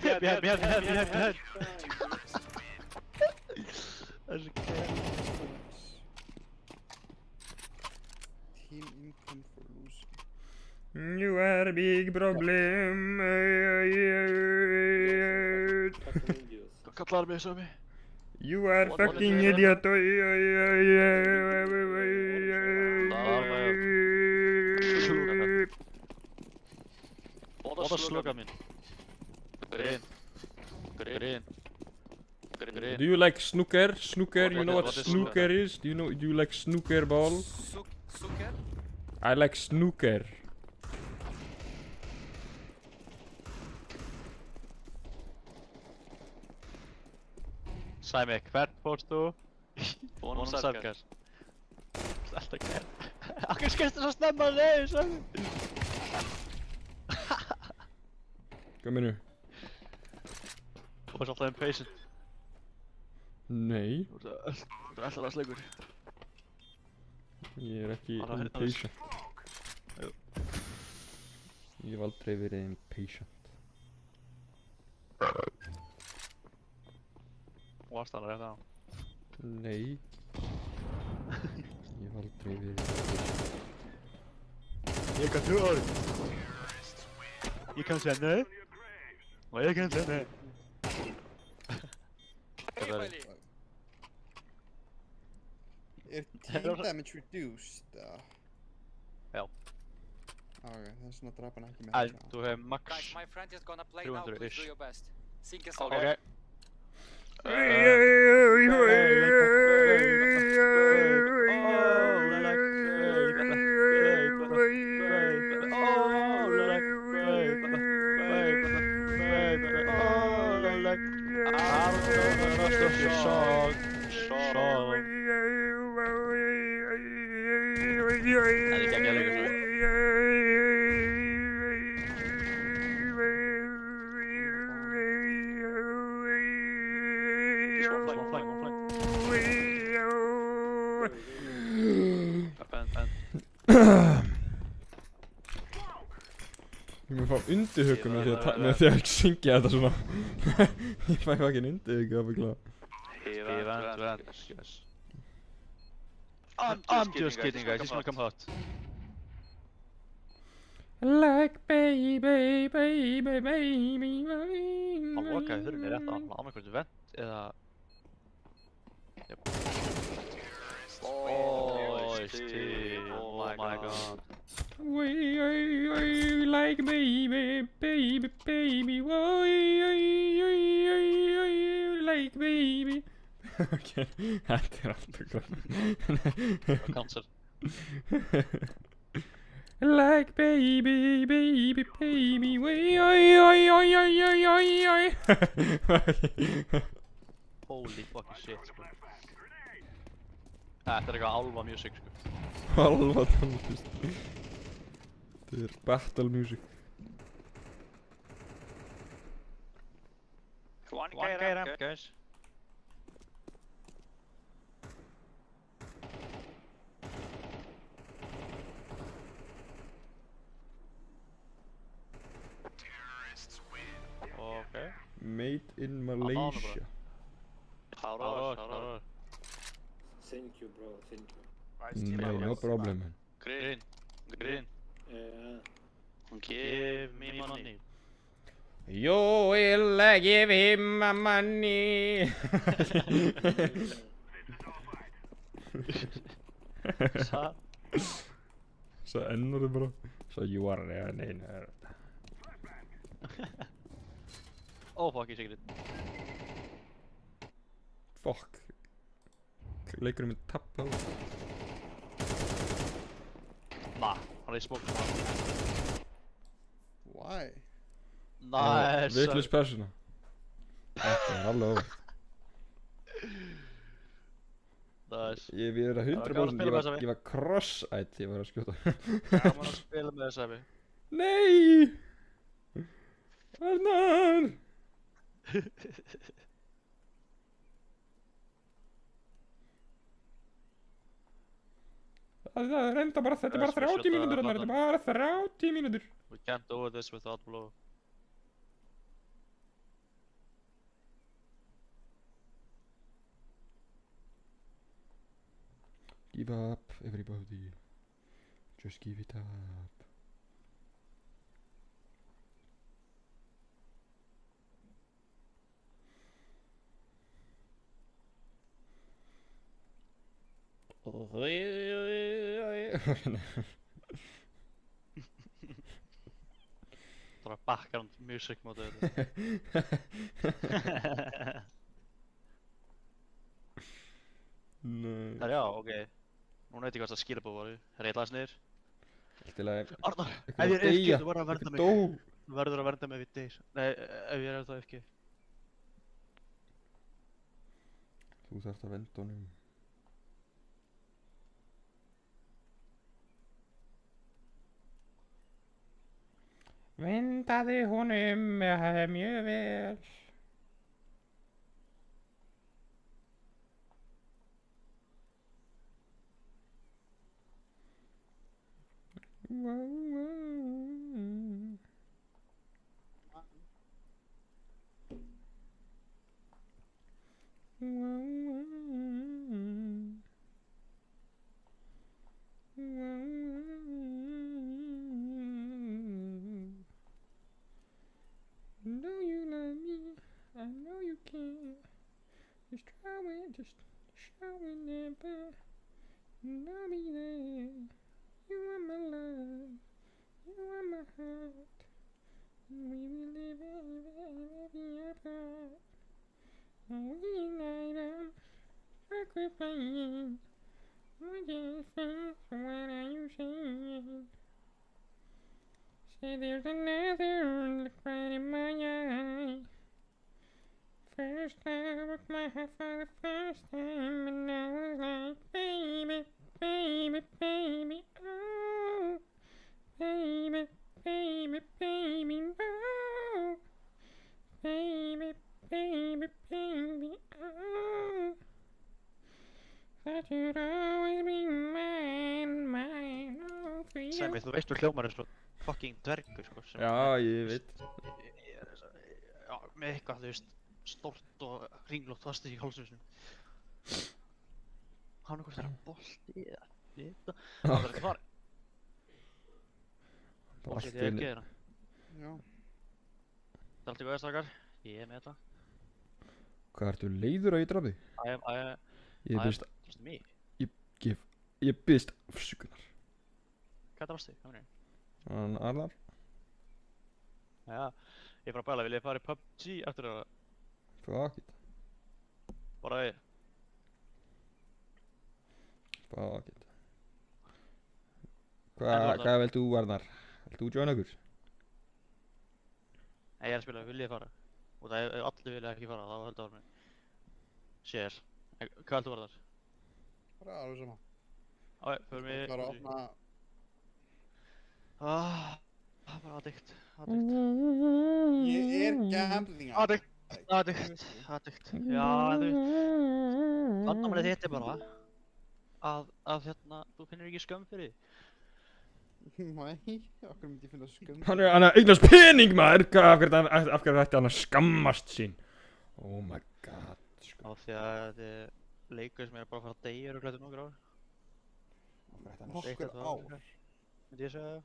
Behind. Team income for losing. You are a big problem. Fucking idiots. Kallar mig som mig. You are What fucking is it? idiot. Båda sluggar min. Green. Do you like snooker? Snooker, you know what What is snooker is? Do you like snooker ball? Сука. I like snooker. Sæmi, hvert fórst þú? Vonum Sarkar. Alltaf hver. Akkur skemmst það svo snemma leiði, Sæmi? Hvað menu? Þú varst alltaf impatient. Nei, Þú ert alltaf slegur. ég er ekki Bara hérna impatient. Jú. Ég hef aldrei verið impatient. Þú varst alveg rétt á. Nei. Ég hef aldrei verið impatient. Ég kan þú orð. Ég kan segja nei. Og ég kan segja nei. Ебали. Er team damage reduced? Já. Ok, það er svona að drapa hann ekki með En þetta. þú hefur max. Guys, my friend is gonna play now. 300 Please ish. do your best. Think as well. Ok. Ég mun fá undirhugum með því að syngja þetta svona. Ég fæ fucking undirhugum að byggla. Event, yes. I'm just kidding, guys. He's gonna come hot. Like baby. Hann lokaði hurðinni rétt á hann. Á með eitthvað vent eða... Jep. Oh, shit. Oh my god. Like baby. Like baby. Ok, þetta er alltaf gott. Cancer. Like baby. Holy fucking shit, sko. Þetta er eitthvað álfa music, sko. Alva tónlist. Þetta er battle music. One guy ramp, guys. Okay. Made in Malaysia. Hárás. Thank you, bro. Thank you. No problem. Green. Yeah. Give me money. You will give him money. Sa? Svo ennur bara. So you are nei. Oh fuck, ég sé ekki. Fuck. Leikurinn minn tappa. Nah, hann er í smók. Why? Nice. Vitlaus persóna. Þetta er alveg óvægt. Nice. Ég er að 100%, ég var cross-eyed, ég var að skjóta. Gaman að spila með þess að Nei! Arnar! Það er enda bara, þetta er bara 30 mínútur, Arnar, þetta er bara 30 mínútur. We can't do this without blow. Give up, everybody. Just give it up. Það er background music mótið þetta. Nei. Það já, ok. Núna veit ég hvað það skilabóð voru. Reitlaðis niður. Allt í lagi. Arnar, ef Einhver ég er að deyja. FG, þú verður að vernda mig. Dó. Þú verður að vernda mig við deyr. Nei, ef ég er það FG. Þú þarft að venda honum. Vendaði honum mjög vel. Know you love me, I know you can. Just show it never. Know me there. You are my love, you are my heart. We will live apart. We ignite them, sacrificing. We just friends, what are you saying? Say there's another look right in my eye. First I broke my heart for the first time, and I was like, baby, baby, baby, oh, baby, baby, baby, no, baby, baby, baby, oh, that you'd always be mine, oh, for you. Sæmi, þú veist þú hljómar eins og fucking dvergur, sko. Já, ég veit. Já, með eitthvað, þú veist, stórt og hringlótt fast í hálsum. Hann hvort er að bolti eða vita. Það er ekki farið. Bolti þið ekki þeirra. Já. Það er allt í góða strákar. Ég er með þetta. Hvað ertu leiður að ég drafi? Ég byggst... Trústu mig? Ég byggst afsökunar. Hvað varstu? Hvað mennir? Arnar? Já, ég er bara að bæla. Vil ég fara í PUBG eftir að... Fuck it. Bara við. Fuck it. Hvað vilt þú, Arnar? Vilt þú joina okkur? Nei, ég er að spila. Vil ég fara? Og það er allir vilja ekki fara. Það var höldu ára mig. Sér. Hvað vilt þú Arnar? Bara alveg sama. Ok, förum við... Það er að opna... Það er bara addict. Ég er gambling Addict. Já, en þú veist, vandamálið þitt er bara að hérna, þú finnur ekki skömm fyrir því. Nei, okkur myndi ég finna skömm. Hann er að eignast pening, maður! Af hverju ætti hann að skammast sín? Oh my god, sko. Af því að þetta er leikur sem er bara að fara að deyja örugglega eftir nokkur ár. Nokkur ár? Myndi ég segja það?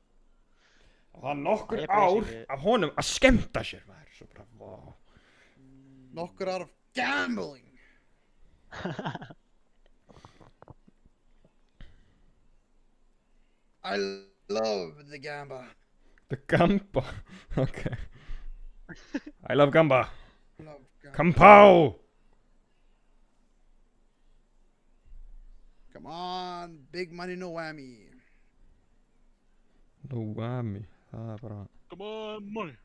Það er nokkur ár af honum að skemmta sér, maður. Svo bara, wow. Nokkur ár af gambling! I love the gamba. The gamba. Okay. I love gamba. Love gamba. Kampá! Come on, big money, no whammy. No whammy. Það bara... Come on, money.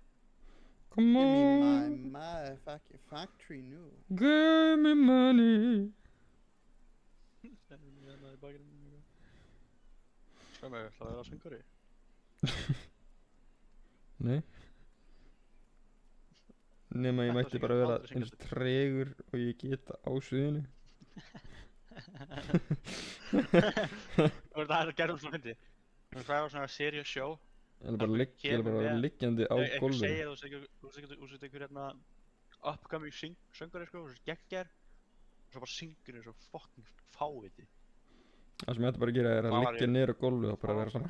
Come Give me on. my motherfucking factory new. Give me money. Hvað með, það vera söngari? Nei. Nema ég mætti bara vera eins tregur og ég geta á sviðinu. Það er gerðum svona fyndi. Þú fæði á svona serious show. Ég er bara vera liggjandi á gólfinu. Segir þú sett einhver hérna upcoming söngari sko, þú sett geggjær. Og svo bara syngur eins og fucking fáviti. Það sem ég ætti bara að gera er að Hvað var liggja ég? niður á gólfinu og bara vera svona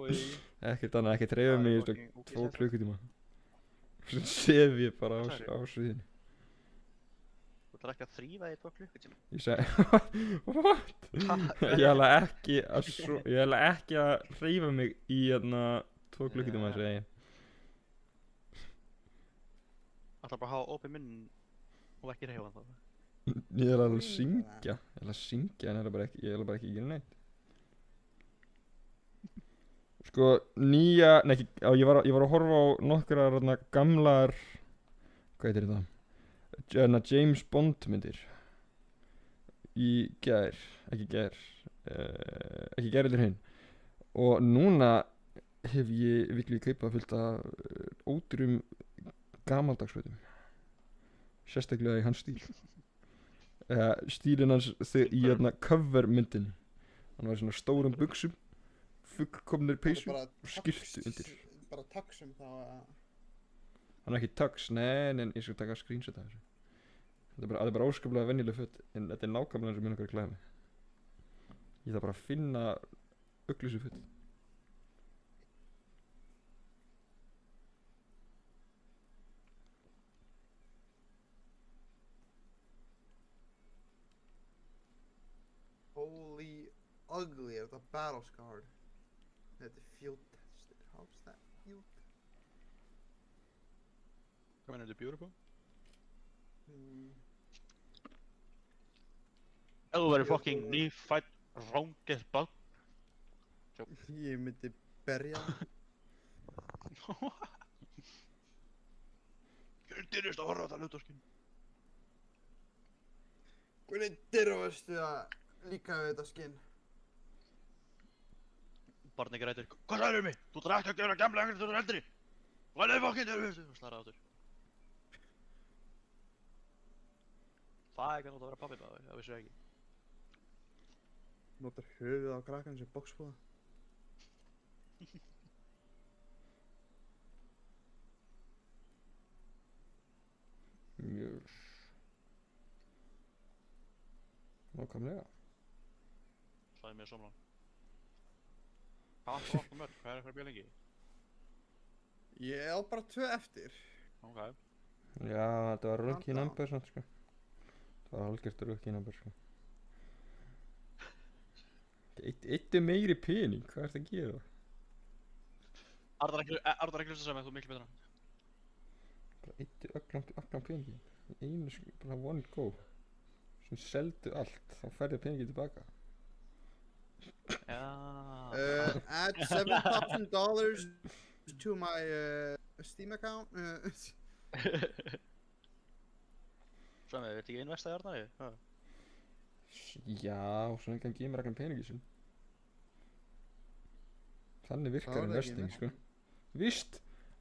Oi. ekkert annað, ekki treyfa mig í svona 2 klukkutíma. Svo sef ég bara á sviðinu. Þú ætlar ekki að þrífa í 2 klukkutíma? Ég segi, what? Ég ætla ekki að hreyfa mig í 2 klukkutíma, segi ég. Ætlar bara að hafa opið munn og ekki hreyfa hann það? Ég ætla að syngja, en ég ætla bara ekki að gera neitt. Sko, ég var að horfa á nokkrar gamlar, hvað heitir þetta? James Bond myndir í gær, ekki gær heldur hinn. Og núna vil ég kaupa fullt af ódýrum gamaldagsfötum, sérstaklega í hans stíl. Stílinn hans í cover myndinni. Hann var í svona stórum buxum, fullkomnir peysu og skyrtu undir. Bara tuxum þá að... Hann er ekki tux, nei, ég skal taka screenshot af þessu. Þetta er bara óskaplega venjuleg föt, en þetta er nákvæmlega eins og minn okkar klæði mig. Ég þarf bara að finna uglísu föt. Holy ugly of the battle scarred. Þetta er field tested. How's that field? Hvað meina, þetta er beautiful? Ef þú verður fucking nýfædd rángið bátt. Ég myndi berja það. Hvernig dyrjast að horfa á þetta hlutarskinn? Hvernig dyrfastu að líka við þetta skinn? Barni grætir. Hvað sagðir mig? Þú ætlar ekki að gera gamla þegar þú er eldri. Hvað er fucking dyrfastu? Og slarra áttur. Það er ekki að nota að vera pappibæði, það vissu ekki. Notar höfuð á krakkan sem boxfúða. Mjög nákvæmlega. Slæði mér somlan. Hvað er það mörg? Hvað er eitthvað bjölingi? Ég á bara 2 eftir. Ok. Já, þetta var rookie number samt sko. Það var algjört rookie number sko. Eittu meiri pening, hvað ertu að gera? Arðar ekki hlusta sem þú er miklu betra. Bara eittu öglan peningi. Einu sko, bara one go. Svo seldu allt, þá færðu peningið tilbaka. Já. Add $7,000 to my Steam account. Svo með, viltu ekki investa í Arnari? Já, svona ekki hann gefa mér allan peningið sinn. Þannig virkar investing sko. Víst,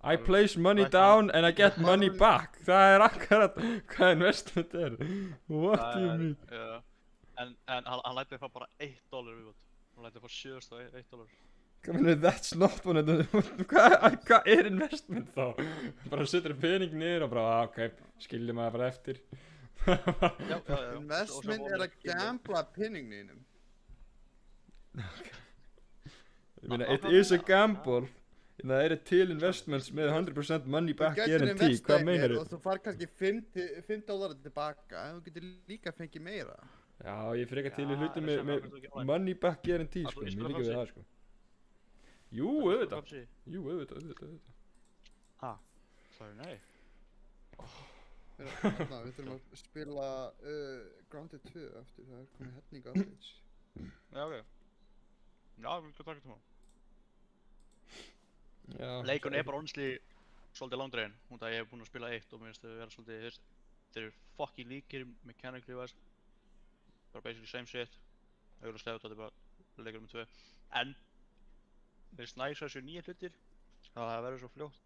I place money down and I get money back. Það er akkurat hvað investment er. What do you mean? Já. En hann læti þig fá bara $1 viðbót. Hann læti þig fá $7,000. Hvað meina, that's not one of the... Hvað er investment þá? Bara setur pening niður og bara, ok, skiljum maður bara eftir. Já. Investment er að gambla peningninum. Ég meina, it is a gamble. Það eru til investments með 100% money back Þú guarantee, getur hvað investað í meinar mér þú? og þú fær kannski $5 tilbaka en þú getur líka fengið meira. Já, ég frekar til í Já, hluti það er með sem að þú ekki money back guarantee, Að sko, þú ekki mér spila líka við PUBG? það, sko. Jú, auðvitað. Jú, auðvitað. Ha, sorry, nei. Við þurfum að spila Grounded 2 aftur, það er komið helling updates. Já, ok. Já, við erum taka tíma. Já. Leikurinn er bara honestly svolítið langdreginn. Hún það ég hef búinn að spila 1 og mér finnst þau vera svolítið, þeir eru fucking líkir mechanically wise. Bara basically same shit. Auðvitað þetta er bara leikur með 2. En mér finnst næs þessu nýja hlutir. Það verður svo fljótt.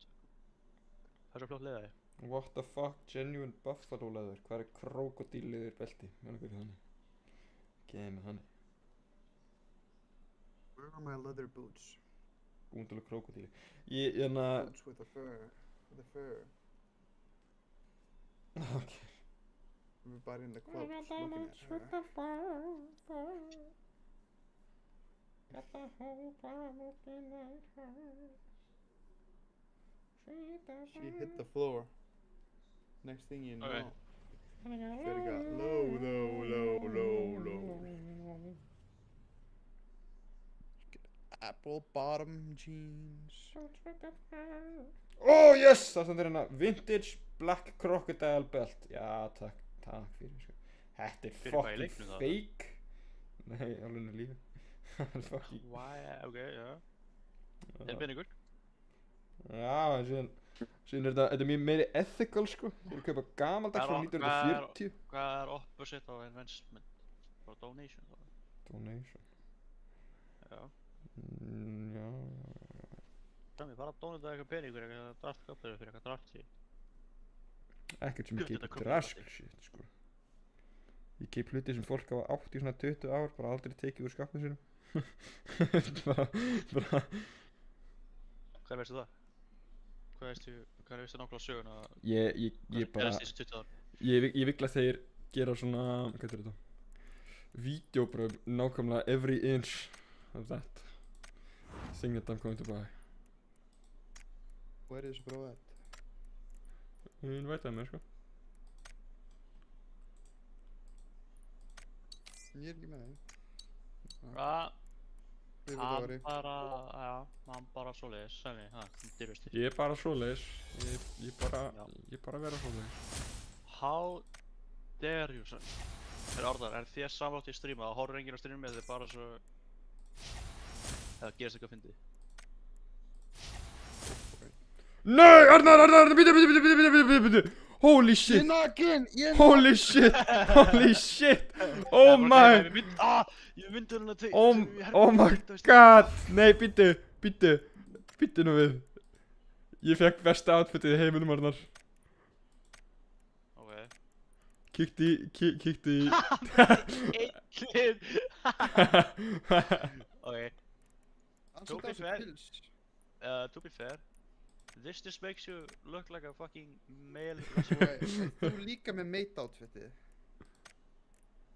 Það er svo fljótt leiðaði. What the fuck, genuine buffalo leather, hvað er krokodíliður belti? Mjög hverju þannig. Geði með þannig. Where are my leather boots? Búndulega krokodíli. Hérna... Boots with the fur. With the fur. Ok. Everybody in the quotes looking at her. She hit the floor. Next thing you know. Okay. Should've got low. Apple bottom jeans. Oh yes! Það stendur hérna vintage black crocodile belt. Já, takk fyrir, sko. Þetta er Fyrir hvað í fucking leiknum þá? fake. Nei, alveg lífi. Það er fucking... Why, ok, já. Er peningur? Já, en síðan er þetta mjög meiri ethical, sko. Þú eru að kaupa gamaldags frá 1940. Hvað er opposite á investment? Bara donation þá? Donation. Já. Já. Þannig, bara donata eitthvað peningur, eitthvað draftköpur fyrir eitthvað drafti. Ekkert sem ég Þetta keipi er drask komandi. shit, sko. Ég keip hluti sem fólk hafa átt í svona 20 ár, bara aldrei tekið úr skapinu sínum. bara... Hvað veistu það? Hvað veistu nákvæmlega söguna? Ég bara... Gerðist þessi 20 ár? Ég vil að þeir gera svona, hvað er þetta? Vídeóbröð, nákvæmlega every inch of that thing that I'm going to buy. Where is bro at? Hún veit það mér, sko. Ég er ekki með þeim. Hann bara svoleiðis, Svenni, dyrfistir. Ég er bara svoleiðis. Ég bara vera svoleiðis. How dare you, Svenni? Árðar, er þér samlátt í stríma? Það horfir enginn á strímið eða bara svo... Eða gerist eitthvað fyndið? Nei, Arnar, bíddu. Holy shit. Holy shit. Oh my. Ég myndi hérna til... Oh my god. Nei, bíddu nú við. Ég fekk besta outfitið í heiminum, Arnar. Ok. Kíkti í... Eittlið! Ok. To be fair, this just makes you look like a fucking male. Þú líka með mate outfitið?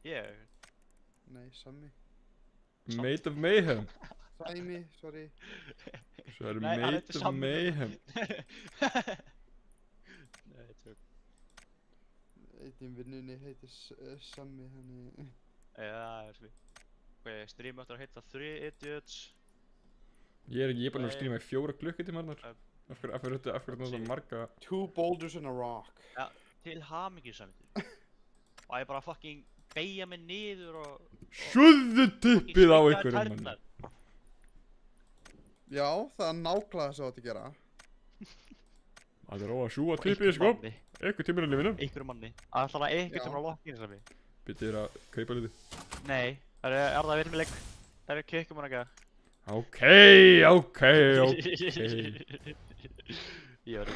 Ég? Nei, Sammi. Mate of Mayhem. Sæmi, sorry. Svo er Mate of Mayhem. Nei, tjók. Eitt í vinnunni heitir Sammi, hann Já, sko. Hvað, stream áttur að heita 3 Idiots. Ég er bara að stríma í 4 klukkutíma, Arnar. Af hverju þetta marga... 2 boulders and a rock. Já, til hamingju Sammi. Og ég bara fucking beigja mig niður og... Sjúðu tippið á einhverjum, manni. Já, það er nákvæmlega þess að þetta gera. Það er að sjúa tippið, sko. Eitthvað tímur í lífinu. Einhverjum manni. Það er alltaf eitthvað tímur á lokkinu, Sammi. Býttu þér að kaupa hluti. Nei, það er það verið með leik. Það er kikkum hann eitthvað. Ok. Ég var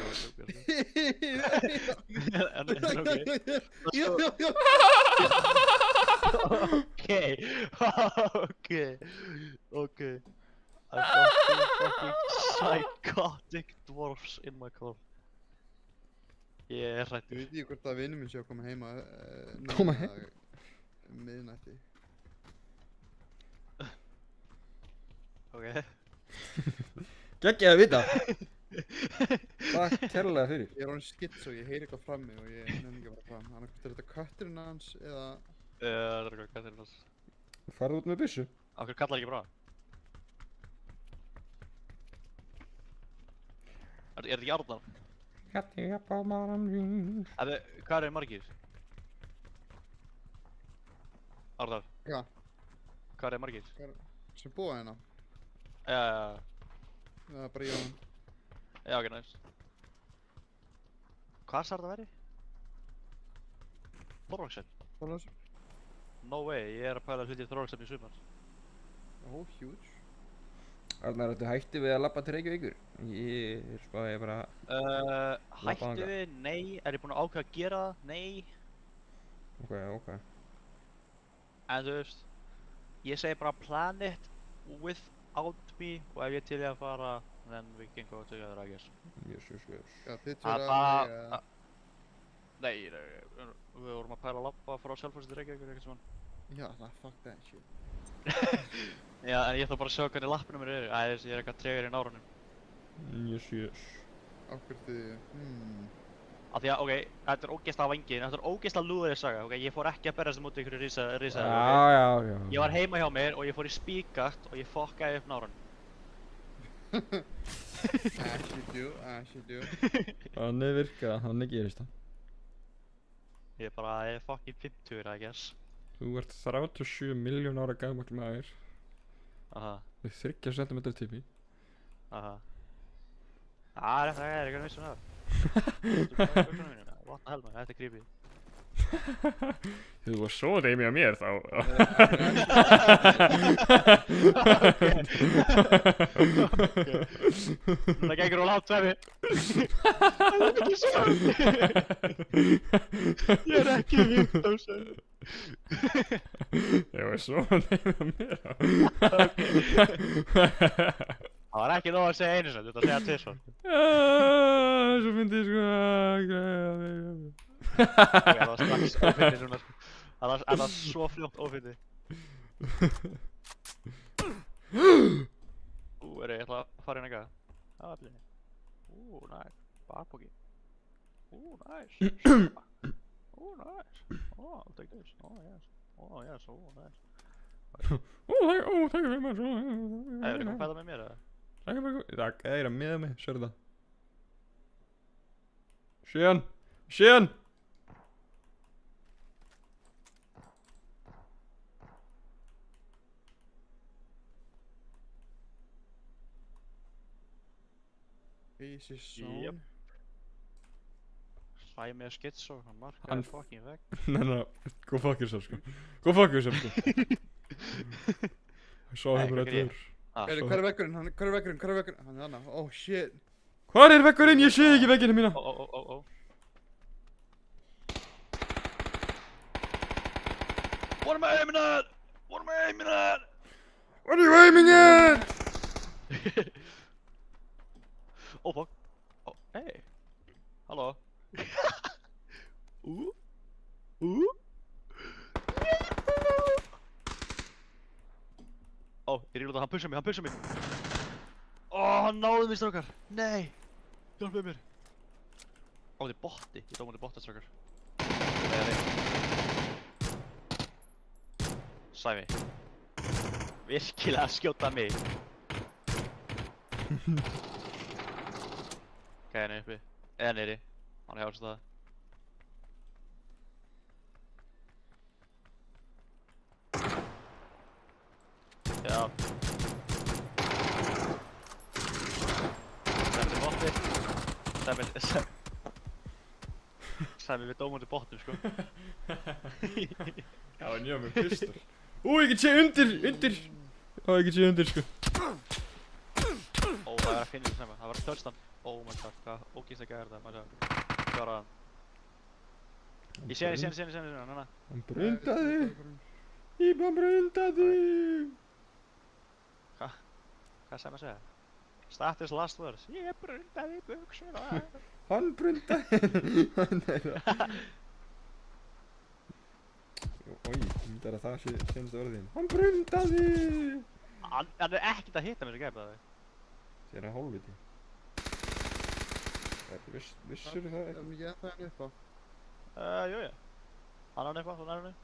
Ok. I've got 2 fucking psychotic dwarfs in my car. Ég er hrættur. Ég veit ekki hvort að vinur minn sé að koma heima. Koma heim? Miðnætti. Ok. Geggjaði að vita. Takk kærlega fyrir. Ég orðinn skits og ég heyri eitthvað frammi og ég nenni ekki að fara fram. Annarkvæmt þetta kötturinn hans eða... Það er eitthvað kötturinn hans. Farðu út með byssu. Af hverju kallar ekki bara? Er þetta ekki Arnar? Hvað eru margir? Arnar? Já. Hvað eru margir? Sem búa hérna? Já. Það er bara ég og hann. Já, ok, næst. Hvað sagði þetta væri? Þorlákshöfn? Þorlákshöfn? No way, ég er að pæla hluti í Þorlákshöfn í sumar. Huge. Arnar, ertu hætti við að labba til Reykjavíkur? Ég er spáðið bara... Hætti við? Nei. Er ég búinn að ákveða að gera það? Nei. Ok. En þú veist, ég segi bara plan it without me og ef ég til ég að fara, then we can go together, I guess. Yes. Já, þið tverja að mig Nei, við vorum að pæla að labba frá Selfossi til Reykjavíkur eitthvað svona. Já, fuck that shit. Já, en ég ætla bara að sjá hvernig lappinu mér eru. Ég er eitthvað tregur í nárunum. Yes. Akkur þið, Af því að, ok, þetta er ógeðslega vangin, þetta er ógeðslega lúðrið saga, ok? Ég fór ekki að berjast á móti ykkur risaði, ok? Já. Ég var heima hjá mér og ég fór í spíkakt og ég fokkaði upp nárunum. As you do. Þannig virka, þannig gerist það. Ég er fucking 50, I guess. Þú ert 37 miljón ára gamall maður. Aha. Við 30 cm tippi. Aha. Það er eitthvað vissun af. What the hell man, þetta er creepy. Þú var svo deimi á mér þá. Það gengur of langt, Sæmi. Það er ekki svo. Ég er ekki 15, Sæmi. Ég var svo deimi á mér þá. Það var ekki nóg að segja einu sem, þú ert að segja tvisvar. Svo myndi ég sko Það var strax ófyndið svona sko. Það var svo fljótt ófyndið. Ég ætla að fara inn eitthvað. Það var blinni. Næs. Bakpoki. Næs. Næs. I'll take this. Yes. Yes. Nice. Takk fyrir mér svo. Hefur þið komið með mér eða? Takk, það er að miða mig, sérðu það. Sjön! Easy zone. Sæmi er skitso, hann markaði fucking vegg. Nei, go fuck yourself sko. Svo hefur þetta verið. Hver er veggurinn? Hann er þarna. Oh shit. Hvar er veggurinn? Ég sé ekki veggina mína. What am I aiming at? What are you aiming at? Oh fuck. Oh, hey. Halló. Ó, ég reynir út að hann pushar mig. Ó, hann náði mig strákar. Nei. Hjálpið mér. Ó, þetta er botti. Ég dó mútið botta strákar. Nei. Sæmi. Virkilega að skjóta mig. Ok, hann er uppi. Eða niðri. Hann er hjá þessu það. Já. Sæmi botti. Sæmi við dómum til botnum sko. Já, en ég var með pistol. Ég get séð undir. Ég get séð undir sko. Það var að finna þetta Sæmi. Það var þörstan. Oh my god, hvað ógeðslega er þetta, maður sjá. Hvað var það? Ég sé hann. Hann brundaði. Hann brundaði. Hvað Sæmi að segja? Status last words. Ég brundaði buxuna. Hann brundaði. Ói, þetta er að það sé senstu orðin. Hann brundaði. Hann er ekkert að hitta mér sem gæpa það. Þér er hálfviti. Vissur það Er mikið ennþá henni upp á? Jú, já. Hann er eitthvað, hún er henni.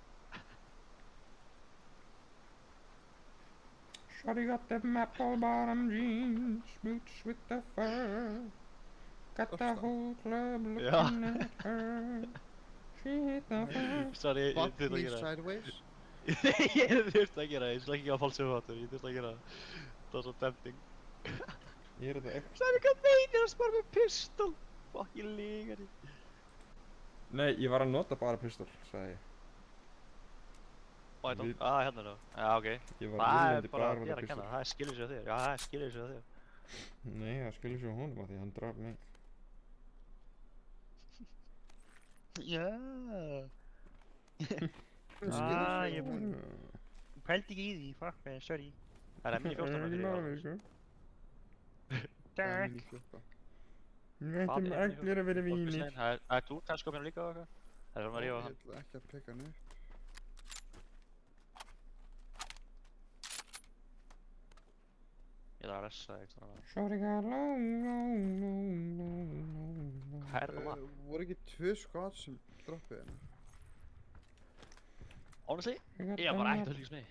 Shorty got them apple bottom jeans, boots with the fur. Got the whole club looking at her. She hit the fur. Sorry, ég Fuck þurfti me að gera það. sideways. Ég þurfti að gera það, ég skal ekki hafa falsum hátur, ég þurfti að gera það. Það var svo tempting. Ég er þetta ekki. Sæmi, hvað meinir það spara með pistol? Fucking lígari. Nei, ég var að nota bara pistol, sagði ég. Hérna er það. Já, ok. Ég var Það viljandi er bara bara þér að að nota kenna, pistol. það er skilur sig á þér. Já, það er skilur sig á þér. Nei, það skilur sig á honum af því hann draf mig. Já. Ég pældi ekki í því, fuck me, sorry. Það er minni 14 Það er ekki máli, sko. Takk. Við ættum allir að vera vínir. Það er þú kannskopinu líka og eitthvað? Það er svona að rífa hann. Ég ætla ekki að pleka hann upp. Ég þarf að ressa þig svona. Shorty got long. Hvað er það? Voru ekki 2 skot sem droppið hérna? Honestly, ég var bara ekkert að fylgjast með.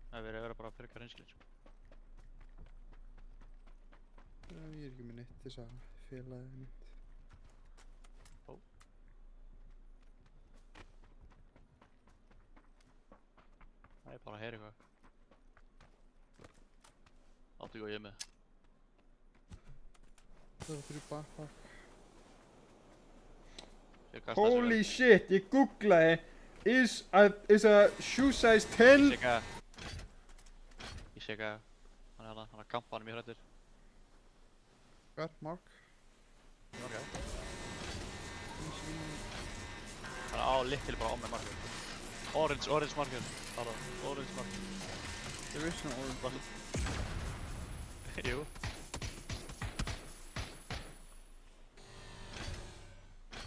Það er verið að vera bara að byrja reynskilin, sko. Ég er ekki með neitt til þess að félagið neitt. Það er bara að heyra eitthvað. Áttu hvað ég er með. Það var fyrir backpack. Holy shit, ég googlaði. Is a shoe size 10? Ég sé ekki að hann er kampanum í hrættir. Hvar? Mark? Ok. Hann er á littil bara á með markið. Orange markið. Það er orange markið. There is no orange. Jú.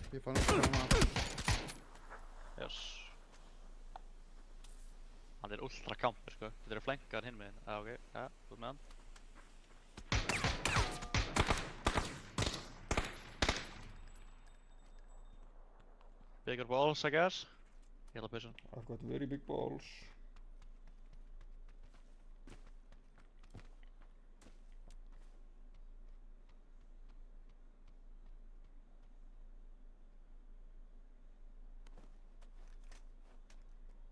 Ég fann ekki að maður. Yes. Hann er ultra kampur, sko. Þetta eru flankar hinn meginn. Já, ok. Já, þú ert með hann. Bigger balls, I guess. Ég ætla að pissa. I've got very big balls.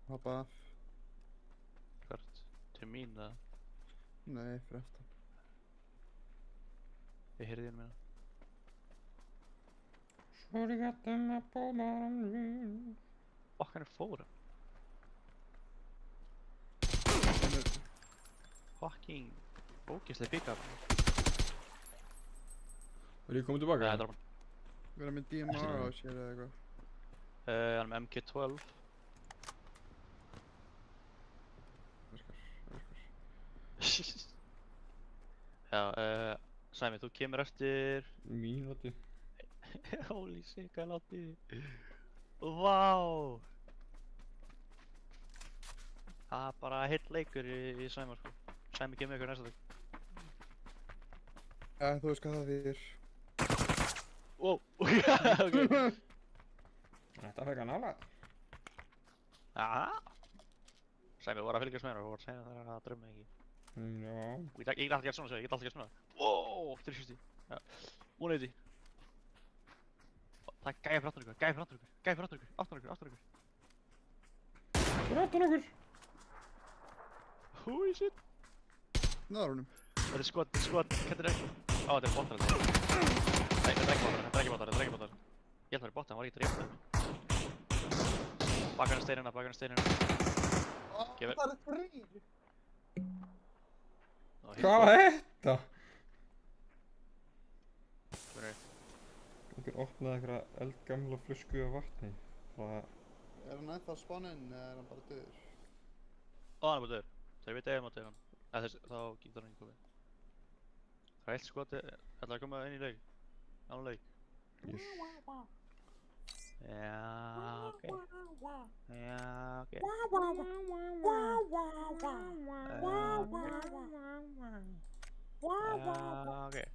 Hoppa af. Hvert? Til mín, eða? Nei, fyrir aftan. Ég heyrði hérna meina. Shorty got them apple bottom jeans. Fuck, hann er fórum. Fucking ógeðslega pick-up. Vil ég koma tilbaka? Nei, það er hann. Verða með DMR á sér eða eitthvað. Hann er með MK12. Já, Sæmi, þú kemur eftir... Mínútu. Holy shit, hvað er látt í því? Vá! Það er bara heill leikur í Sæmar, sko. Sæmi kemur ykkur næsta dag. Ja, þú veist hvað það þýðir. Wow! Ok. Þetta fekk hann alveg. Aha! Sæmi, þú var að fylgjast með mér og þú var að segja það að drömmu ekki. Já. Ég get alltaf gert svona, ég get alltaf gert svona. Wow! 360. Já. 180. Það er gæja fyrir aftan ykkur, gæja fyrir aftan ykkur, gæja fyrir aftan ykkur, aftan ykkur, aftan ykkur. Fyrir aftan okkur. Holy shit. Náður honum. Þetta er skot, hvað er þetta? Á, þetta er bottar þetta. Nei, þetta er ekki bottar, þetta er ekki bottar, þetta er ekki bottar. Ég held að það er bottar, hann var ekki rétt. Baka hann steinina, baka hann steinina. Gefur. Það er frýr! Hvað var þetta? Einhver opnaði einhverja eldgamla flösku af vatni. Það... Er hann ennþá að spána inn eða er hann bara döður? Ó, hann er bara döður. Þegar við deyjum á deyjum. Þá getur hann ekki komið. Það er eitt skoti, ætlaði að koma inn í leik. Annan leik. Yes. Já, ok. Já, okej. Okej.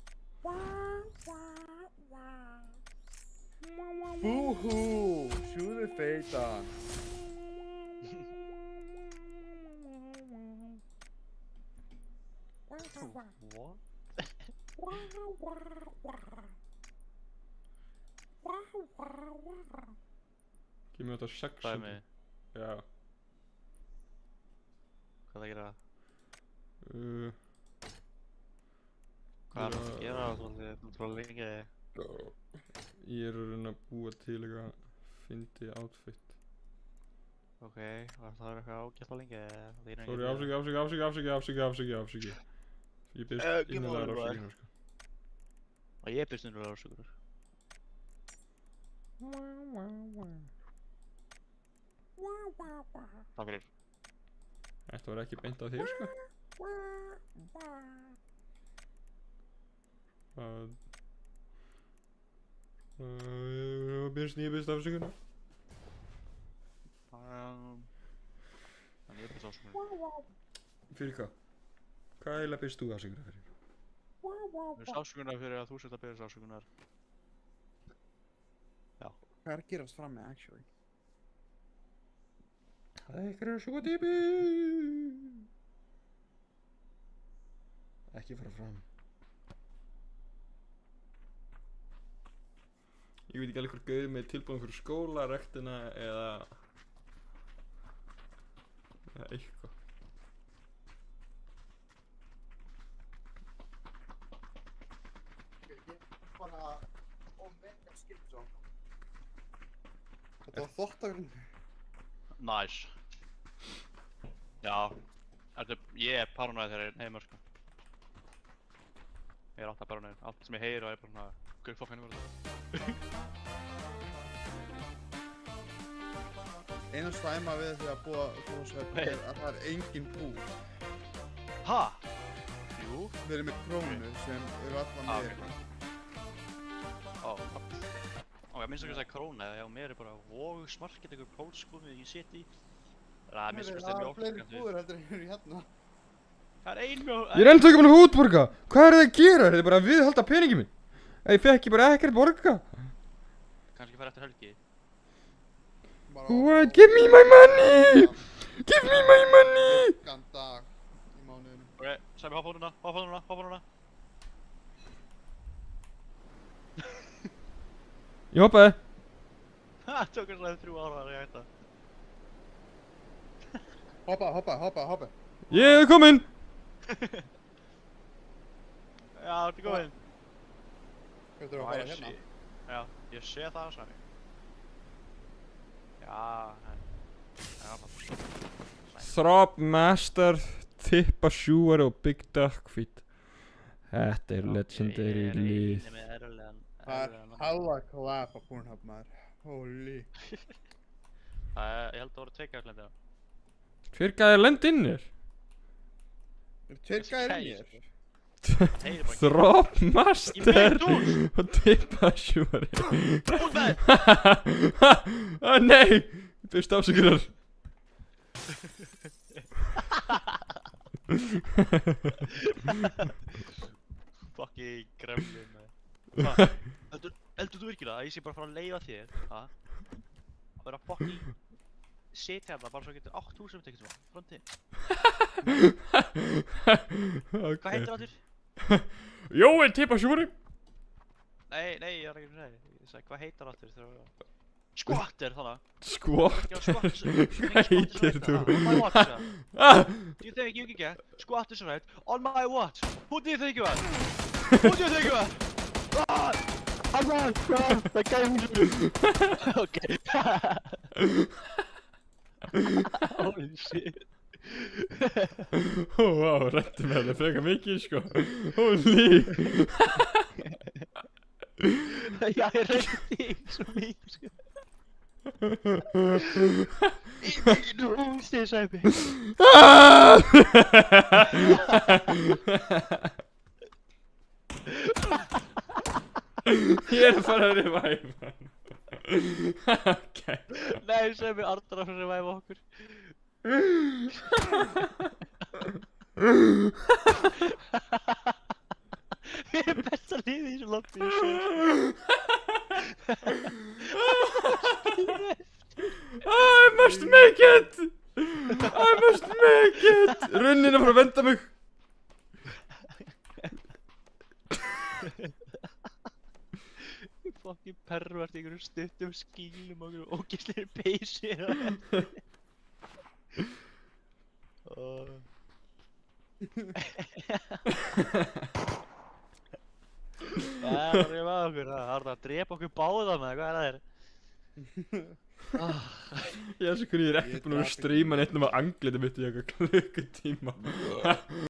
Boo-hoo! Sjúðu feitan. What? Gef mér þetta 6 Dæmi. Já. Hvað það gera? Ég Hvað er það að gera svolítið? Þú trúið lengi. er að reyna að búa til eitthvað fyndið outfit. Ok, var það eitthvað ágætla lengi? Sorry, afsakið. Ég byrst innilega afsakið, sko. Og ég byrst innilega afsökunar. Takk fyrir. Þetta var ekki beint af þér, sko. Ég byrst afsökunar. En ég byrst afsökunar. Fyrir hvað? Hvað eiginlega byrst þú afsökunar fyrir? Ég byrst afsökunar fyrir að þú sért að byrja afsökunar. Já. Hvað er að gerast fram með, actually? Það er eitthvað að sjúka típi. Ekki fara fram. Ég veit ekki alveg hvort gauð með tilbúin fyrir skóla, rektina eða eitthvað. Ég bara mega skipt svo. Þetta var þvottavélin. Nice. Já. Ég er paranoid þegar ég er heima, sko. Ég er alltaf paranoid. Allt sem ég heyri og ég er bara svona Guð fokkinu verður það. Einu slæma við því að búa klósett er að það er engin bú. Ha? Jú. Við erum með krónu sem eru allan með eitthvað. Ok, minnst ekki að segja króna, já, mér er bara Vogsmarket, einhver pólskúmi í City. Það er minnst ekki að segja mjólk. Það er fleiri búður heldur en eru hérna. Það er ein mjólk. Ég er ennþá ekki búinn að útborga. Hvað er það að gera? Er það bara að viðhalda peningi minn? Ég fekk bara ekkert borga. Kannski fara eftir helgi. What? Give me my money! Give me my money! Virkan dag í mánuðinu. Ok, Sæmi, hoppa núna. Ég hoppaði. Það tók þess að 3 ára að ég hætta. Hoppa. Ég er kominn! Já, þetta er góðinn. Hvað þurfum að fara hérna? Já, ég sé það, Sæmi. Throb Master, Tippa Sjúari og Big Duck Feet. Þetta er legendary lið. Það er hella collab á Pornhub maður. Holy. Ég held að það voru 2 gæðir lendina. Hver gæði lend innir? Er 2 gæðir inn í þér? Throb Master og Tippa Sjúari. Nei! Byrst afsökunar. Fucking gremlin, maður. Heldur þú virkilega að ég sé bara að fara að leiða þér, að vera fucking setja hérna bara svo getur 8.000 ekkert svona, framtíðin. Hvað heitir það þér? Jói, Tippa Sjúari. Nei, ég er ekki að segja. Ég sagði, hvað heitir það þér þegar það? Squatter, þannig. Squatter? Hvað heitir þú? On my watch, sir. Do you think you can get squatters right on my watch? Who do you think you are? I'm on, the game. Okay. Holy shit. Wow, rætti með það frekar mikið, sko. Holy. Já, ég rætti svo mikið, sko. Nú, stið Sæmi. Ég er að fara að revive hann. Ok. Nei, sem er Arnar að revive okkur. Við erum besta liðið í þessu lobby. I must make it! I must make it! Runnin að fara að venda mig. Fucking pervert í einhverjum stuttum skýlum og einhverjum ógeðslegri peysu. Það er ég með okkur, það er að drepa okkur báða með, hvað er það þér? Ég er svo hvernig ég er ekki búinn að vera að streyma neitt nema angliti mitt í eitthvað klukkutíma.